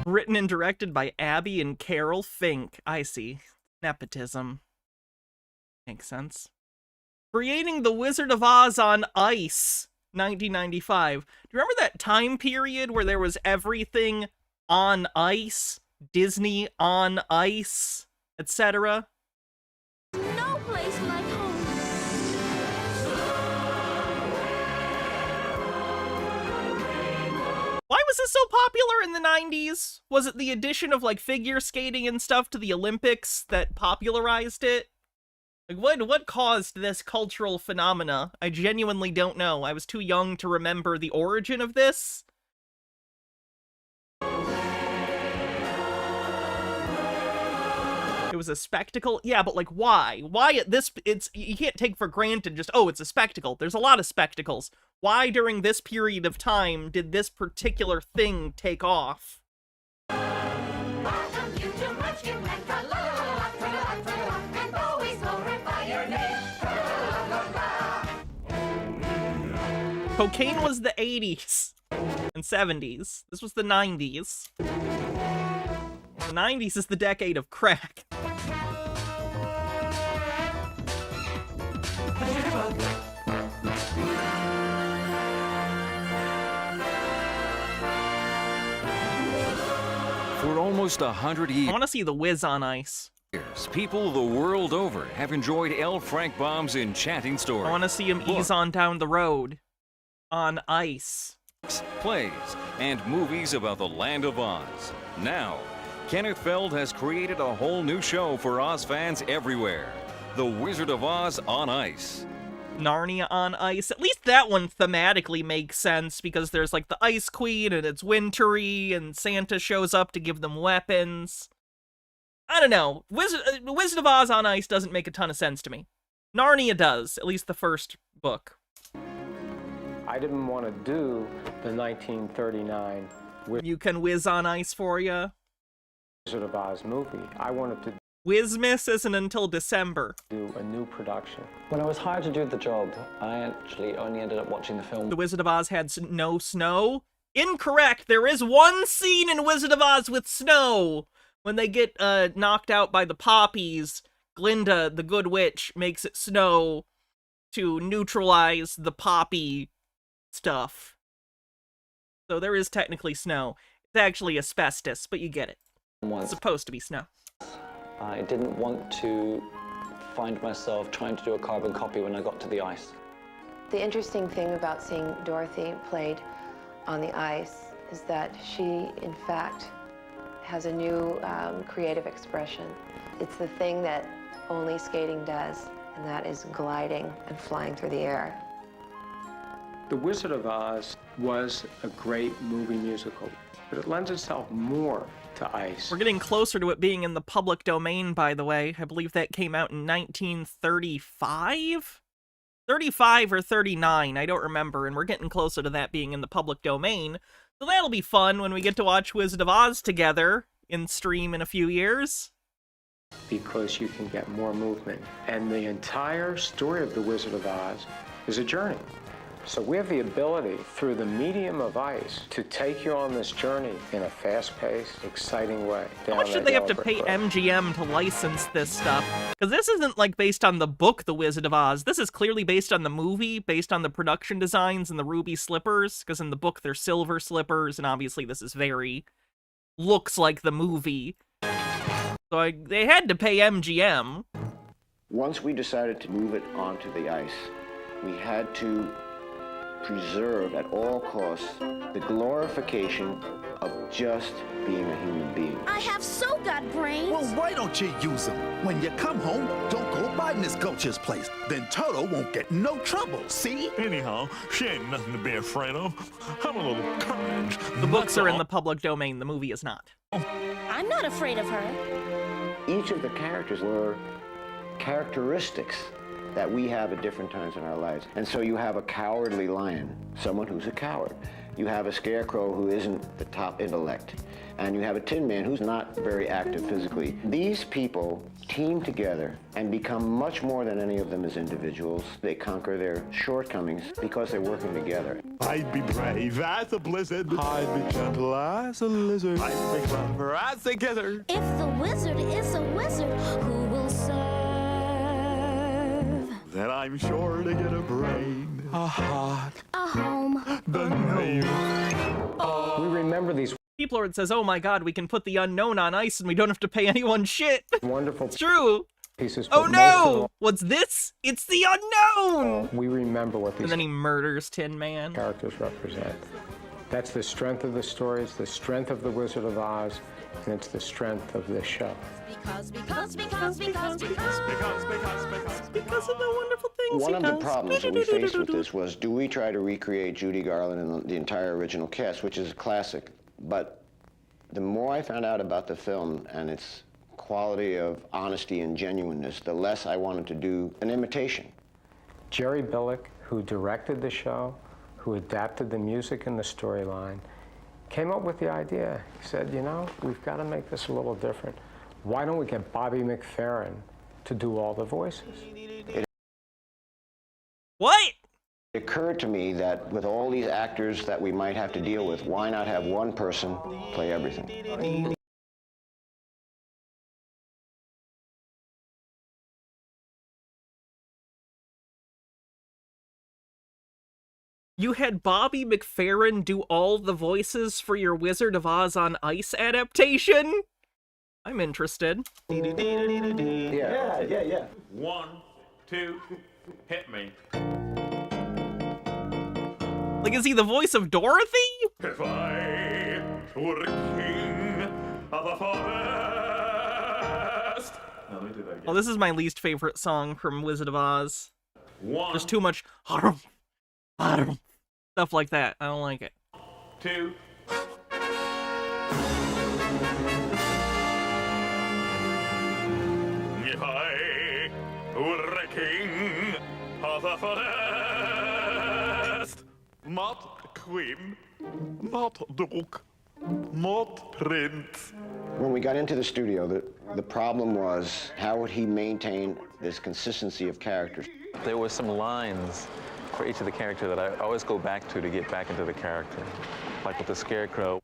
B: Written and directed by Abby and Carol Fink. I see. Nepotism. Makes sense. Creating The Wizard of Oz on ice, 1995. Do you remember that time period where there was everything on ice? Disney on ice, etc.?
T: No place like home.
B: Why was this so popular in the 90s? Was it the addition of, like, figure skating and stuff to the Olympics that popularized it? Like, what caused this cultural phenomena? I genuinely don't know. I was too young to remember the origin of this. It was a spectacle? Yeah, but, like, why? Why at this... You can't take for granted just, oh, it's a spectacle. There's a lot of spectacles. Why during this period of time did this particular thing take off? Cocaine was the 80s and 70s. This was the 90s. The 90s is the decade of crack.
J: For almost 100 years,
B: I want to see The Wiz on ice.
J: People the world over have enjoyed L. Frank Baum's enchanting story.
B: I want to see him ease on down the road. On ice.
J: Plays and movies about the land of Oz. Now, Kenneth Feld has created a whole new show for Oz fans everywhere. The Wizard of Oz on Ice.
B: Narnia on ice. At least that one thematically makes sense because there's like the Ice Queen and it's wintry and Santa shows up to give them weapons. I don't know. Wizard of Oz on ice doesn't make a ton of sense to me. Narnia does, at least the first book.
K: I didn't want to do the 1939
B: You Can Whiz on Ice for ya.
K: Wizard of Oz movie. I wanted to
B: Wizmas isn't until December.
K: do a new production.
L: When I was hired to do the job, I actually only ended up watching the film.
B: The Wizard of Oz had no snow? Incorrect! There is one scene in Wizard of Oz with snow! When they get knocked out by the poppies, Glinda, the Good Witch, makes it snow to neutralize the poppy stuff. So there is technically snow. It's actually asbestos, but you get it. It's supposed to be snow.
L: I didn't want to find myself trying to do a carbon copy when I got to the ice.
X: The interesting thing about seeing Dorothy played on the ice is that she, in fact, has a new creative expression. It's the thing that only skating does, and that is gliding and flying through the air.
K: The Wizard of Oz was a great movie musical, but it lends itself more to ice.
B: We're getting closer to it being in the public domain, by the way. I believe that came out in 1935? 35 or 39, I don't remember, and we're getting closer to that being in the public domain. So that'll be fun when we get to watch Wizard of Oz together in stream in a few years.
K: Because you can get more movement. And the entire story of The Wizard of Oz is a journey. So we have the ability, through the medium of ice, to take you on this journey in a fast-paced, exciting way.
B: How much should they have to pay MGM to license this stuff? Because this isn't, like, based on the book, The Wizard of Oz. This is clearly based on the movie, based on the production designs and the ruby slippers, because in the book they're silver slippers, and obviously this is looks like the movie. So they had to pay MGM.
I: Once we decided to move it onto the ice, we had to preserve at all costs the glorification of just being a human being.
T: I have so got brains.
R: Well, why don't you use them? When you come home, don't go by Miss Gulch's place. Then Toto won't get no trouble, see?
M: Anyhow, she ain't nothing to be afraid of. Have a little courage.
B: The books are in the public domain, the movie is not.
T: I'm not afraid of her.
I: Each of the characters were characteristics that we have at different times in our lives. And so you have a cowardly lion, someone who's a coward. You have a scarecrow who isn't the top intellect. And you have a tin man who's not very active physically. These people team together and become much more than any of them as individuals. They conquer their shortcomings because they're working together.
M: I'd be brave as a blizzard. I'd be gentle as a lizard. I'd be clever as a gizzard.
T: If the wizard is a wizard, who will serve?
M: Then I'm sure to get a brain, a heart,
T: a home,
M: the nose.
K: We remember these
B: Deep Lord says, oh my god, we can put the unknown on ice and we don't have to pay anyone shit.
K: wonderful
B: It's true.
K: pieces.
B: Oh
K: but most of
B: no!
K: them-
B: What's this? It's the unknown!
K: We remember what
B: And
K: these
B: then he murders Tin Man.
K: characters represent. That's the strength of the story, it's the strength of The Wizard of Oz, and it's the strength of this show.
T: Because
B: of the wonderful things
I: One
B: he
I: of the
B: does.
I: problems that we faced with this was, do we try to recreate Judy Garland and the entire original cast, which is a classic, but the more I found out about the film and its quality of honesty and genuineness, the less I wanted to do an imitation.
K: Jerry Billick, who directed the show, who adapted the music and the storyline, came up with the idea. He said, you know, we've got to make this a little different. Why don't we get Bobby McFerrin to do all the voices?
B: What?
I: It occurred to me that with all these actors that we might have to deal with, why not have one person play everything?
B: You had Bobby McFerrin do all the voices for your Wizard of Oz on Ice adaptation? I'm interested.
I: Yeah.
M: 1, 2, hit me.
B: Like, is he the voice of Dorothy?
M: If I were a king of the forest. No, let me do that again.
B: Oh, this is my least favorite song from Wizard of Oz. There's too much stuff like that. I don't like it.
M: 2. If I were a king of the forest, not queen, not duke, not prince.
I: When we got into the studio, the problem was, how would he maintain this consistency of characters?
L: There were some lines for each of the characters that I always go back to get back into the character. Like with the Scarecrow.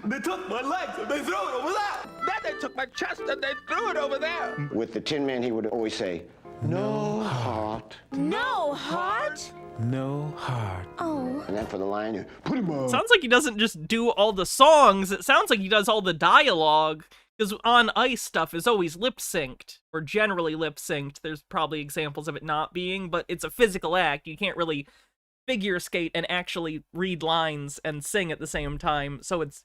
R: They took my legs and they threw it over there. Then they took my chest and they threw it over there.
I: With the Tin Man, he would always say, no heart.
T: no heart.
D: No heart.
T: Oh.
I: And then for the lion, you put him on.
B: Sounds like he doesn't just do all the songs, it sounds like he does all the dialogue. Because on Ice stuff is always lip-synced, or generally lip-synced. There's probably examples of it not being, but it's a physical act. You can't really figure skate and actually read lines and sing at the same time, so it's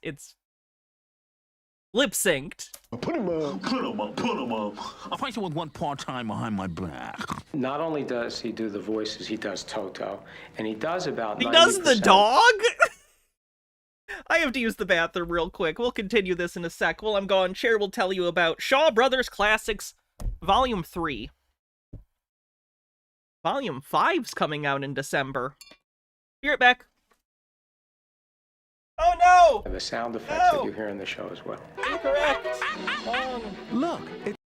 B: lip-synced.
R: Put him on. Put him on. Put him on. I'll fight you with one part-time behind my back.
K: Not only does he do the voices, he does Toto, and he does about
B: He
K: 90%.
B: does the dog? I have to use the bathroom real quick. We'll continue this in a sec. While I'm gone, Cher will tell you about Shaw Brothers Classics Volume 3. Volume 5's coming out in December. Be right back. Oh no!
K: The sound effects that you hear in the show as well.
B: Incorrect.
R: Look, it's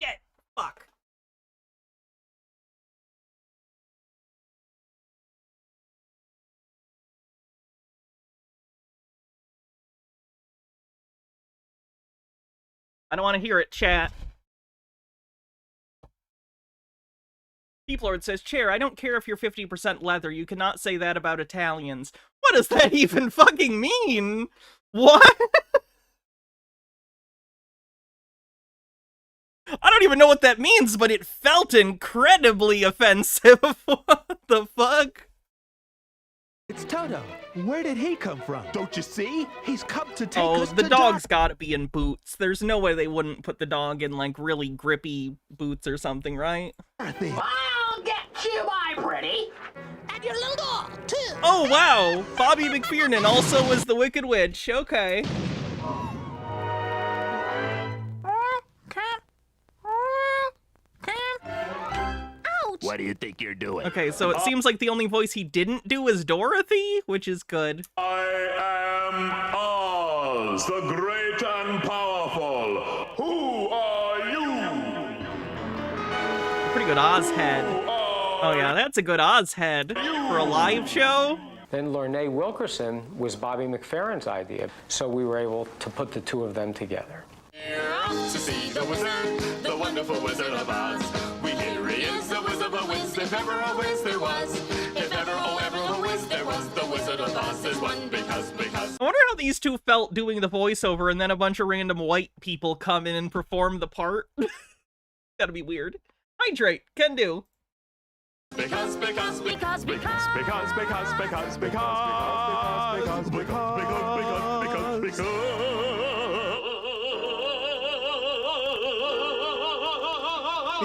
B: Shit. Fuck. I don't want to hear it, chat. Lord says, Chair, I don't care if you're 50% leather. You cannot say that about Italians. What does that even fucking mean? What? I don't even know what that means, but it felt incredibly offensive. What the fuck?
R: It's Toto. Where did he come from? Don't you see? He's come to take
B: Oh,
R: us
B: the
R: to
B: dog's gotta be in boots. There's no way they wouldn't put the dog in, like, really grippy boots or something, right?
R: Dorothy.
N: I'll get you, my pretty, and your little dog, too.
B: Oh, wow! Bobby McFerrin also was the Wicked Witch. Okay.
R: What do you think you're doing?
B: Okay, so it seems like the only voice he didn't do is Dorothy, which is good.
M: I am Oz, the great and powerful. Who are you?
B: Pretty good Oz head. Oh yeah, that's a good Oz head for a live show.
K: Then Lorne Wilkerson was Bobby McFerrin's idea, so we were able to put the two of them together.
N: We're off to see the wizard, the wonderful Wizard of Oz. We hear he is the Wizard of Wiz, if ever a Wiz there was. If ever, oh ever a Wiz there was, the Wizard of Oz is one because.
B: I wonder how these two felt doing the voiceover and then a bunch of random white people come in and perform the part. Gotta be weird. Hydrate, can do.
N: Because.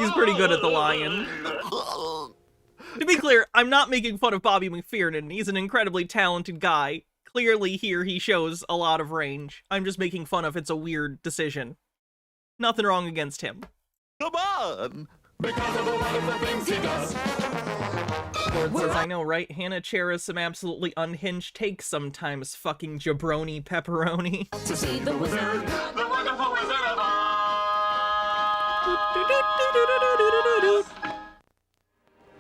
B: He's pretty good at the lion. To be clear, I'm not making fun of Bobby McFerrin. He's an incredibly talented guy. Clearly here he shows a lot of range. I'm just making fun of it's a weird decision. Nothing wrong against him.
R: Come on!
N: Because of the wonderful things he does.
B: Lord says, I know, right? Hannah Chera some absolutely unhinged takes sometimes, fucking jabroni pepperoni.
N: To see the wizard, the wonderful Wizard of Oz.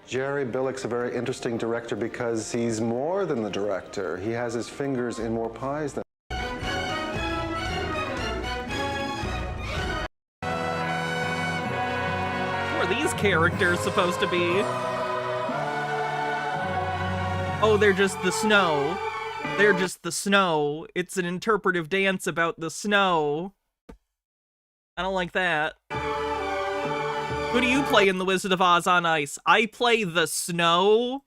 O: Jerry Billick's a very interesting director because he's more than the director. He has his fingers in more pies than...
B: Who are these characters supposed to be? Oh, they're just the snow. They're just the snow. It's an interpretive dance about the snow. I don't like that. Who do you play in The Wizard of Oz on Ice? I play the snow.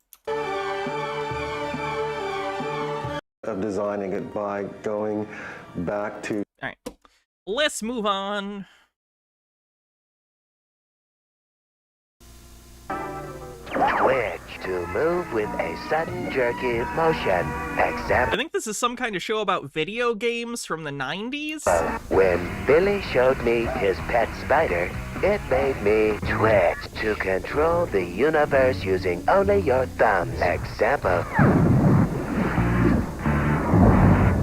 O: ...of designing it by going back to...
B: Alright, let's move on.
P: Twitch, to move with a sudden jerky motion. Example.
B: I think this is some kind of show about video games from the 90s.
P: When Billy showed me his pet spider, it made me twitch to control the universe using only your thumbs. Example.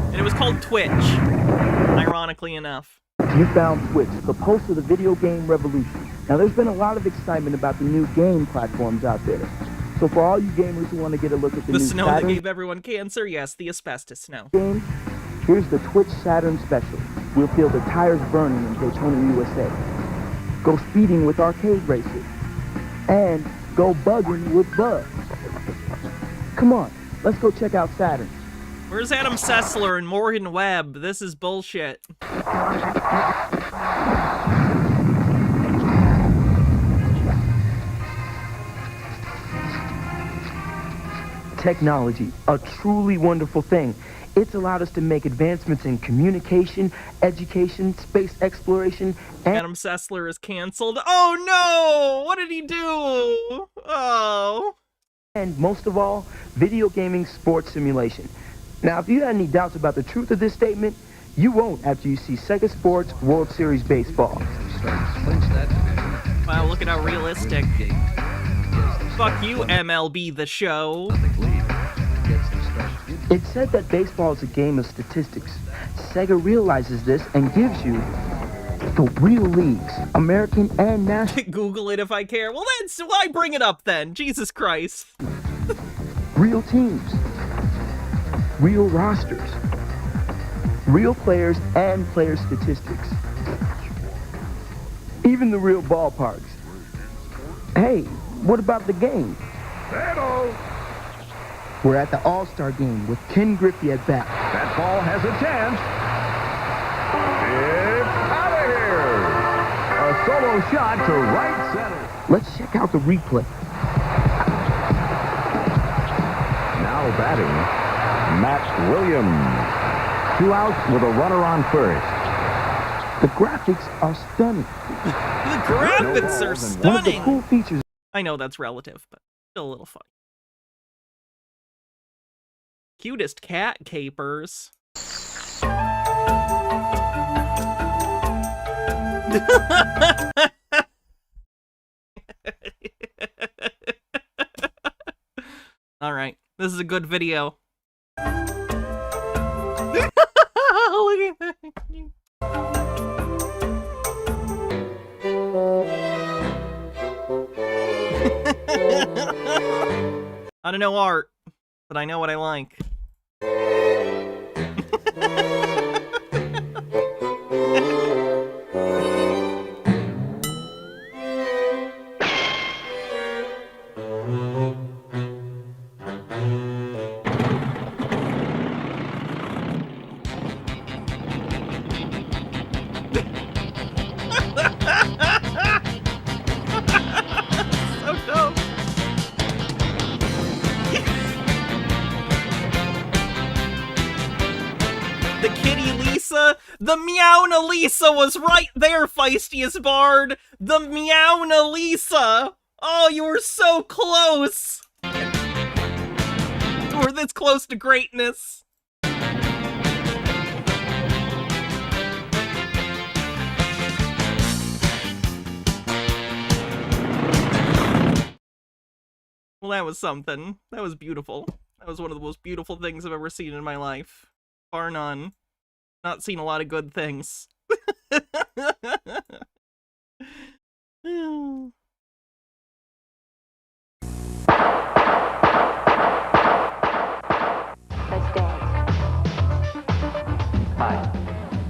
B: And it was called Twitch, ironically enough.
U: You found Twitch, the pulse of the video game revolution. Now, there's been a lot of excitement about the new game platforms out there. So for all you gamers who want to get a look at the new
B: snow that
U: Saturn
B: gave everyone cancer? Yes, the asbestos snow.
U: game, here's the Twitch Saturn Special. We'll feel the tires burning in Daytona, USA. Go speeding with arcade racers. And go bugging with Buzz. Come on, let's go check out Saturn.
B: Where's Adam Sessler and Morgan Webb? This is bullshit.
U: Technology, a truly wonderful thing. It's allowed us to make advancements in communication, education, space exploration, and
B: Adam Sessler is canceled. Oh no! What did he do? Oh.
U: and most of all, video gaming sports simulation. Now, if you had any doubts about the truth of this statement, you won't after you see Sega Sports World Series Baseball.
B: Wow, look at how realistic. Fuck you, MLB The Show.
U: It's said that baseball is a game of statistics. Sega realizes this and gives you the real leagues, American and national.
B: Google it if I care. Well, that's why bring it up then. Jesus Christ.
U: Real teams, real rosters, real players and player statistics. Even the real ballparks. Hey, what about the game? We're at the All-Star game with Ken Griffey at bat.
V: That ball has a chance. It's out of here. A solo shot to right center.
U: Let's check out the replay.
V: Now batting, Matt Williams. 2 outs with a runner on first.
U: The graphics are stunning.
B: The graphics are
U: One of the
B: stunning.
U: cool features.
B: I know that's relative, but still a little funny. Cutest cat capers. All right, this is a good video. Look at that. I don't know art, but I know what I like. So dope. The kitty Lisa, the Meowna Lisa was right there, feistiest bard. The Meowna Lisa. Oh, you were so close. You were this close to greatness. Well, that was something. That was beautiful. That was one of the most beautiful things I've ever seen in my life. Bar none. Not seen a lot of good things.
W: Hi,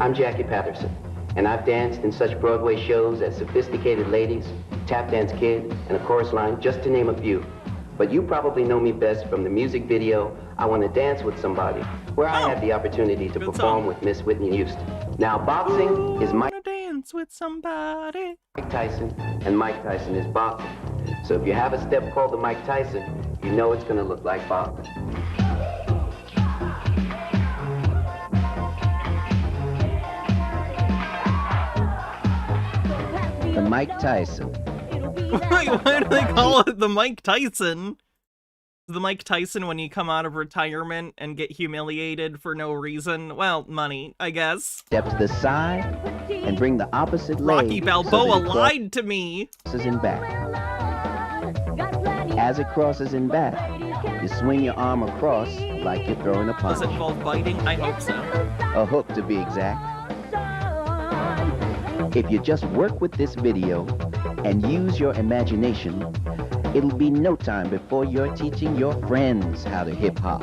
W: I'm Jackie Patterson, and I've danced in such Broadway shows as Sophisticated Ladies, Tap Dance Kid, and A Chorus Line, just to name a few. But you probably know me best from the music video, I Want to Dance with Somebody, where I had the opportunity to perform with Miss Whitney Houston. Now, boxing is Mike
B: Dance with somebody.
W: Tyson, and Mike Tyson is boxing. So if you have a step called the Mike Tyson, you know it's going to look like boxing. The Mike Tyson.
B: Wait, why do they call it the Mike Tyson? The Mike Tyson when you come out of retirement and get humiliated for no reason? Well, money, I guess.
W: Step to the side and bring the opposite leg.
B: Rocky Balboa lied to me.
W: Crosses in back. As it crosses in back, you swing your arm across like you're throwing a punch.
B: Does it involve biting? I hope so.
W: A hook to be exact. If you just work with this video and use your imagination, it'll be no time before you're teaching your friends how to hip hop.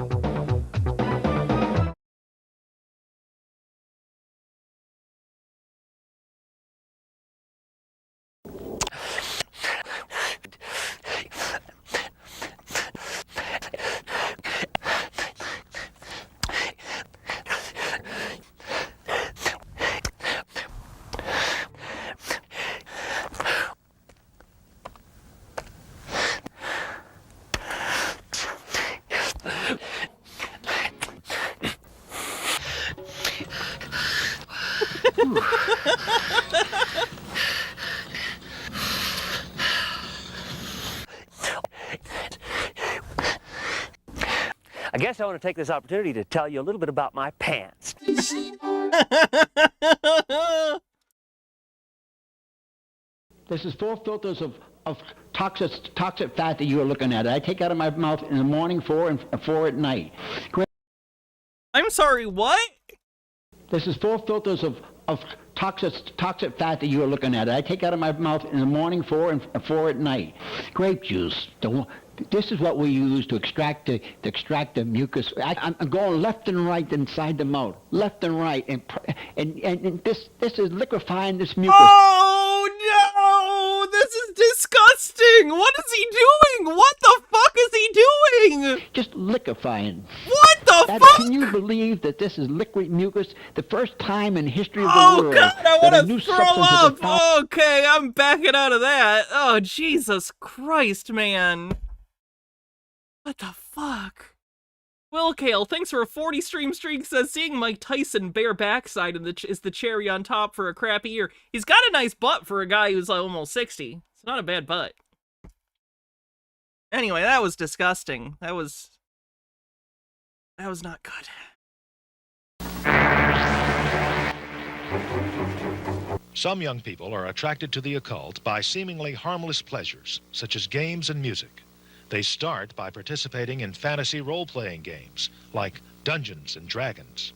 A: I guess I want to take this opportunity to tell you a little bit about my pants.
E: This is 4 filters of toxic fat that you are looking at. I take out of my mouth in the morning, 4 and 4 at night.
B: I'm sorry, what?
E: This is 4 filters of toxic fat that you are looking at. I take out of my mouth in the morning, 4 and 4 at night. Grape juice. This is what we use to extract the mucus. I'm going left and right inside the mouth, left and right, and this is liquefying this mucus.
B: Oh no! This is disgusting! What is he doing? What the fuck is he doing?
E: Just liquefying.
B: What the fuck?
E: Can you believe that this is liquid mucus? The first time in history of the world.
B: Oh god, I want to throw up!
E: Found...
B: Okay, I'm backing out of that. Oh, Jesus Christ, man. What the fuck? Will Kale, thanks for a 40 stream streak, says seeing Mike Tyson bare backside is the cherry on top for a crappy year. He's got a nice butt for a guy who's like almost 60. It's not a bad butt. Anyway, that was disgusting. That was not good.
Q: Some young people are attracted to the occult by seemingly harmless pleasures, such as games and music. They start by participating in fantasy role-playing games, like Dungeons and Dragons.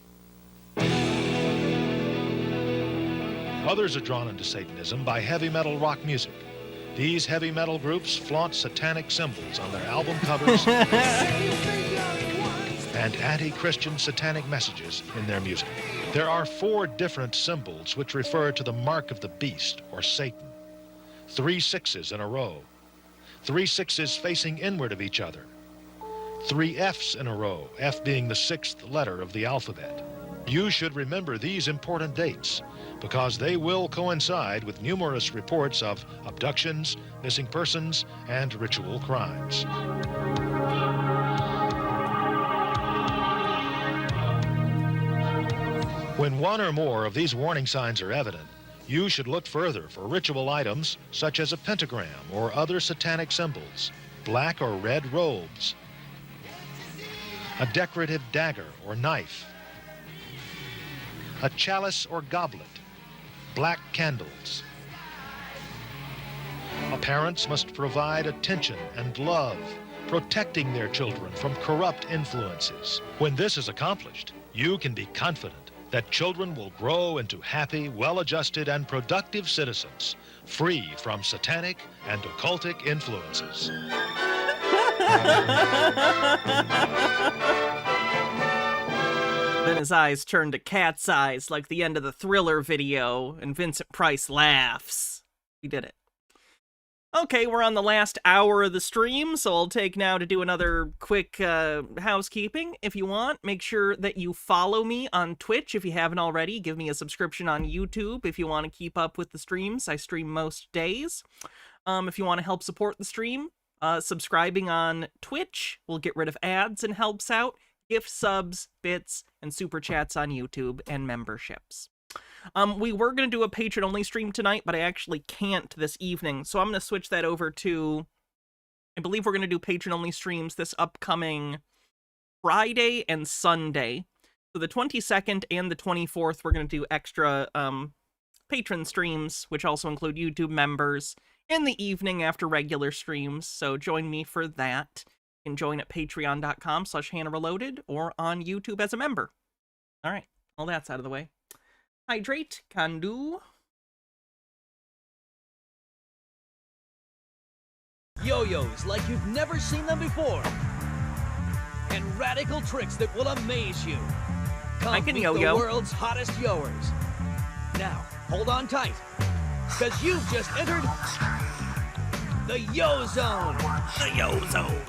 Q: Others are drawn into Satanism by heavy metal rock music. These heavy metal groups flaunt satanic symbols on their album covers and anti-Christian satanic messages in their music. There are 4 different symbols which refer to the mark of the beast, or Satan. 3 6s in a row. 3 6s facing inward of each other. 3 Fs in a row, F being the 6th letter of the alphabet. You should remember these important dates because they will coincide with numerous reports of abductions, missing persons, and ritual crimes. When one or more of these warning signs are evident, you should look further for ritual items such as a pentagram or other satanic symbols, black or red robes, a decorative dagger or knife, a chalice or goblet, black candles. Parents must provide attention and love, protecting their children from corrupt influences. When this is accomplished, you can be confident that children will grow into happy, well-adjusted, and productive citizens, free from satanic and occultic influences.
B: Then his eyes turn to cat's eyes, like the end of the Thriller video, and Vincent Price laughs. He did it. Okay, we're on the last hour of the stream, so I'll take now to do another quick housekeeping. If you want, make sure that you follow me on Twitch if you haven't already. Give me a subscription on YouTube if you want to keep up with the streams. I stream most days. If you want to help support the stream, subscribing on Twitch will get rid of ads and helps out. Gift subs, bits, and super chats on YouTube, and memberships. We were going to do a patron-only stream tonight, but I actually can't this evening, so I'm going to switch that over to... I believe we're going to do patron-only streams this upcoming Friday and Sunday. So the 22nd and the 24th, we're going to do extra patron streams, which also include YouTube members, in the evening after regular streams, so join me for that. You can join at patreon.com/HannahReloaded or on YouTube as a member. All right, all that's out of the way. Hydrate, can do.
C: Yo-yos like you've never seen them before. And radical tricks that will amaze you. Come
B: I can
C: meet
B: yo-yo.
C: the world's hottest yoers. Now, hold on tight, because you've just entered the Yo Zone. The Yo Zone.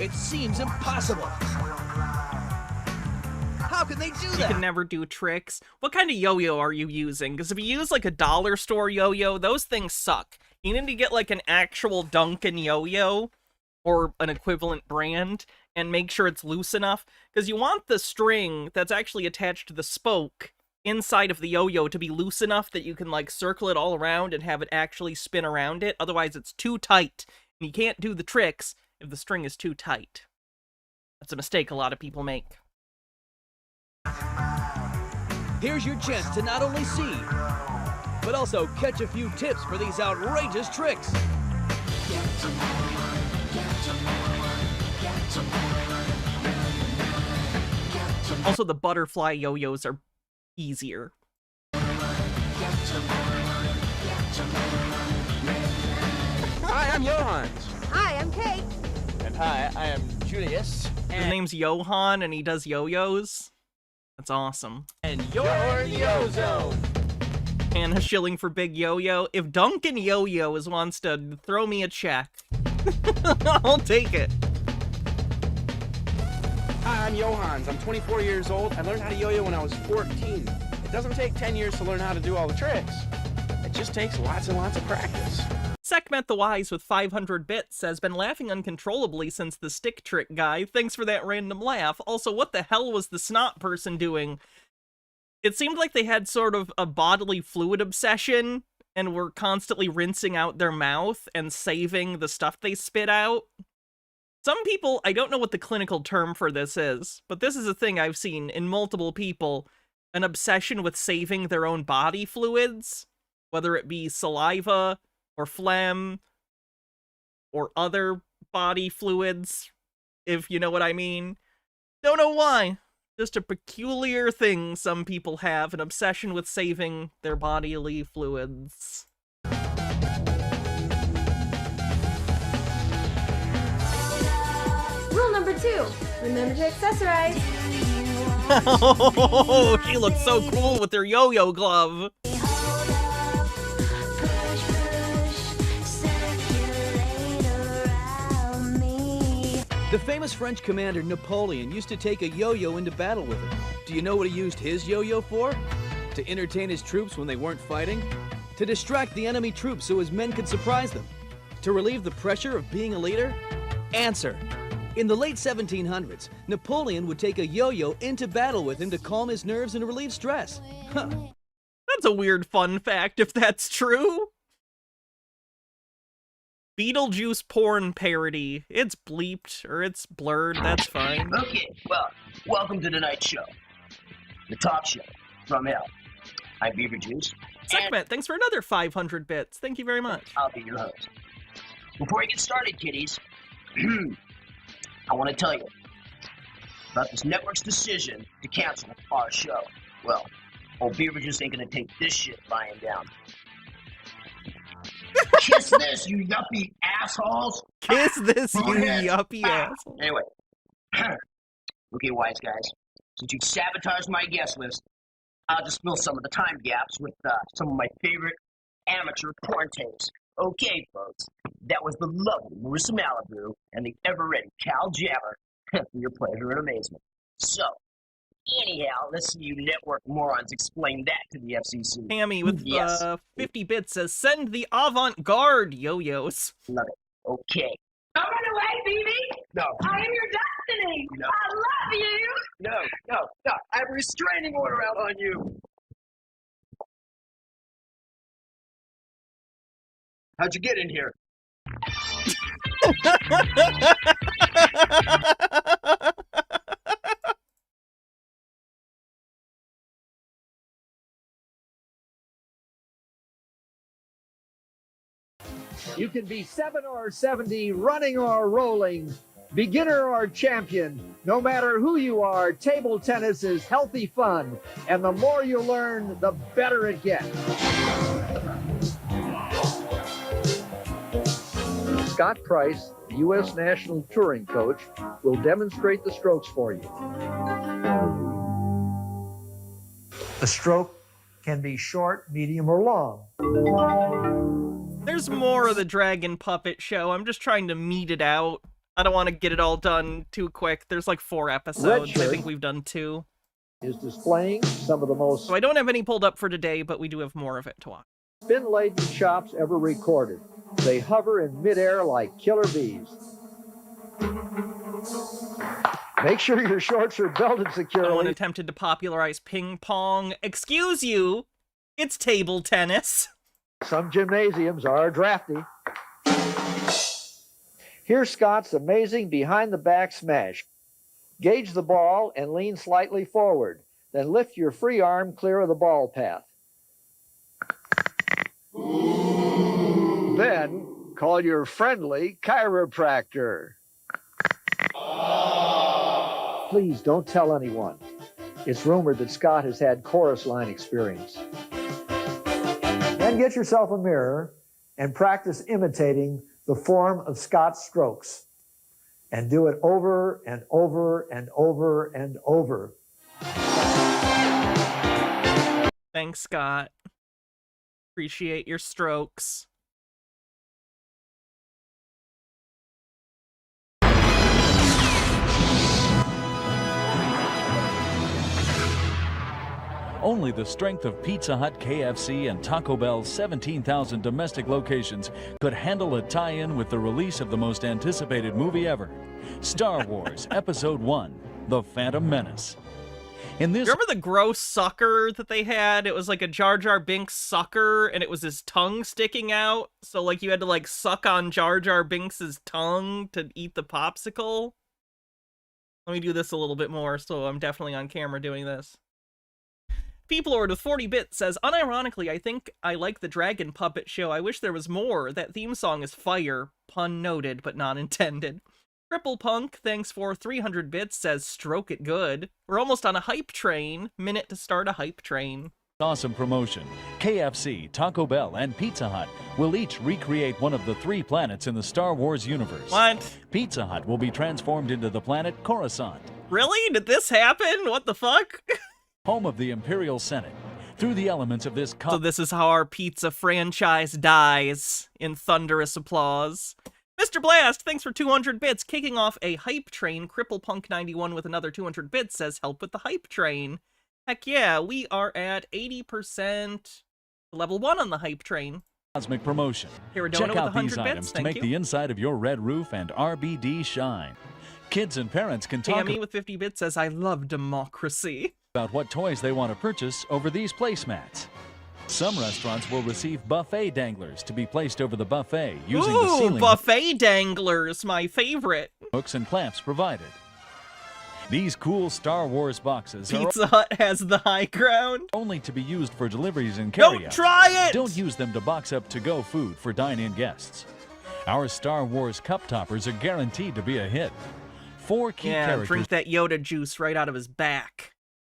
C: It seems impossible. How can they do that?
B: You can never do tricks. What kind of yo-yo are you using? Because if you use like a dollar store yo-yo, those things suck. You need to get like an actual Dunkin' yo-yo or an equivalent brand and make sure it's loose enough. Because you want the string that's actually attached to the spoke inside of the yo-yo to be loose enough that you can like circle it all around and have it actually spin around it. Otherwise it's too tight and you can't do the tricks if the string is too tight. That's a mistake a lot of people make.
C: Here's your chance to not only see, but also catch a few tips for these outrageous tricks.
B: Also, the butterfly yo-yos are easier.
G: Hi, I'm Johans.
H: Hi, I'm Kate.
G: And hi, I am Julius.
B: His name's Johan, and he does yo-yos. That's awesome.
G: And you're in the Yo-Zone.
B: And a shilling for Big Yo-Yo. If Duncan Yo-Yos wants to throw me a check, I'll take it.
G: Hi, I'm Johans. I'm 24 years old. I learned how to yo-yo when I was 14. It doesn't take 10 years to learn how to do all the tricks. It just takes lots and lots of practice.
B: Sekhmet the Wise with 500 bits has been laughing uncontrollably since the stick trick guy. Thanks for that random laugh. Also, what the hell was the snot person doing? It seemed like they had sort of a bodily fluid obsession and were constantly rinsing out their mouth and saving the stuff they spit out. Some people, I don't know what the clinical term for this is, but this is a thing I've seen in multiple people, an obsession with saving their own body fluids, whether it be saliva or phlegm or other body fluids, if you know what I mean. Don't know why. Just a peculiar thing some people have, an obsession with saving their bodily fluids.
H: Rule number 2, remember to accessorize.
B: Oh, she looks so cool with her yo-yo glove.
C: The famous French commander Napoleon used to take a yo-yo into battle with him. Do you know what he used his yo-yo for? To entertain his troops when they weren't fighting? To distract the enemy troops so his men could surprise them? To relieve the pressure of being a leader? Answer. In the late 1700s, Napoleon would take a yo-yo into battle with him to calm his nerves and relieve stress. Huh.
B: That's a weird fun fact if that's true. Beetlejuice porn parody. It's bleeped, or it's blurred, that's fine.
S: Okay, well, welcome to tonight's show. The talk show from hell. I'm Beetlejuice.
B: Sekhmet, thanks for another 500 bits. Thank you very much.
S: I'll be your host. Before we get started, kiddies, I want to tell you about this network's decision to cancel our show. Well, old Beetlejuice ain't gonna take this shit lying down. Kiss this, you yuppie assholes!
B: Kiss this, you
S: Go ahead.
B: yuppie asshole.
S: Anyway, okay, wise guys, since you sabotaged my guest list, I'll just fill some of the time gaps with some of my favorite amateur porn tapes. Okay, folks, that was the lovely Marissa Malibu and the ever-ready Cal Jabber for your pleasure and amazement. So, anyhow, let's see you network morons explain that to the FCC.
B: Tammy with
S: Yes.
B: 50 bits says, send the avant-garde yo-yos.
S: Love it. Okay,
F: Don't run away, Phoebe.
S: No.
F: I am your destiny.
S: No.
F: I love you.
S: No. I have a restraining order out on you. How'd you get in here?
J: You can be 7 or 70, running or rolling, beginner or champion. No matter who you are, table tennis is healthy fun. And the more you learn, the better it gets. Scott Price, the U.S. National Touring Coach, will demonstrate the strokes for you. The stroke can be short, medium, or long.
B: There's more of the Dragon Puppet Show. I'm just trying to meet it out. I don't want to get it all done too quick. There's like 4 episodes. I think we've done 2.
J: Is displaying some of the most
B: So I don't have any pulled up for today, but we do have more of it to watch.
J: spin-laden chops ever recorded. They hover in midair like killer bees. Make sure your shorts are belted securely.
B: Someone attempted to popularize ping pong. Excuse you, it's table tennis.
J: Some gymnasiums are drafty. Here's Scott's amazing behind-the-back smash. Gauge the ball and lean slightly forward. Then lift your free arm clear of the ball path. Then call your friendly chiropractor. Please don't tell anyone. It's rumored that Scott has had chorus line experience. Then get yourself a mirror and practice imitating the form of Scott's strokes. And do it over and over and over and over.
B: Thanks, Scott. Appreciate your strokes.
L: Only the strength of Pizza Hut, KFC, and Taco Bell's 17,000 domestic locations could handle a tie-in with the release of the most anticipated movie ever, Star Wars Episode 1, The Phantom Menace. In this,
B: remember the gross sucker that they had? It was like a Jar Jar Binks sucker, and it was his tongue sticking out. So like you had to like suck on Jar Jar Binks's tongue to eat the popsicle. Let me do this a little bit more, so I'm definitely on camera doing this. Peoplord with 40 bits says, unironically, I think I like the Dragon Puppet Show. I wish there was more. That theme song is fire. Pun noted, but not intended. Triple Punk, thanks for 300 bits, says, stroke it good. We're almost on a hype train. Minute to start a hype train.
L: awesome promotion, KFC, Taco Bell, and Pizza Hut will each recreate one of the 3 planets in the Star Wars universe.
B: What?
L: Pizza Hut will be transformed into the planet Coruscant.
B: Really? Did this happen? What the fuck?
L: Home of the Imperial Senate. Through the elements of this...
B: So this is how our pizza franchise dies, in thunderous applause. Mr. Blast, thanks for 200 bits. Kicking off a hype train, CripplePunk91 with another 200 bits says, help with the hype train. Heck yeah, we are at 80% level 1 on the hype train.
L: Cosmic promotion.
B: Check
L: Check out these items to make the inside of your red roof and RBD shine. Kids and parents can talk
B: Tammy with 50 bits says, I love democracy.
L: About what toys they want to purchase over these placemats. Some restaurants will receive buffet danglers to be placed over the buffet using the ceiling.
B: Buffet danglers, my favorite.
L: Hooks and clamps provided. These cool Star Wars boxes
B: Pizza Hut has the high ground.
L: Only to be used for deliveries and carry-out.
B: Don't try it!
L: Don't use them to box up to-go food for dine-in guests. Our Star Wars cup toppers are guaranteed to be a hit. 4 key characters
B: drink that Yoda juice right out of his back.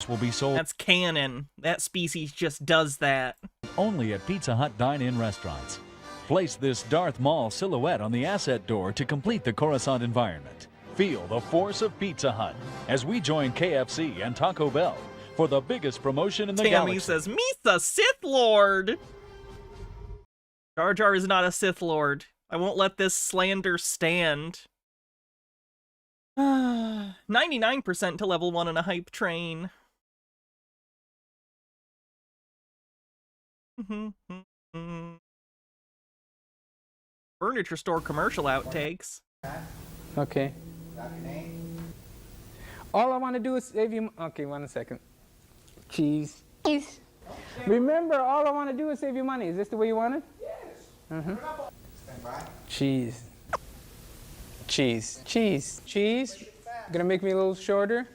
L: Will be sold.
B: That's canon. That species just does that.
L: Only at Pizza Hut dine-in restaurants. Place this Darth Maul silhouette on the asset door to complete the Coruscant environment. Feel the force of Pizza Hut as we join KFC and Taco Bell for the biggest promotion in the
B: Tammy
L: galaxy.
B: says, meet the Sith Lord. Jar Jar is not a Sith Lord. I won't let this slander stand. 99% to level 1 on a hype train. Furniture store commercial outtakes.
D: Okay. All I want to do is save you. Okay, 1 second. Cheese. Cheese. Remember, all I want to do is save you money. Is this the way you want it? Yes. Cheese. Cheese. Cheese. Cheese. Gonna make me a little shorter.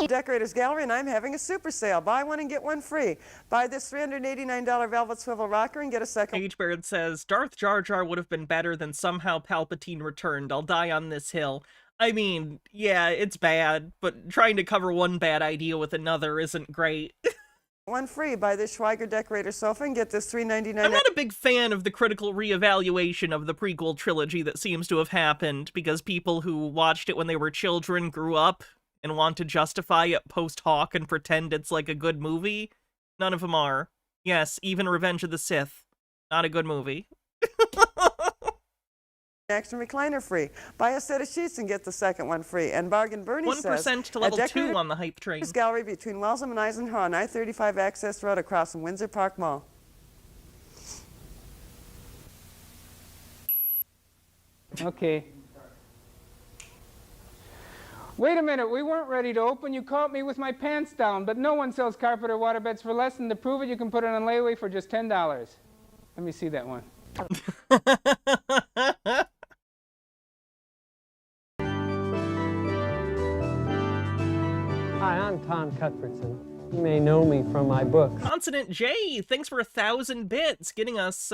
I: Decorators Gallery, and I'm having a super sale. Buy one and get one free. Buy this $389 velvet swivel rocker and get a second.
B: H-Bird says, Darth Jar Jar would have been better than somehow Palpatine returned. I'll die on this hill. I mean, yeah, it's bad, but trying to cover one bad idea with another isn't great.
I: One free. Buy this Schweiger decorator sofa and get this $399.
B: I'm not a big fan of the critical reevaluation of the prequel trilogy that seems to have happened, because people who watched it when they were children grew up and want to justify it post hoc and pretend it's like a good movie. None of them are. Yes, even Revenge of the Sith. Not a good movie.
I: Action recliner free. Buy a set of sheets and get the second one free. And Bargain Bernie
B: 1%
I: says,
B: to level 2 on the hype train.
I: Gallery between Walsham and Eisenhower on I-35 Access Road across from Windsor Park Mall.
D: Okay. Wait a minute, we weren't ready to open. You caught me with my pants down, but no one sells carpet or waterbeds for less, and to prove it, you can put it on layaway for just $10. Let me see that one.
T: Hi, I'm Tom Cuthbertson. You may know me from my books.
B: Consonant J, thanks for 1,000 bits, getting us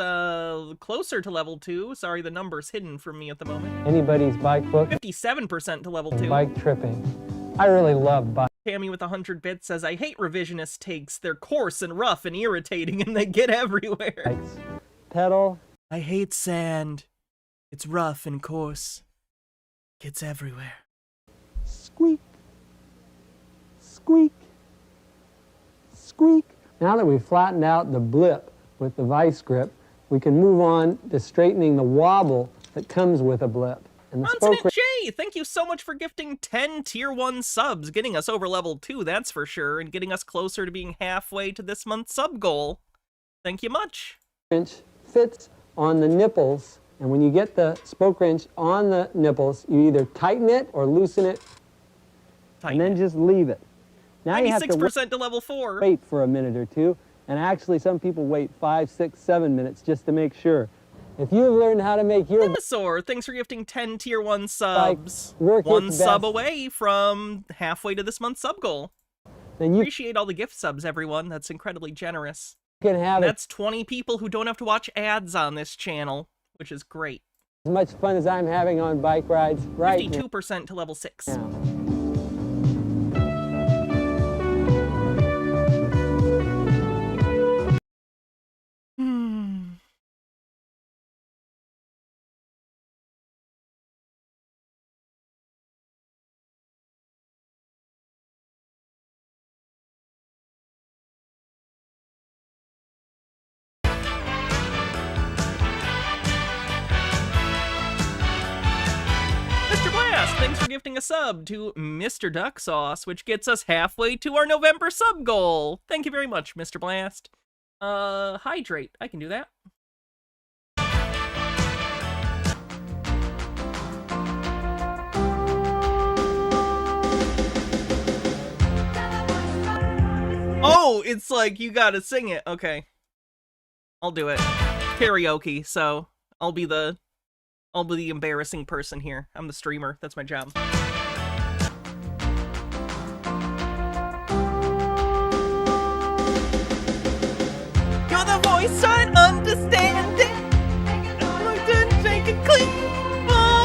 B: closer to level 2. Sorry, the number's hidden from me at the moment.
T: Anybody's bike book.
B: 57% to level 2.
T: Bike tripping. I really love bike.
B: Tammy with 100 bits says, I hate revisionist takes. They're coarse and rough and irritating, and they get everywhere.
T: Bikes. Pedal.
B: I hate sand. It's rough and coarse. Gets everywhere.
T: Squeak. Squeak. Squeak. Now that we've flattened out the blip with the vice grip, we can move on to straightening the wobble that comes with a blip. And the
B: Consonant J, thank you so much for gifting 10 tier 1 subs, getting us over level 2, that's for sure, and getting us closer to being halfway to this month's sub goal. Thank you much.
T: Wrench fits on the nipples, and when you get the spoke wrench on the nipples, you either tighten it or loosen it, and then just leave it. Now you have to
B: 96% to level 4.
T: Wait for a minute or two, and actually some people wait 5, 6, 7 minutes just to make sure. If you've learned how to make your
B: Dinosaur, thanks for gifting 10 tier 1 subs.
T: Work
B: One
T: its
B: sub
T: best.
B: away from halfway to this month's sub goal.
T: Then you
B: Appreciate all the gift subs, everyone. That's incredibly generous.
T: can have
B: That's 20 people who don't have to watch ads on this channel, which is great.
T: as much fun as I'm having on bike rides right now.
B: 52% to level 6. Mr. Blast, thanks for gifting a sub to Mr. Duck Sauce, which gets us halfway to our November sub goal. Thank you very much, Mr. Blast. Hydrate. I can do that. Oh, it's like you gotta sing it. Okay. I'll do it. Karaoke, so I'll be the embarrassing person here. I'm the streamer. That's my job. You're the voice I understand it. I didn't take it clean. Oh.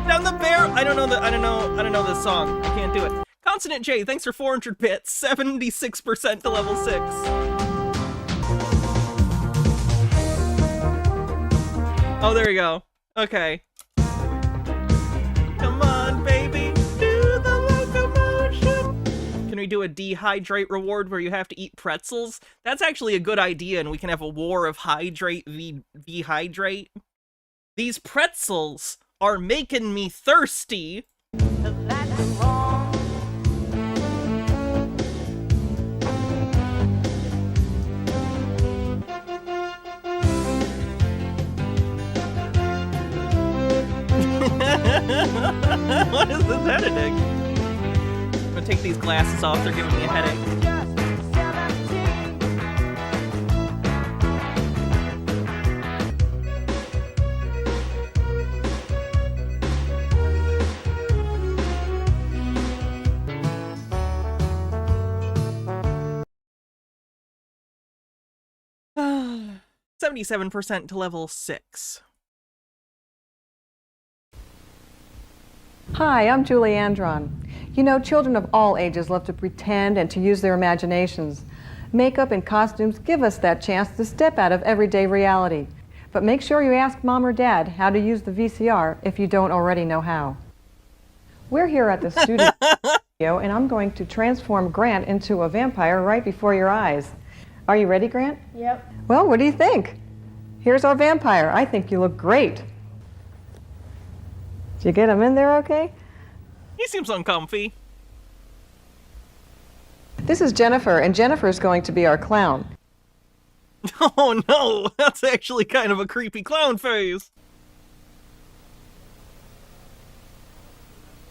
B: Down the bear. I don't know the song. I can't do it. Consonant J, thanks for 400 bits. 76% to level 6. Oh, there we go. Okay. Come on, baby, do the locomotion. Can we do a dehydrate reward where you have to eat pretzels? That's actually a good idea, and we can have a war of hydrate v hydrate. These pretzels are making me thirsty. Is this headache? I'm gonna take these glasses off. They're giving me a headache. 77% to level 6.
K: Hi, I'm Julie Andron. You know, children of all ages love to pretend and to use their imaginations. Makeup and costumes give us that chance to step out of everyday reality. But make sure you ask Mom or Dad how to use the VCR if you don't already know how. We're here at the studio, and I'm going to transform Grant into a vampire right before your eyes. Are you ready, Grant?
H: Yep.
K: Well, what do you think? Here's our vampire. I think you look great. Did you get him in there okay?
B: He seems uncomfy.
K: This is Jennifer, and Jennifer's going to be our clown.
B: Oh no, that's actually kind of a creepy clown face.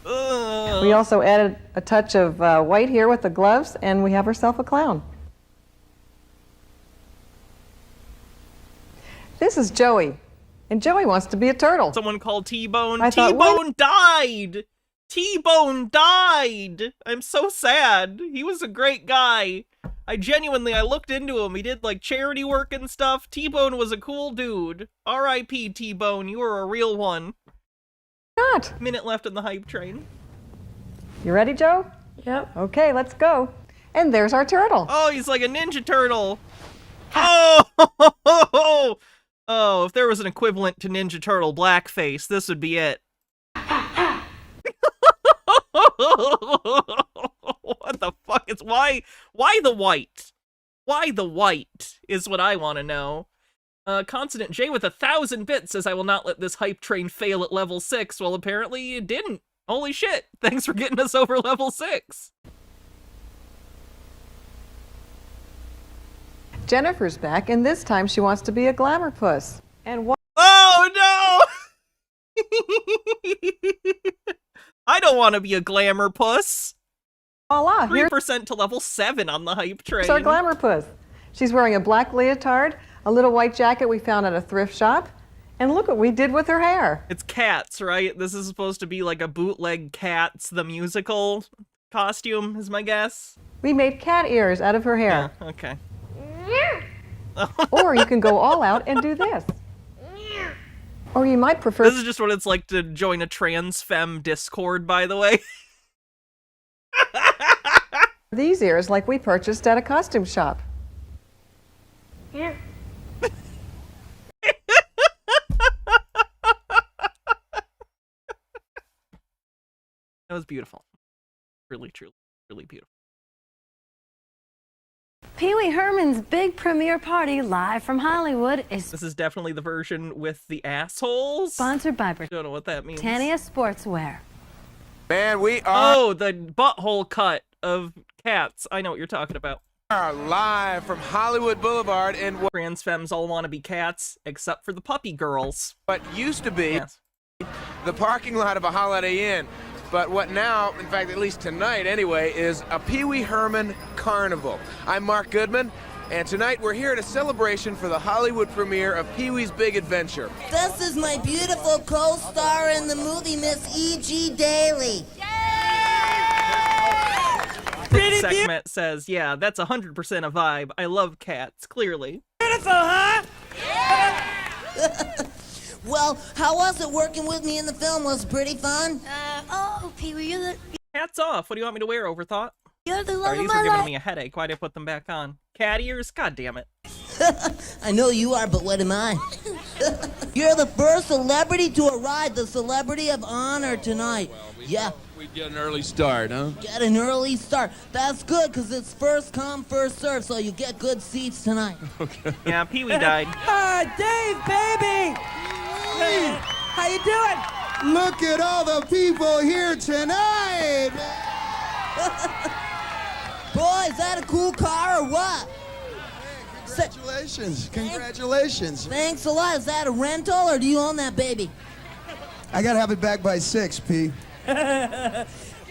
K: We also added a touch of white here with the gloves, and we have ourselves a clown. This is Joey, and Joey wants to be a turtle.
B: Someone called T-Bone.
K: I thought,
B: T-Bone died! T-Bone died! I'm so sad. He was a great guy. I looked into him. He did like charity work and stuff. T-Bone was a cool dude. R.I.P. T-Bone, you were a real one.
K: Not.
B: Minute left in the hype train.
K: You ready, Joe?
H: Yep.
K: Okay, let's go. And there's our turtle.
B: Oh, he's like a Ninja Turtle. Oh! Oh, if there was an equivalent to Ninja Turtle blackface, this would be it. What the fuck is why the white? Why the white is what I want to know. Consonant J with 1,000 bits says I will not let this hype train fail at level 6. Well, apparently it didn't. Holy shit. Thanks for getting us over level 6.
K: Jennifer's back, and this time she wants to be a glamour puss. And what?
B: Oh no! I don't want to be a glamour puss.
K: Voila!
B: 3% to level 7 on the hype train.
K: Here's our glamour puss. She's wearing a black leotard, a little white jacket we found at a thrift shop, and look what we did with her hair.
B: It's Cats, right? This is supposed to be like a bootleg Cats the musical costume, is my guess.
K: We made cat ears out of her hair.
B: Yeah, okay.
K: Or you can go all out and do this. Or you might prefer...
B: This is just what it's like to join a trans femme Discord, by the way.
K: These ears like we purchased at a costume shop.
H: Yeah.
B: That was beautiful. Really, truly, really beautiful.
M: Pee-wee Herman's big premiere party live from Hollywood is...
B: This is definitely the version with the assholes.
M: Sponsored by
B: I don't know what that means.
M: Britannia Sportswear.
G: Man, we are...
B: Oh, the butthole cut of Cats. I know what you're talking about.
G: Are live from Hollywood Boulevard in what
B: trans femmes all want to be cats, except for the puppy girls.
G: What used to be
B: yes.
G: the parking lot of a Holiday Inn. But what now, in fact, at least tonight anyway, is a Pee-wee Herman Carnival. I'm Mark Goodman, and tonight we're here at a celebration for the Hollywood premiere of Pee-wee's Big Adventure.
R: This is my beautiful co-star in the movie, Miss E.G. Daly.
B: Segment says, yeah, that's 100% a vibe. I love cats, clearly.
R: Beautiful, huh? Yeah! Well, how was it working with me in the film? Was it pretty fun?
M: Oh, Pee-wee, you're the...
B: Hats off. What do you want me to wear, Overthought?
M: You're the love
B: Sorry,
M: of
B: these
M: my
B: are giving
M: life.
B: me a headache. Why'd I put them back on? Cat ears? God damn it.
R: I know you are, but what am I? You're the first celebrity to arrive, the celebrity of honor tonight. Yeah.
G: We get an early start, huh?
R: Get an early start. That's good, because it's first come, first serve, so you get good seats tonight.
G: Okay.
B: Yeah, Pee-wee died.
R: Dave, baby! Hey, how you doing?
X: Look at all the people here tonight!
R: Boy, is that a cool car or what?
X: Congratulations, congratulations.
R: Thanks a lot. Is that a rental or do you own that baby?
X: I gotta have it back by 6, P.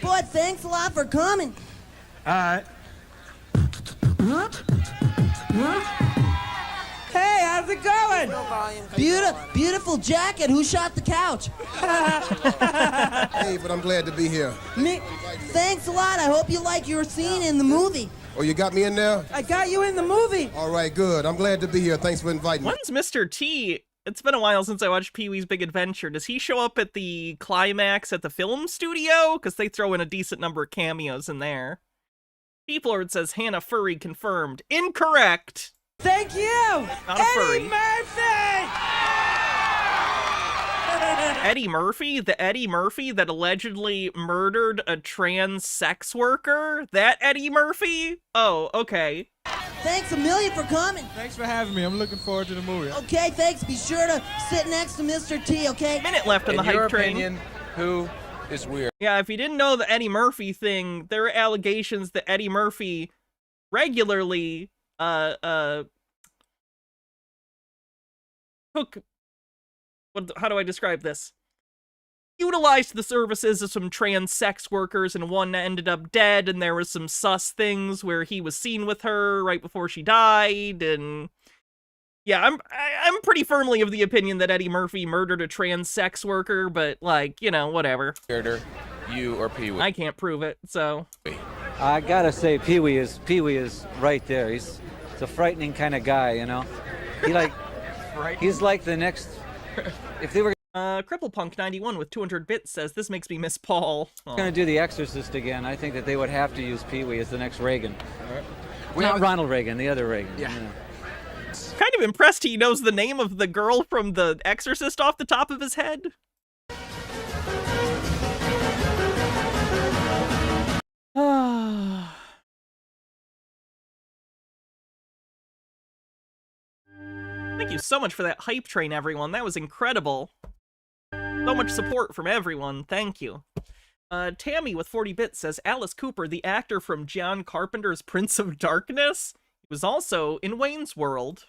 R: Boy, thanks a lot for coming.
D: All right. Hey, how's it going?
R: Beautiful jacket. Who shot the couch?
X: Hey, but I'm glad to be here.
R: Me? Thanks a lot. I hope you like your scene in the movie.
X: Oh, you got me in there?
R: I got you in the movie.
X: All right, good. I'm glad to be here. Thanks for inviting me.
B: When's Mr. T? It's been a while since I watched Pee-wee's Big Adventure. Does he show up at the climax at the film studio? Because they throw in a decent number of cameos in there. P-Lord says Hannah Furry confirmed. Incorrect!
D: Thank you!
B: Not a furry.
D: Eddie Murphy!
B: Eddie Murphy? The Eddie Murphy that allegedly murdered a trans sex worker? That Eddie Murphy? Oh, okay.
R: Thanks a million for coming.
D: Thanks for having me. I'm looking forward to the movie.
R: Okay, thanks. Be sure to sit next to Mr. T, okay?
B: Minute left on the hype train.
G: Opinion, who is weird?
B: Yeah, if you didn't know the Eddie Murphy thing, there are allegations that Eddie Murphy regularly took, how do I describe this? Utilized the services of some trans sex workers, and one ended up dead, and there was some sus things where he was seen with her right before she died, and yeah, I'm pretty firmly of the opinion that Eddie Murphy murdered a trans sex worker, but like, you know, whatever.
G: You or Pee-wee?
B: I can't prove it, so.
N: I gotta say, Pee-wee is right there. He's a frightening kind of guy, you know. He's like the next. If they were
B: CripplePunk91 with 200 bits says, this makes me miss Paul.
N: gonna do The Exorcist again, I think that they would have to use Pee-wee as the next Reagan.
G: We
N: Not
G: have-
N: Ronald Reagan, the other Reagan.
G: Yeah.
N: You know.
B: Kind of impressed he knows the name of the girl from The Exorcist off the top of his head. Thank you so much for that hype train, everyone. That was incredible. So much support from everyone. Thank you. Tammy with 40 bits says, Alice Cooper, the actor from John Carpenter's Prince of Darkness, he was also in Wayne's World.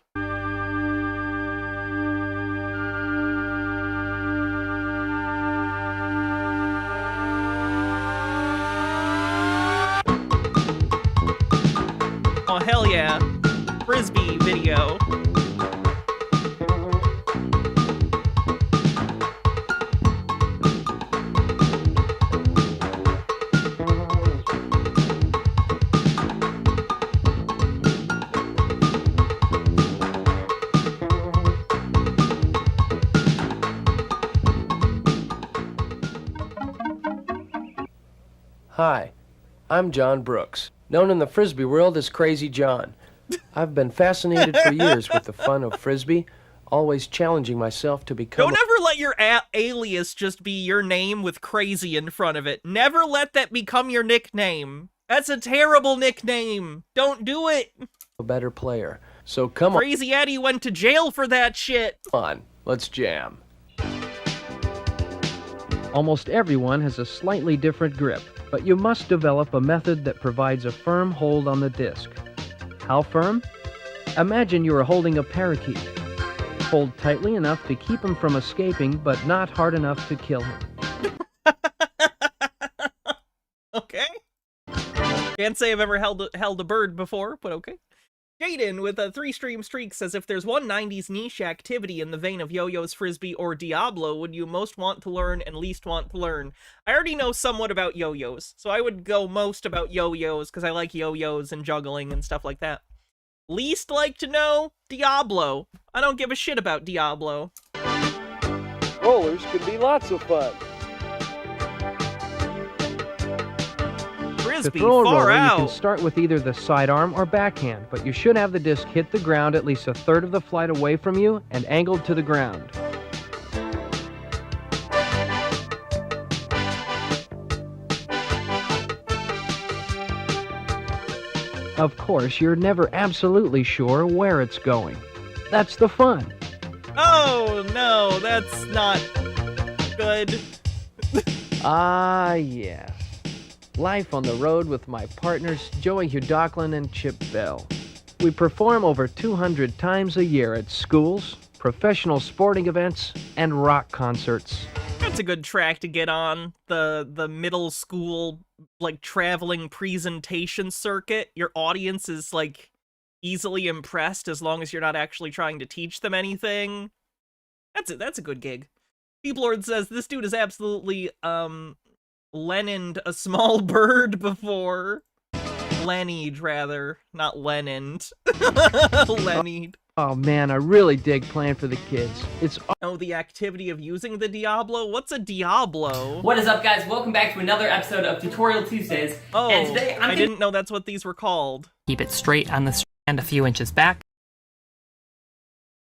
B: Oh, hell yeah. Frisbee video.
O: Hi, I'm John Brooks, known in the Frisbee world as Crazy John. I've been fascinated for years with the fun of Frisbee, always challenging myself to become...
B: Don't ever let your alias just be your name with Crazy in front of it. Never let that become your nickname. That's a terrible nickname. Don't do it.
O: a better player. So come on.
B: Crazy Eddie went to jail for that shit.
O: Come on, let's jam.
P: Almost everyone has a slightly different grip, but you must develop a method that provides a firm hold on the disc. How firm? Imagine you are holding a parakeet. Hold tightly enough to keep him from escaping, but not hard enough to kill him.
B: Okay. Can't say I've ever held a bird before, but okay. Jaden with a 3-stream streak says, if there's one 90s niche activity in the vein of yo-yos, frisbee, or Diablo, would you most want to learn and least want to learn? I already know somewhat about yo-yos, so I would go most about yo-yos, because I like yo-yos and juggling and stuff like that. Least like to know? Diablo. I don't give a shit about Diablo.
P: Rollers can be lots of fun. To
B: Frisbee,
P: throw a
B: far
P: roller,
B: out.
P: you can start with either the sidearm or backhand, but you should have the disc hit the ground at least a third of the flight away from you and angled to the ground. Of course, you're never absolutely sure where it's going. That's the fun.
B: Oh, no, that's not good.
P: Ah, yes. Life on the road with my partners Joey Hudocklin and Chip Bell. We perform over 200 times a year at schools, professional sporting events, and rock concerts.
B: Good That's a good track to get on. The middle school, like, traveling presentation circuit. Your audience is, like, easily impressed as long as you're not actually trying to teach them anything. That's a good gig. Peoplord says, this dude has absolutely, Lenin'd a small bird before. Lennied, rather. Not Lennin'd. Lennied.
P: Oh man, I really dig playing for the kids. It's
B: Oh, the activity of using the Diablo? What's a Diablo?
A: What is up, guys? Welcome back to another episode of Tutorial Tuesdays.
B: Oh,
A: and today
B: I didn't know that's what these were called.
A: Keep it straight on the strand a few inches back.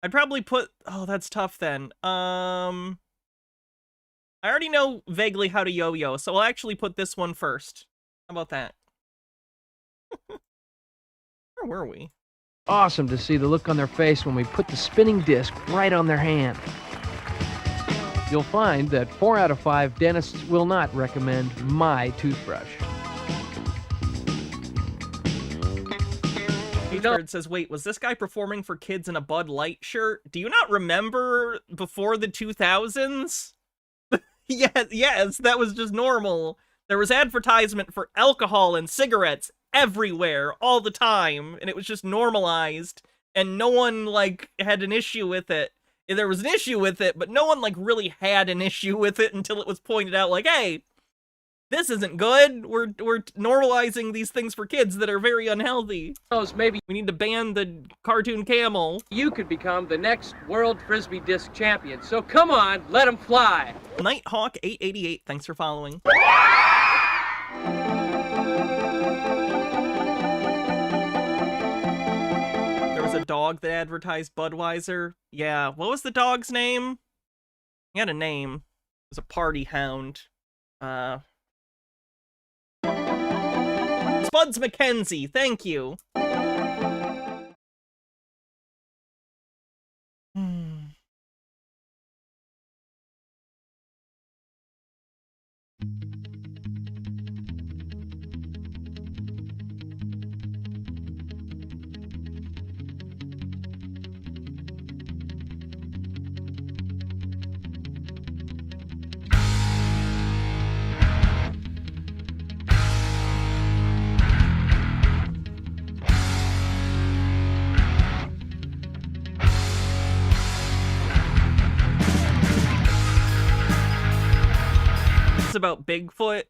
B: I'd probably put... Oh, that's tough then. I already know vaguely how to yo-yo, so I'll actually put this one first. How about that? Where were we?
P: awesome to see the look on their face when we put the spinning disc right on their hand. You'll find that 4 out of 5 dentists will not recommend my toothbrush.
B: Bird says, wait, was this guy performing for kids in a Bud Light shirt? Do you not remember before the 2000s? Yes, that was just normal. There was advertisement for alcohol and cigarettes everywhere, all the time, and it was just normalized, and no one, like, had an issue with it. There was an issue with it, but no one, like, really had an issue with it until it was pointed out, like, hey, this isn't good. We're normalizing these things for kids that are very unhealthy.
P: Maybe
B: we need to ban the cartoon camel.
P: You could become the next World Frisbee Disc Champion, so come on, let them fly.
B: Nighthawk 888, thanks for following. There was a dog that advertised Budweiser. Yeah, what was the dog's name? He had a name. It was a party hound. Spuds McKenzie, thank you. About Bigfoot.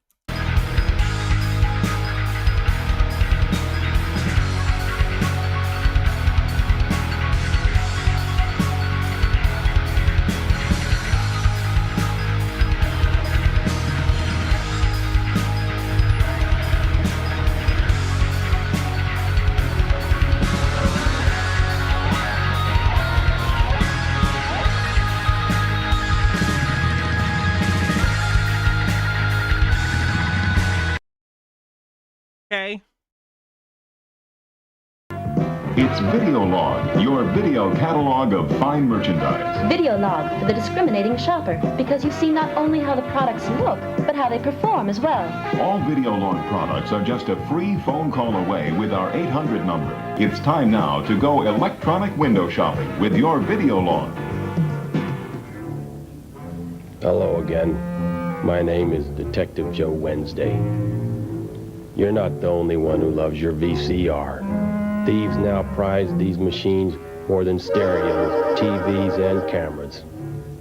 B: Okay.
U: It's Videolog, your video catalog of fine merchandise.
V: Videolog for the discriminating shopper, because you see not only how the products look, but how they perform as well.
U: All Videolog products are just a free phone call away with our 800 number. It's time now to go electronic window shopping with your Videolog.
W: Hello again. My name is Detective Joe Wednesday. You're not the only one who loves your VCR. Thieves now prize these machines more than stereos, TVs, and cameras.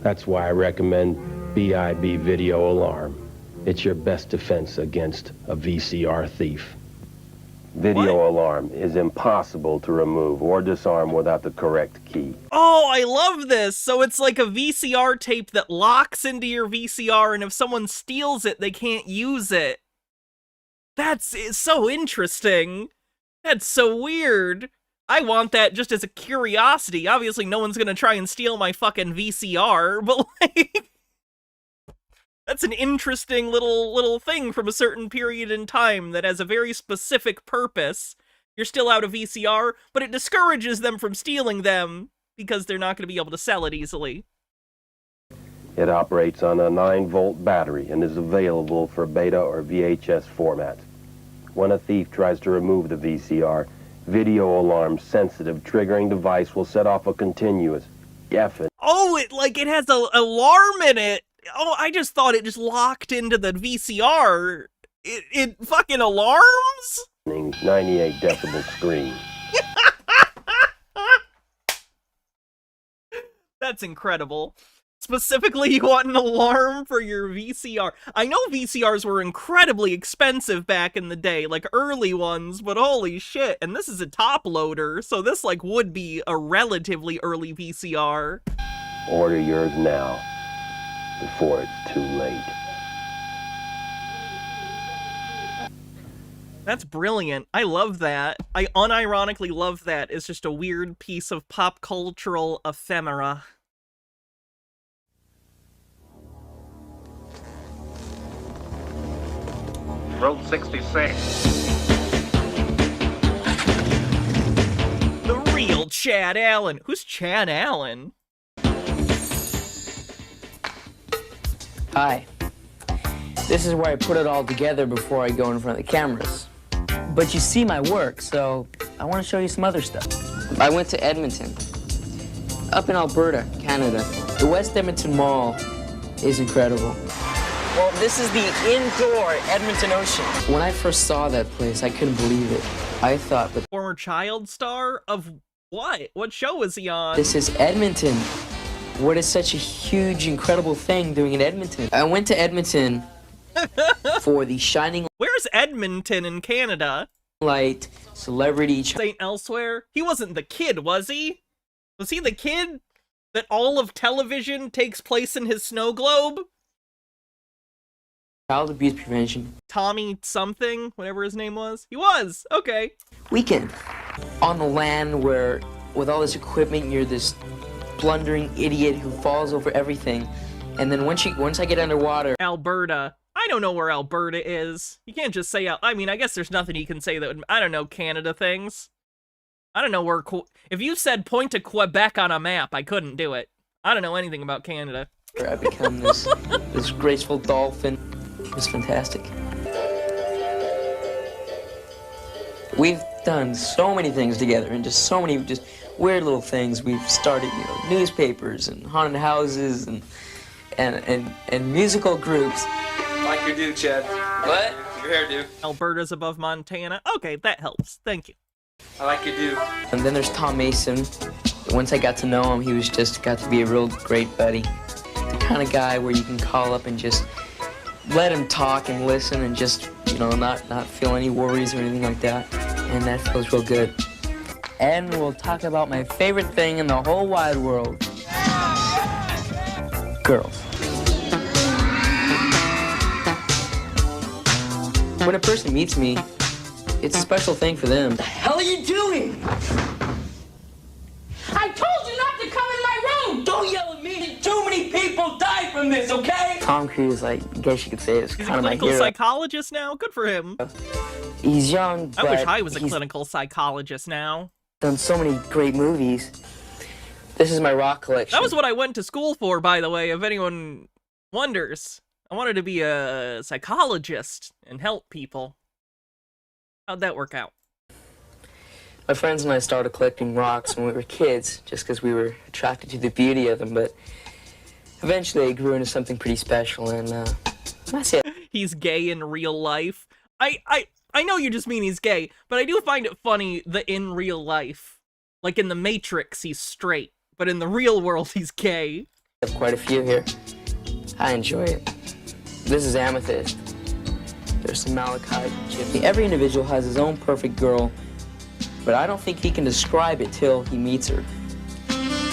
W: That's why I recommend BIB Video Alarm. It's your best defense against a VCR thief. Video Alarm is impossible to remove or disarm without the correct key.
B: Oh, I love this! So it's like a VCR tape that locks into your VCR, and if someone steals it, they can't use it. That's so interesting. That's so weird. I want that just as a curiosity. Obviously, no one's gonna try and steal my fucking VCR, but, like, that's an interesting little thing from a certain period in time that has a very specific purpose. You're still out of VCR, but it discourages them from stealing them because they're not gonna be able to sell it easily.
W: It operates on a 9-volt battery and is available for beta or VHS format. When a thief tries to remove the VCR, Video Alarm's sensitive triggering device will set off a continuous effing.
B: Oh, it has an alarm in it. Oh, I just thought it just locked into the VCR. It fucking alarms?
W: 98 decibel scream.
B: That's incredible. Specifically, you want an alarm for your VCR. I know VCRs were incredibly expensive back in the day, like early ones, but holy shit. And this is a top loader, so this like would be a relatively early VCR.
W: Order yours now, before it's too late.
B: That's brilliant. I love that. I unironically love that. It's just a weird piece of pop cultural ephemera.
C: Road 66.
B: The real Chad Allen. Who's Chad Allen?
E: Hi. This is where I put it all together before I go in front of the cameras. But you see my work, so I want to show you some other stuff. I went to Edmonton, up in Alberta, Canada. The West Edmonton Mall is incredible. Well, this is the indoor Edmonton Ocean. When I first saw that place, I couldn't believe it. I thought that...
B: Former child star of what? What show was he on?
E: This is Edmonton. What is such a huge, incredible thing doing in Edmonton? I went to Edmonton for the Shining...
B: Where's Edmonton in Canada?
E: Light celebrity...
B: St. Elsewhere? He wasn't the kid, was he? Was he the kid that all of television takes place in his snow globe?
E: Child abuse prevention.
B: Tommy something, whatever his name was. He was, okay.
E: Weekend. On the land where, with all this equipment, you're this blundering idiot who falls over everything. And then once I get underwater...
B: Alberta. I don't know where Alberta is. You can't just say... I mean, I guess there's nothing you can say that would... I don't know Canada things. I don't know where... If you said point to Quebec on a map, I couldn't do it. I don't know anything about Canada.
E: I become this graceful dolphin. It's fantastic. We've done so many things together, and just so many just weird little things. We've started, newspapers and haunted houses and musical groups.
C: Like your do, Chad.
E: What?
C: Your hairdo.
B: Alberta's above Montana. Okay, that helps. Thank you.
C: I like your do.
E: And then there's Tom Mason. Once I got to know him, he was just got to be a real great buddy. The kind of guy where you can call up and just let him talk and listen and just, not feel any worries or anything like that. And that feels real good. And we'll talk about my favorite thing in the whole wide world. Girls. When a person meets me, it's a special thing for them. What the hell are you doing? I told you not to come in my room! Don't yell at me! Too many people died from this, okay? Tom Cruise, I guess you could say, is kind of my hero.
B: He's a clinical psychologist now? Good for him.
E: He's young,
B: I wish I was a clinical psychologist now.
E: Done so many great movies. This is my rock collection.
B: That was what I went to school for, by the way, if anyone wonders. I wanted to be a psychologist and help people. How'd that work out?
E: My friends and I started collecting rocks when we were kids, just because we were attracted to the beauty of them, but eventually it grew into something pretty special, and that's it.
B: He's gay in real life. I know you just mean he's gay, but I do find it funny that in real life, like in The Matrix, he's straight, but in the real world, he's gay.
E: I have quite a few here. I enjoy it. This is amethyst. There's some malachite. Every individual has his own perfect girl, but I don't think he can describe it till he meets her.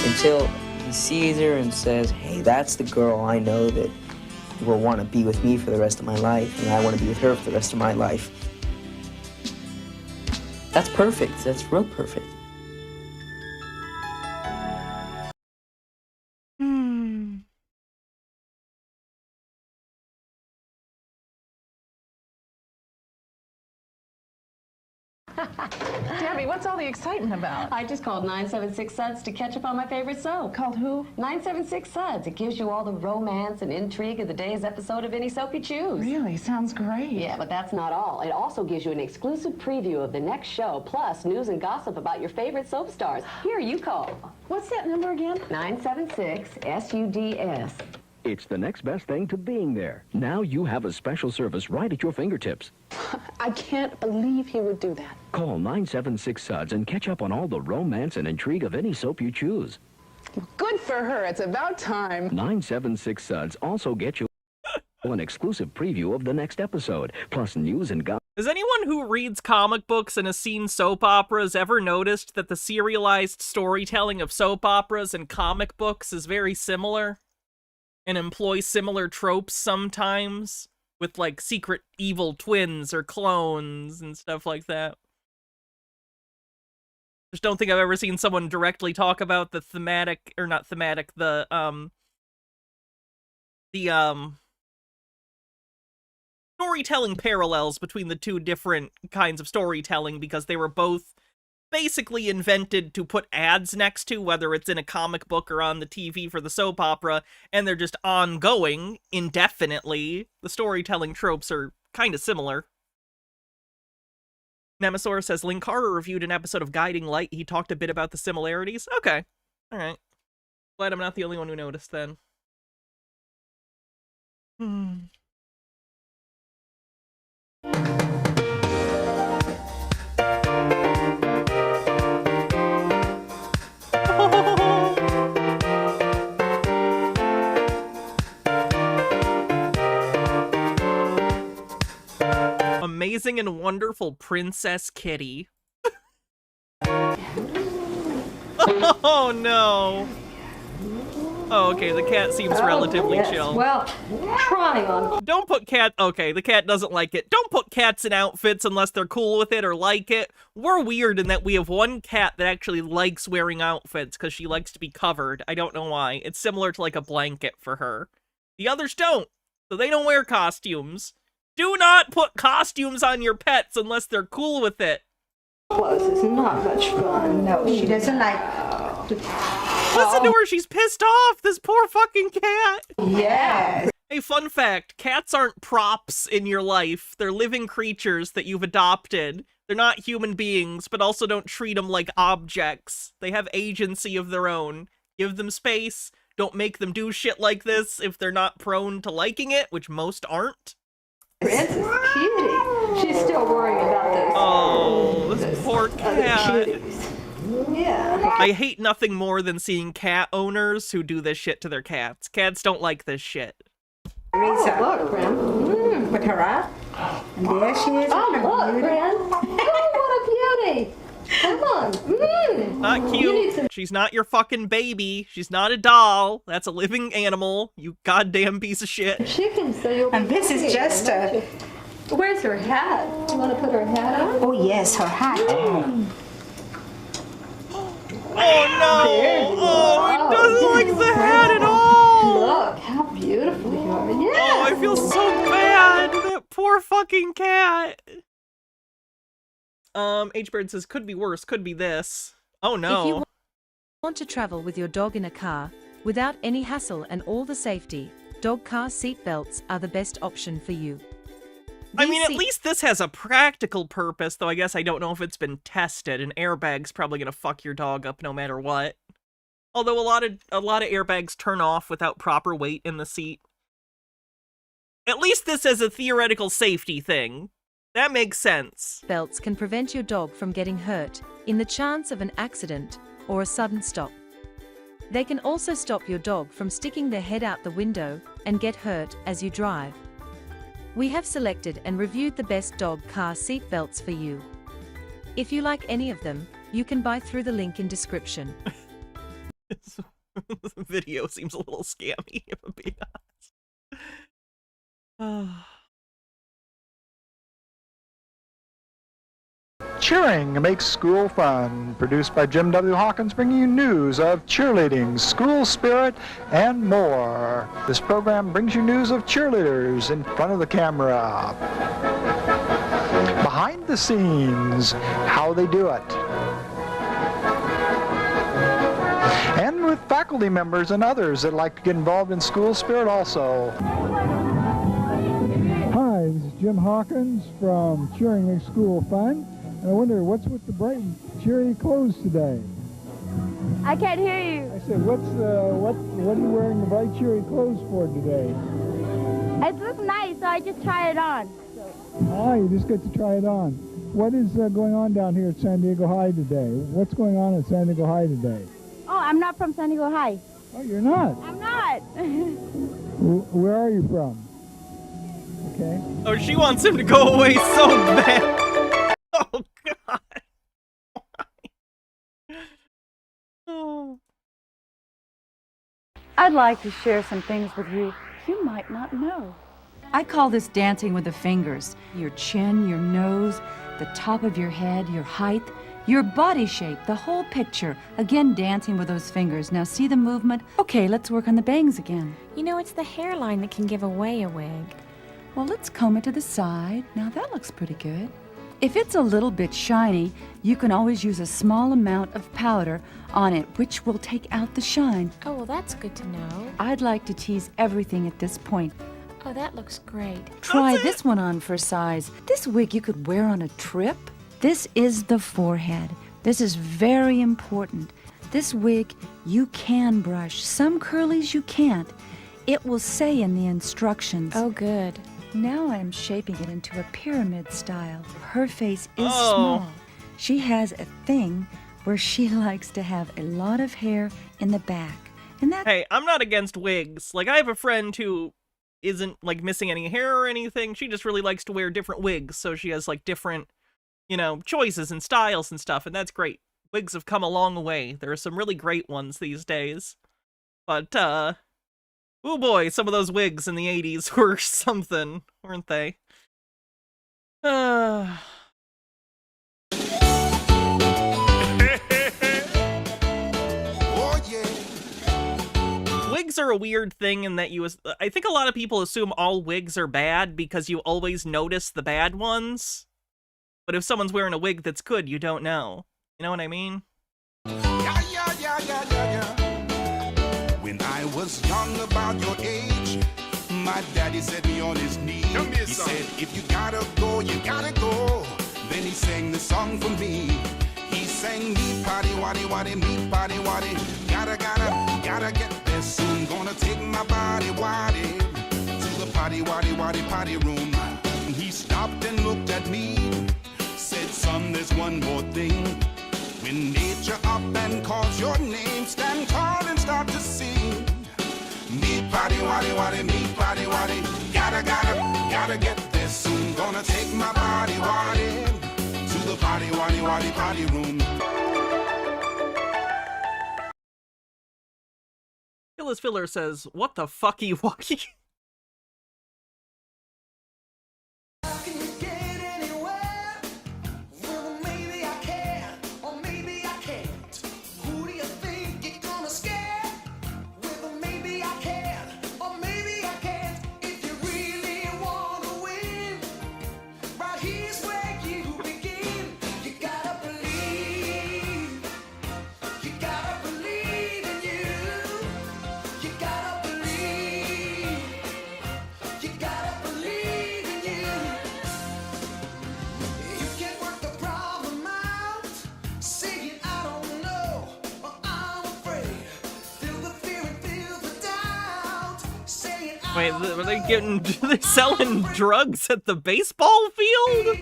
E: Until he sees her and says, hey, that's the girl I know that will want to be with me for the rest of my life, and I want to be with her for the rest of my life. That's perfect. That's real perfect.
F: Debbie, what's all the excitement about?
Q: I just called 976 Suds to catch up on my favorite soap.
F: Called who?
Q: 976 Suds. It gives you all the romance and intrigue of the day's episode of any soap you choose.
F: Really? Sounds great.
Q: Yeah, but that's not all. It also gives you an exclusive preview of the next show, plus news and gossip about your favorite soap stars. Here, you call.
F: What's that number again?
Q: 976 SUDS.
I: It's the next best thing to being there. Now you have a special service right at your fingertips.
F: I can't believe he would do that.
I: Call 976-SUDS and catch up on all the romance and intrigue of any soap you choose.
F: Good for her. It's about time.
I: 976-SUDS also gets you an exclusive preview of the next episode, plus news and gossip.
B: Has anyone who reads comic books and has seen soap operas ever noticed that the serialized storytelling of soap operas and comic books is very similar? And employs similar tropes sometimes? With, like, secret evil twins or clones and stuff like that. Just don't think I've ever seen someone directly talk about the thematic, or not thematic, the storytelling parallels between the two different kinds of storytelling, because they were both basically invented to put ads next to, whether it's in a comic book or on the TV for the soap opera, and they're just ongoing indefinitely. The storytelling tropes are kind of similar. Nemesaur says, Link Carter reviewed an episode of Guiding Light. He talked a bit about the similarities. Okay. Alright. Glad I'm not the only one who noticed then. Amazing and Wonderful Princess Kitty. Oh no. Oh, okay, the cat seems relatively chill.
M: Well, try on.
B: Don't put cat... Okay, the cat doesn't like it. Don't put cats in outfits unless they're cool with it or like it. We're weird in that we have one cat that actually likes wearing outfits because she likes to be covered. I don't know why. It's similar to like a blanket for her. The others don't, so they don't wear costumes. Do not put costumes on your pets unless they're cool with it.
M: Clothes is not much fun. No, she doesn't like...
B: Listen to her, she's pissed off! This poor fucking cat!
M: Yes!
B: Hey, fun fact, cats aren't props in your life. They're living creatures that you've adopted. They're not human beings, but also don't treat them like objects. They have agency of their own. Give them space. Don't make them do shit like this if they're not prone to liking it, which most aren't.
M: Princess Cutie. She's still worrying about this.
B: Oh, this poor cat.
M: Yeah.
B: I hate nothing more than seeing cat owners who do this shit to their cats. Cats don't like this shit.
M: Oh, look, Grim.
F: With her eye. And there she is.
M: Oh, look, Grim. Oh, what a beauty. Come on.
B: Not cute. She's not your fucking baby. She's not a doll. That's a living animal. You goddamn piece of shit.
M: Chicken, so you'll
F: And this is just a...
M: Where's her hat? You want to put her hat on?
F: Oh, yes, her hat.
B: Oh no! Oh, he doesn't like the hat at all!
M: Look, how beautiful you are. Yeah.
B: Oh, I feel so bad. That poor fucking cat. H-Bird says, could be worse, could be this. Oh no.
J: If you want to travel with your dog in a car, without any hassle and all the safety, dog car seat belts are the best option for you.
B: I mean, at least this has a practical purpose, though I guess I don't know if it's been tested. An airbag's probably gonna fuck your dog up no matter what. Although a lot of airbags turn off without proper weight in the seat. At least this is a theoretical safety thing. That makes sense.
J: Belts can prevent your dog from getting hurt in the chance of an accident or a sudden stop. They can also stop your dog from sticking their head out the window and get hurt as you drive. We have selected and reviewed the best dog car seat belts for you. If you like any of them, you can buy through the link in description.
B: This video seems a little scammy, if I'm being honest.
L: Cheering makes school fun. Produced by Jim W. Hawkins, bringing you news of cheerleading, school spirit, and more. This program brings you news of cheerleaders in front of the camera, behind the scenes, how they do it, and with faculty members and others that like to get involved in school spirit also.
S: Hi, this is Jim Hawkins from Cheering Makes School Fun. And I wonder, what's with the bright and cheery clothes today?
H: I can't hear you.
S: I said, what are you wearing the bright cheery clothes for today?
H: It looks nice, so I just tried it on.
S: Ah, you just get to try it on. What is going on down here at San Diego High today? What's going on at San Diego High today?
H: Oh, I'm not from San Diego High.
S: Oh, you're not?
H: I'm not.
S: Where are you from? Okay.
B: Oh, she wants him to go away so bad. Oh, God. Oh.
K: I'd like to share some things with you you might not know. I call this dancing with the fingers. Your chin, your nose, the top of your head, your height, your body shape, the whole picture. Again, dancing with those fingers. Now see the movement? Okay, let's work on the bangs again.
T: You know, it's the hairline that can give away a wig.
K: Well, let's comb it to the side. Now that looks pretty good. If it's a little bit shiny, you can always use a small amount of powder on it, which will take out the shine.
T: Oh, well, that's good to know.
K: I'd like to tease everything at this point.
T: Oh, that looks great.
K: Try this one on for size. This wig you could wear on a trip. This is the forehead. This is very important. This wig you can brush. Some curlies you can't. It will say in the instructions.
T: Oh, good.
K: Now I'm shaping it into a pyramid style. Her face is small. She has a thing where she likes to have a lot of hair in the back. And that.
B: Hey, I'm not against wigs. Like, I have a friend who isn't, like, missing any hair or anything. She just really likes to wear different wigs, so she has, like, different, you know, choices and styles and stuff, and that's great. Wigs have come a long way. There are some really great ones these days. But, oh boy, some of those wigs in the 80s were something, weren't they? Wigs are a weird thing in that I think a lot of people assume all wigs are bad because you always notice the bad ones. But if someone's wearing a wig that's good, you don't know. You know what I mean?
X: When I was young, about your age, my daddy set me on his knee. He said, if you gotta go, you gotta go. Then he sang the song for me. He sang me potty waddy waddy, me potty waddy. Gotta get there soon. Gonna take my body waddy to the potty waddy waddy potty room. He stopped and looked at me. Said, son, there's one more thing. When nature up and calls your name, stand tall and start to sing. Me potty waddy waddy, me potty waddy. Gotta get there soon. Gonna take my body waddy to the potty waddy waddy potty room.
B: Phyllis Filler says, what the fucky wucky? Wait, are they selling drugs at the baseball field?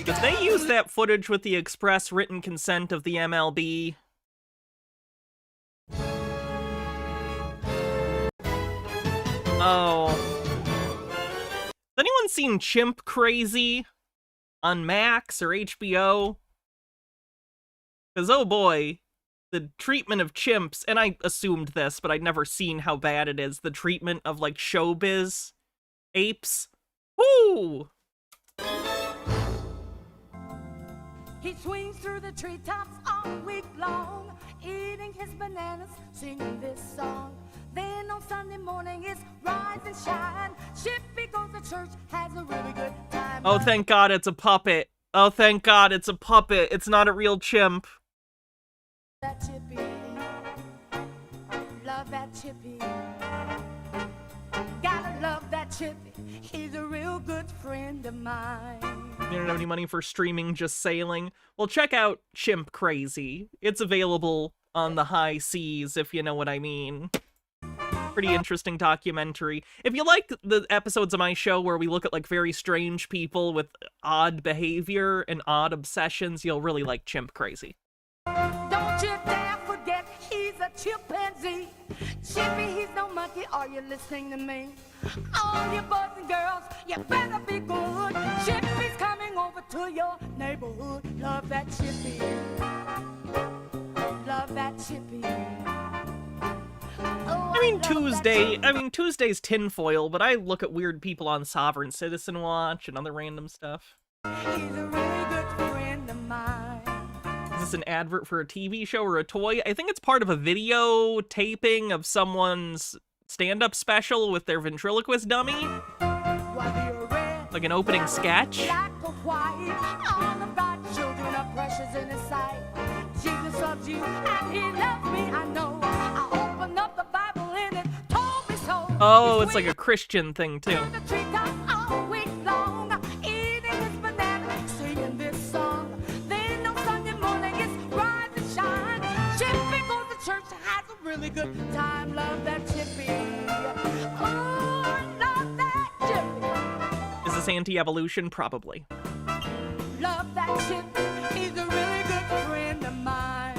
B: Did they use that footage with the express written consent of the MLB? Oh. Has anyone seen Chimp Crazy on Max or HBO? Because, oh boy, the treatment of chimps, and I assumed this, but I'd never seen how bad it is, the treatment of, like, showbiz apes. Woo!
Y: He swings through the treetops all week long, eating his bananas, singing this song. Then on Sunday morning it's rise and shine. Chippy goes to church, has a really good time.
B: Oh, thank God it's a puppet. Oh, thank God it's a puppet. It's not a real chimp.
Y: That Chippy, love that Chippy. Gotta love that Chippy. He's a real good friend of mine.
B: You don't have any money for streaming Just Sailing? Well, check out Chimp Crazy. It's available on the high seas, if you know what I mean. Pretty interesting documentary. If you like the episodes of my show where we look at like very strange people with odd behavior and odd obsessions, you'll really like Chimp Crazy.
Y: Don't you dare forget he's a chimpanzee. Chippy, he's no monkey. Are you listening to me? All you boys and girls, you better be good. Chippy's coming over to your neighborhood. Love that Chippy. Love that Chippy.
B: Tuesday's tinfoil, but I look at weird people on Sovereign Citizen Watch and other random stuff.
Y: He's a really good friend of mine.
B: Is this an advert for a TV show or a toy? I think it's part of a video taping of someone's stand-up special with their ventriloquist dummy. Like an opening sketch.
Y: Black or white, all of God's children are precious in his sight. Jesus loves you and he loves me, I know. I opened up the Bible and it told me so.
B: Oh, it's like a Christian thing too.
Y: All week long, eating this banana, singing this song. Then on Sunday morning it's rise and shine. Chippy goes to church and has a really good time. Love that Chippy. Oh, love that Chippy.
B: Is this anti-evolution? Probably.
Y: Love that Chippy. He's a really good friend of mine.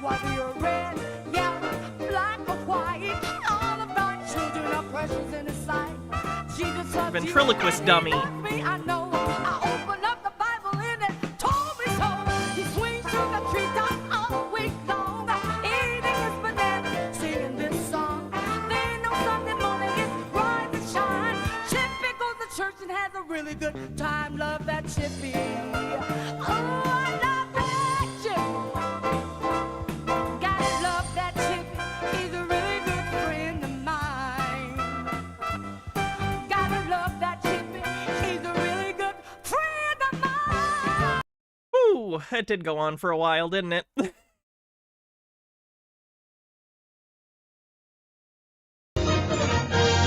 Y: Whether you're red, yellow, black or white, all of our children are precious in his sight. Jesus loves
B: Ventriloquist
Y: you,
B: dummy.
Y: Me, I know. I opened up the Bible and it told me so. He swings through the treetop all week long, eating his banana, singing this song. Then on Sunday morning it's rise and shine. Chippy goes to church and has a really good time. Love that Chippy. Oh, I love that Chippy. Gotta love that Chippy. He's a really good friend of mine. Gotta love that Chippy. He's a really good friend of mine.
B: Ooh, it did go on for a while, didn't it?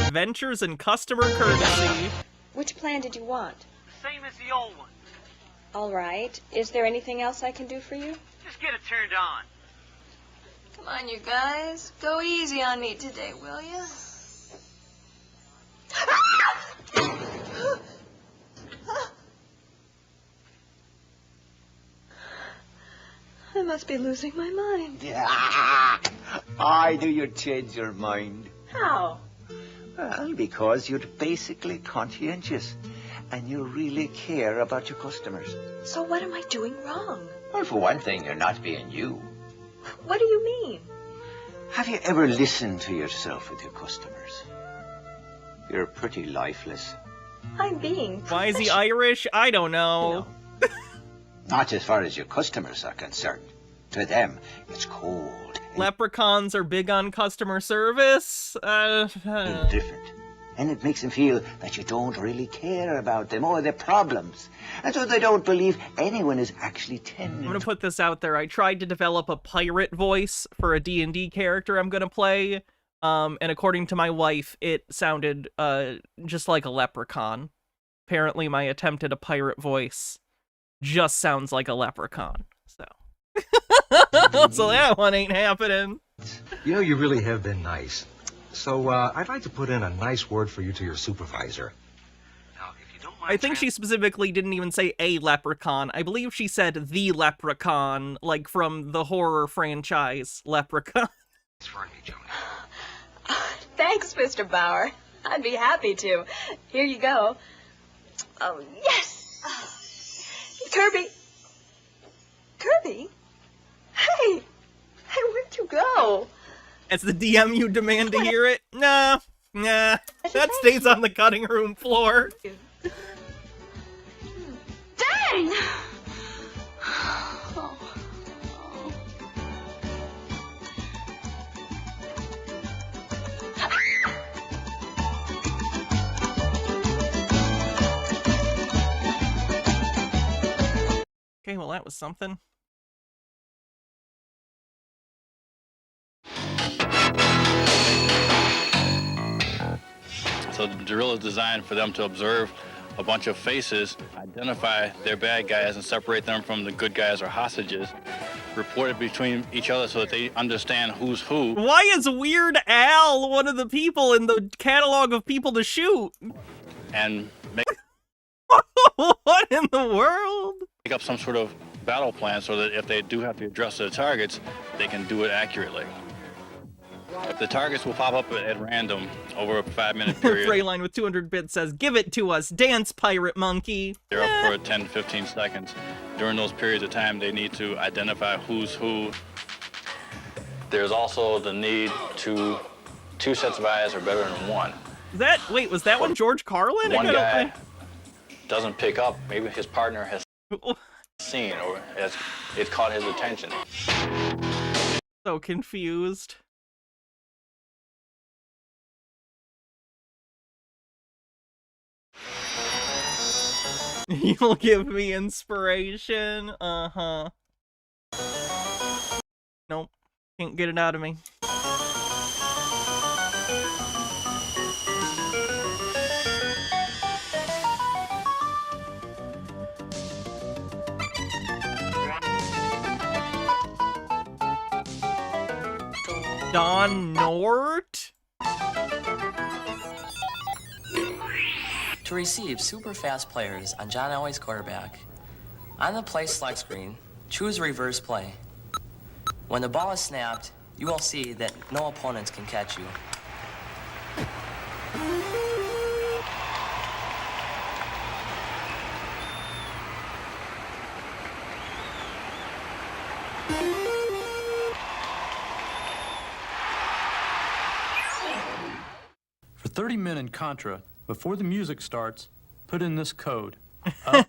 B: Adventures in customer courtesy.
D: Which plan did you want?
G: Same as the old one.
D: All right. Is there anything else I can do for you?
G: Just get it turned on.
D: Come on, you guys. Go easy on me today, will you? I must be losing my mind.
N: I knew you'd change your mind.
D: How?
N: Well, because you're basically conscientious and you really care about your customers.
D: So what am I doing wrong?
N: Well, for one thing, you're not being you.
D: What do you mean?
N: Have you ever listened to yourself with your customers? You're pretty lifeless.
D: I'm being
B: Why is he Irish? I don't know.
N: Not as far as your customers are concerned. To them, it's cold.
B: Leprechauns are big on customer service.
N: Indifferent. And it makes them feel that you don't really care about them or their problems. And so they don't believe anyone is actually tender.
B: I'm gonna put this out there. I tried to develop a pirate voice for a D&D character I'm gonna play. And according to my wife, it sounded just like a leprechaun. Apparently my attempt at a pirate voice just sounds like a leprechaun. So so that one ain't happening.
O: You know, you really have been nice. So I'd like to put in a nice word for you to your supervisor. Now, if you don't mind,
B: I think she specifically didn't even say a leprechaun. I believe she said the leprechaun, like from the horror franchise Leprechaun.
D: Thanks, Mr. Bauer. I'd be happy to. Here you go. Oh, yes! Kirby! Kirby? Hey! Hey, where'd you go?
B: As the DM, you demand to hear it? Nah. That stays on the cutting room floor.
D: Dang!
B: Okay, well that was something.
A: So the drill is designed for them to observe a bunch of faces, identify their bad guys and separate them from the good guys or hostages, report it between each other so that they understand who's who.
B: Why is Weird Al one of the people in the catalog of people to shoot?
A: And make
B: What in the world?
A: make up some sort of battle plan so that if they do have to address their targets, they can do it accurately. The targets will pop up at random over a 5-minute period.
B: Freyline with 200 bits says, "Give it to us, dance pirate monkey."
A: They're up for 10 to 15 seconds. During those periods of time, they need to identify who's who. There's also the need to 2 sets of eyes are better than 1.
B: Wait, was that one George Carlin?
A: One guy doesn't pick up. Maybe his partner has seen or it's caught his attention.
B: So confused. You'll give me inspiration. Uh-huh. Nope. Can't get it out of me. Don Nort?
P: To receive super fast players on John Elway's quarterback, on the play select screen, choose reverse play. When the ball is snapped, you will see that no opponents can catch you.
R: For 30 men in Contra, before the music starts, put in this code. Up,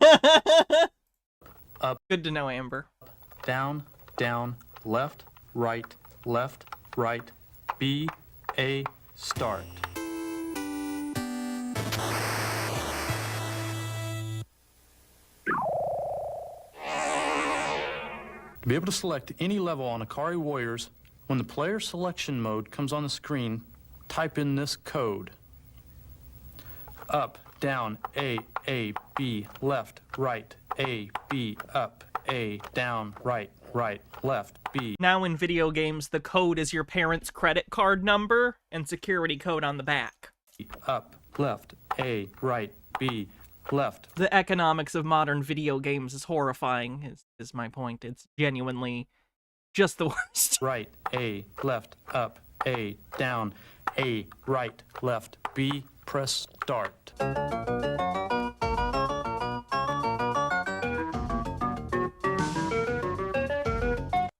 R: up.
B: Good to know, Amber.
R: Down, down, left, right, B, A, start. To be able to select any level on Akari Warriors, when the player selection mode comes on the screen, type in this code. Up, down, A, B, left, right, A, B, up, A, down, right, left, B.
B: Now in video games, the code is your parents' credit card number and security code on the back.
R: Up, left, A, right, B, left.
B: The economics of modern video games is horrifying, is my point. It's genuinely just the worst.
R: Right, A, left, up, A, down, A, right, left, B, press start.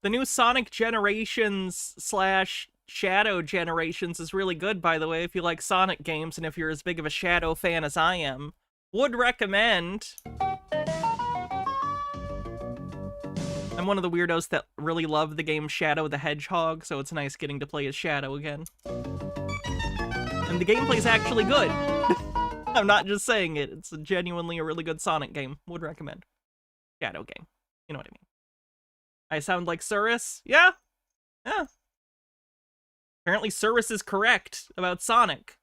B: The new Sonic Generations / Shadow Generations is really good, by the way, if you like Sonic games and if you're as big of a Shadow fan as I am. Would recommend. I'm one of the weirdos that really love the game Shadow the Hedgehog, so it's nice getting to play as Shadow again. And the gameplay's actually good. I'm not just saying it. It's genuinely a really good Sonic game. Would recommend. Shadow game. You know what I mean. I sound like Surus? Yeah. Yeah. Apparently Surus is correct about Sonic.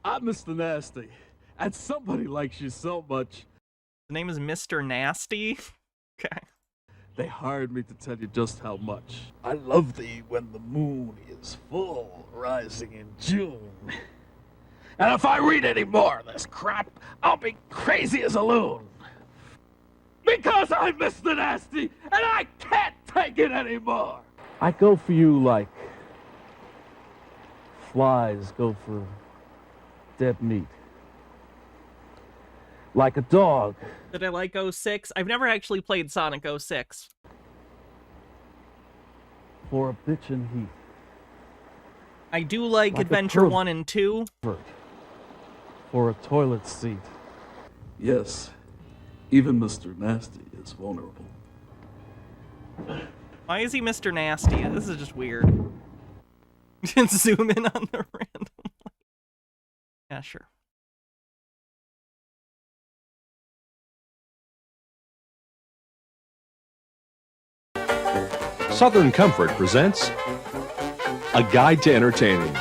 U: I'm Mr. Nasty, and somebody likes you so much.
B: The name is Mr. Nasty? Okay.
U: They hired me to tell you just how much. I love thee when the moon is full, rising in June. And if I read any more of this crap, I'll be crazy as a loon. Because I'm Mr. Nasty, and I can't take it anymore. I go for you like flies go for dead meat. Like a dog.
B: Did I like 06? I've never actually played Sonic 06.
U: For a bitch in heat.
B: I do like Adventure 1 and 2.
U: For a toilet seat. Yes, even Mr. Nasty is vulnerable.
B: Why is he Mr. Nasty? This is just weird. Zoom in on the random. Yeah, sure.
C: Southern Comfort presents A Guide to Entertaining.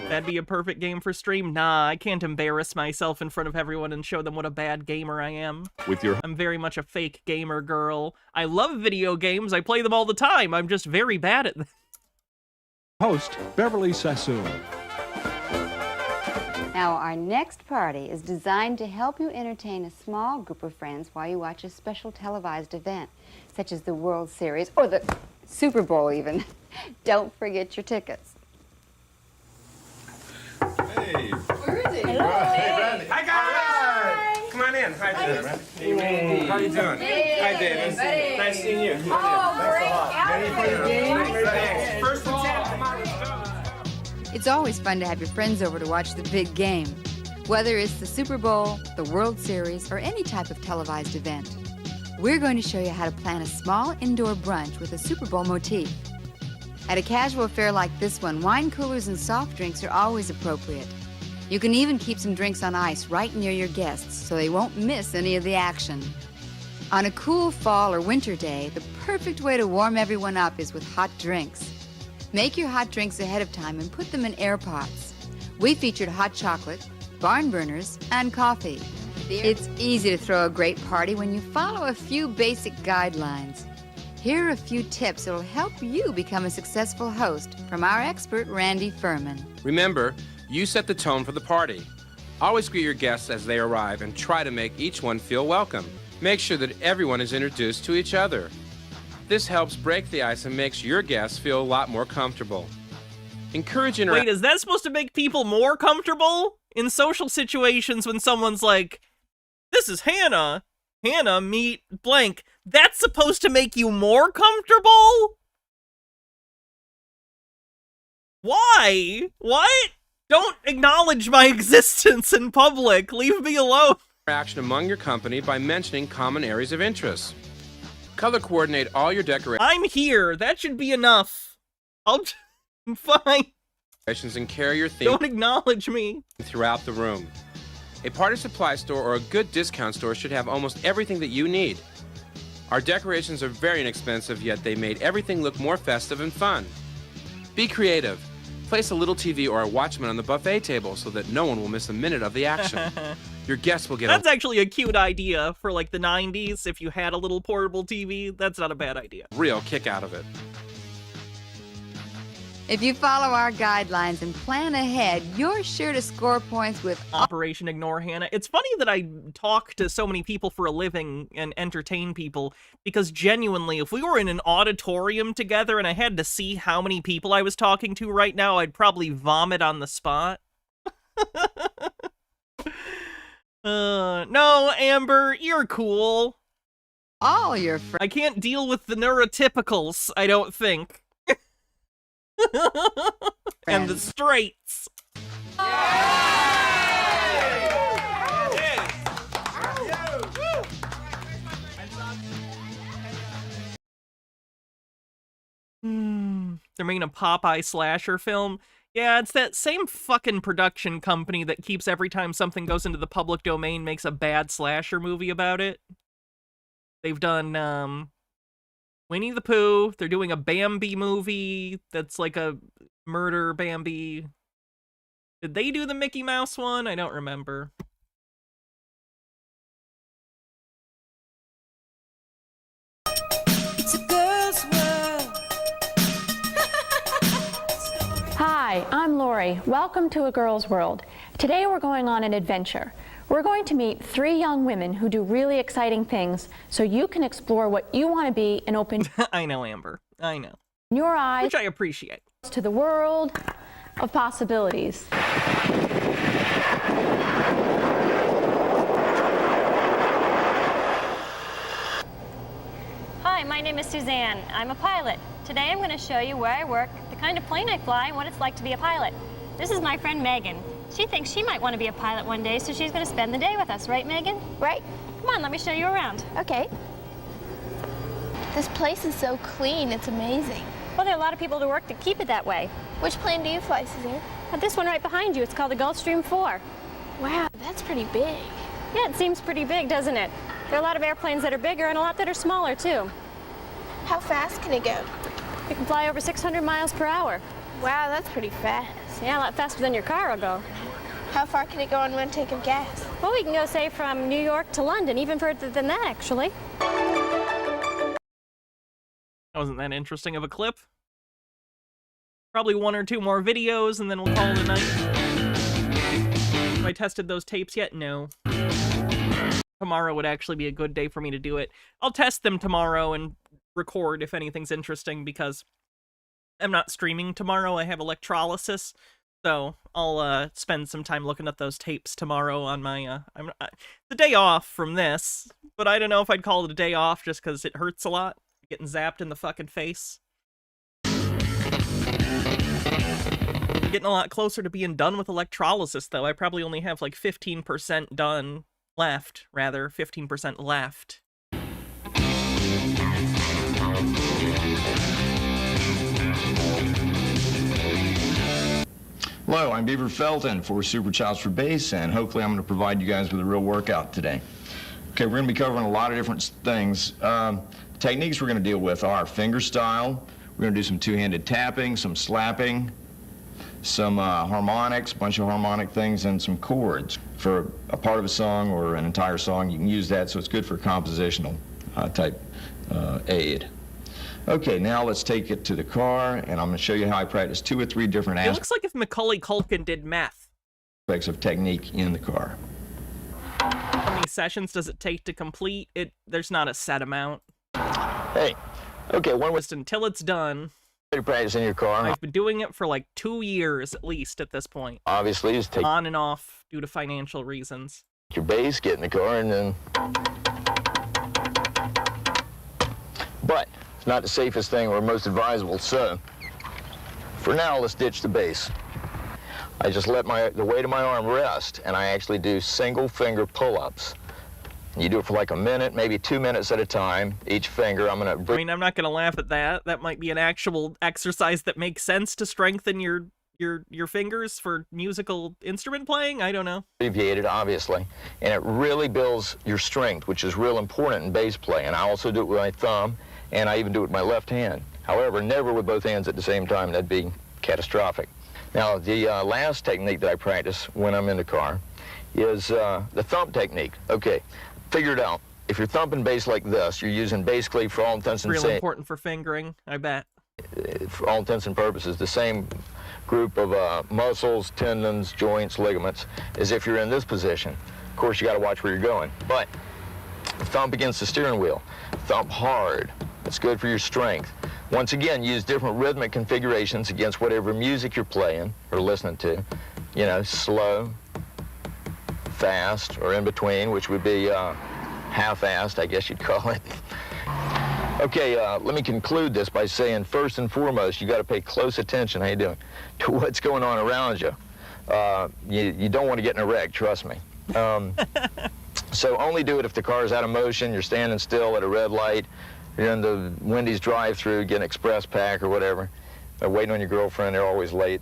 B: That'd be a perfect game for stream? Nah, I can't embarrass myself in front of everyone and show them what a bad gamer I am. I'm very much a fake gamer girl. I love video games, I play them all the time, I'm just very bad at them.
C: Host, Beverly Sassoon.
E: Now, our next party is designed to help you entertain a small group of friends while you watch a special televised event, such as the World Series, or the Super Bowl even. Don't forget your tickets.
Q: Hey.
E: Where is he?
Q: Hello. Hey, Randy. Hi, guys. Come on in. Hi, David. Hey, Randy. How you doing?
E: Hey.
Q: Hi, David.
E: Buddy.
Q: Nice seeing you.
E: Great.
Q: First of all, come on.
E: It's always fun to have your friends over to watch the big game, whether it's the Super Bowl, the World Series, or any type of televised event. We're going to show you how to plan a small indoor brunch with a Super Bowl motif. At a casual affair like this one, wine coolers and soft drinks are always appropriate. You can even keep some drinks on ice right near your guests so they won't miss any of the action. On a cool fall or winter day, the perfect way to warm everyone up is with hot drinks. Make your hot drinks ahead of time and put them in air pots. We featured hot chocolate, barn burners, and coffee. It's easy to throw a great party when you follow a few basic guidelines. Here are a few tips that will help you become a successful host from our expert, Randy Furman.
V: Remember, you set the tone for the party. Always greet your guests as they arrive and try to make each one feel welcome. Make sure that everyone is introduced to each other. This helps break the ice and makes your guests feel a lot more comfortable. Encourage
B: Wait, is that supposed to make people more comfortable? In social situations when someone's like, this is Hannah. Hannah, meet blank. That's supposed to make you more comfortable? Why? What? Don't acknowledge my existence in public. Leave me alone.
V: Interaction among your company by mentioning common areas of interest. Color coordinate all your decorations.
B: I'm here. That should be enough. I'm fine.
V: And carry your theme.
B: Don't acknowledge me.
V: Throughout the room. A party supply store or a good discount store should have almost everything that you need. Our decorations are very inexpensive, yet they made everything look more festive and fun. Be creative. Place a little TV or a Watchman on the buffet table so that no one will miss a minute of the action. Your guests will get
B: That's actually a cute idea for like the 90s. If you had a little portable TV, that's not a bad idea.
V: a real kick out of it.
E: If you follow our guidelines and plan ahead, you're sure to score points with
B: Operation Ignore Hannah. It's funny that I talk to so many people for a living and entertain people, because genuinely, if we were in an auditorium together and I had to see how many people I was talking to right now, I'd probably vomit on the spot. No, Amber, you're cool.
E: All your friends.
B: I can't deal with the neurotypicals, I don't think. And the straights. They're making a Popeye slasher film. Yeah, it's that same fucking production company that keeps every time something goes into the public domain makes a bad slasher movie about it. They've done, Winnie the Pooh. They're doing a Bambi movie that's like a murder Bambi. Did they do the Mickey Mouse one? I don't remember.
Y: It's a girl's world.
W: Hi, I'm Lori. Welcome to A Girl's World. Today we're going on an adventure. We're going to meet 3 young women who do really exciting things so you can explore what you want to be and open
B: I know, Amber. I know.
W: your eyes,
B: Which I appreciate,
W: to the world of possibilities.
Z: Hi, my name is Suzanne. I'm a pilot. Today I'm going to show you where I work, the kind of plane I fly, and what it's like to be a pilot. This is my friend Megan. She thinks she might want to be a pilot one day, so she's going to spend the day with us, right, Megan?
T: Right.
Z: Come on, let me show you around.
T: Okay. This place is so clean, it's amazing.
Z: Well, there are a lot of people to work to keep it that way.
T: Which plane do you fly, Suzanne?
Z: This one right behind you, it's called the Gulfstream 4.
T: Wow, that's pretty big.
Z: Yeah, it seems pretty big, doesn't it? There are a lot of airplanes that are bigger and a lot that are smaller, too.
T: How fast can it go?
Z: It can fly over 600 miles per hour.
T: Wow, that's pretty fast.
Z: Yeah, a lot faster than your car will go.
T: How far can it go on one tank of gas?
Z: Well, we can go, say, from New York to London, even further than that, actually.
B: That wasn't that interesting of a clip. Probably one or two more videos, and then we'll call it a night. Have I tested those tapes yet? No. Tomorrow would actually be a good day for me to do it. I'll test them tomorrow and record if anything's interesting, because I'm not streaming tomorrow. I have electrolysis, so I'll spend some time looking at those tapes tomorrow on my the day off from this. But I don't know if I'd call it a day off just because it hurts a lot getting zapped in the fucking face. Getting a lot closer to being done with electrolysis, though. I probably only have like 15% done left, rather 15% left.
F: Hello, I'm Beaver Felton for Super Childs for Bass, and hopefully I'm going to provide you guys with a real workout today. Okay, we're going to be covering a lot of different things. Techniques we're going to deal with are finger style. We're going to do some two-handed tapping, some slapping, some harmonics, a bunch of harmonic things, and some chords. For a part of a song or an entire song, you can use that, so it's good for compositional type aid. Okay, now let's take it to the car, and I'm going to show you how I practice 2 or 3 different
B: It looks like if Macaulay Culkin did math.
F: aspects of technique in the car.
B: How many sessions does it take to complete? There's not a set amount.
F: Hey, okay,
B: just until it's done.
F: You practice in your car.
B: I've been doing it for like 2 years at least at this point.
F: Obviously, just take
B: on and off due to financial reasons.
F: Your bass, get in the car, and then. But it's not the safest thing or most advisable. So, for now, let's ditch the bass. I just let the weight of my arm rest, and I actually do single finger pull-ups. You do it for like a minute, maybe 2 minutes at a time. Each finger, I'm gonna.
B: I mean, I'm not gonna laugh at that. That might be an actual exercise that makes sense to strengthen your fingers for musical instrument playing. I don't know.
F: Abbreviated, obviously, and it really builds your strength, which is real important in bass play. And I also do it with my thumb, and I even do it with my left hand. However, never with both hands at the same time. That'd be catastrophic. Now, the last technique that I practice when I'm in the car is the thump technique. Okay. Figure it out. If you're thumping bass like this, you're using basically, for all intents and
B: Real important for fingering, I bet.
F: For all intents and purposes, the same group of muscles, tendons, joints, ligaments, as if you're in this position. Of course, you got to watch where you're going. But thump against the steering wheel. Thump hard. It's good for your strength. Once again, use different rhythmic configurations against whatever music you're playing or listening to. You know, slow, fast, or in between, which would be half-assed, I guess you'd call it. Okay, let me conclude this by saying, first and foremost, you got to pay close attention, how you doing, to what's going on around you. You don't want to get in a wreck, trust me. So only do it if the car is out of motion, you're standing still at a red light, you're in the Wendy's drive-thru getting express pack or whatever, waiting on your girlfriend, they're always late.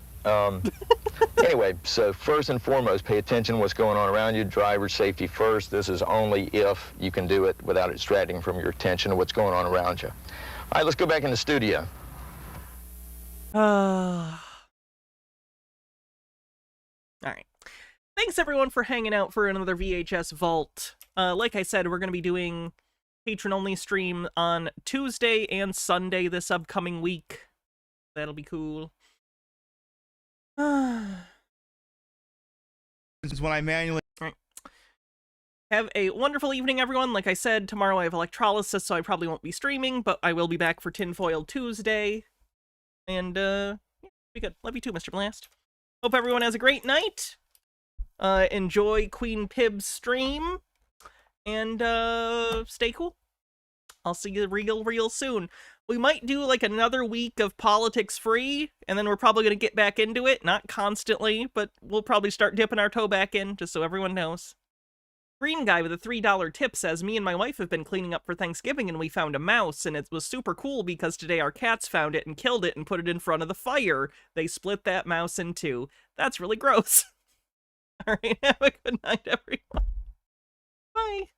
F: Anyway, so first and foremost, pay attention to what's going on around you. Driver safety first. This is only if you can do it without distracting from your attention to what's going on around you. All right, let's go back in the studio.
B: All right. Thanks, everyone, for hanging out for another VHS Vault. Like I said, we're going to be doing patron-only stream on Tuesday and Sunday this upcoming week. That'll be cool.
H: This is when I manually.
B: Right. Have a wonderful evening, everyone. Like I said, tomorrow I have electrolysis, so I probably won't be streaming, but I will be back for Tinfoil Tuesday. And, yeah, be good. Love you too, Mr. Blast. Hope everyone has a great night. Enjoy Queen Pib's stream. And, stay cool. I'll see you real soon. We might do like another week of politics free, and then we're probably going to get back into it. Not constantly, but we'll probably start dipping our toe back in, just so everyone knows. Green guy with a $3 tip says, me and my wife have been cleaning up for Thanksgiving and we found a mouse, and it was super cool because today our cats found it and killed it and put it in front of the fire. They split that mouse in two. That's really gross. All right, have a good night, everyone. Bye.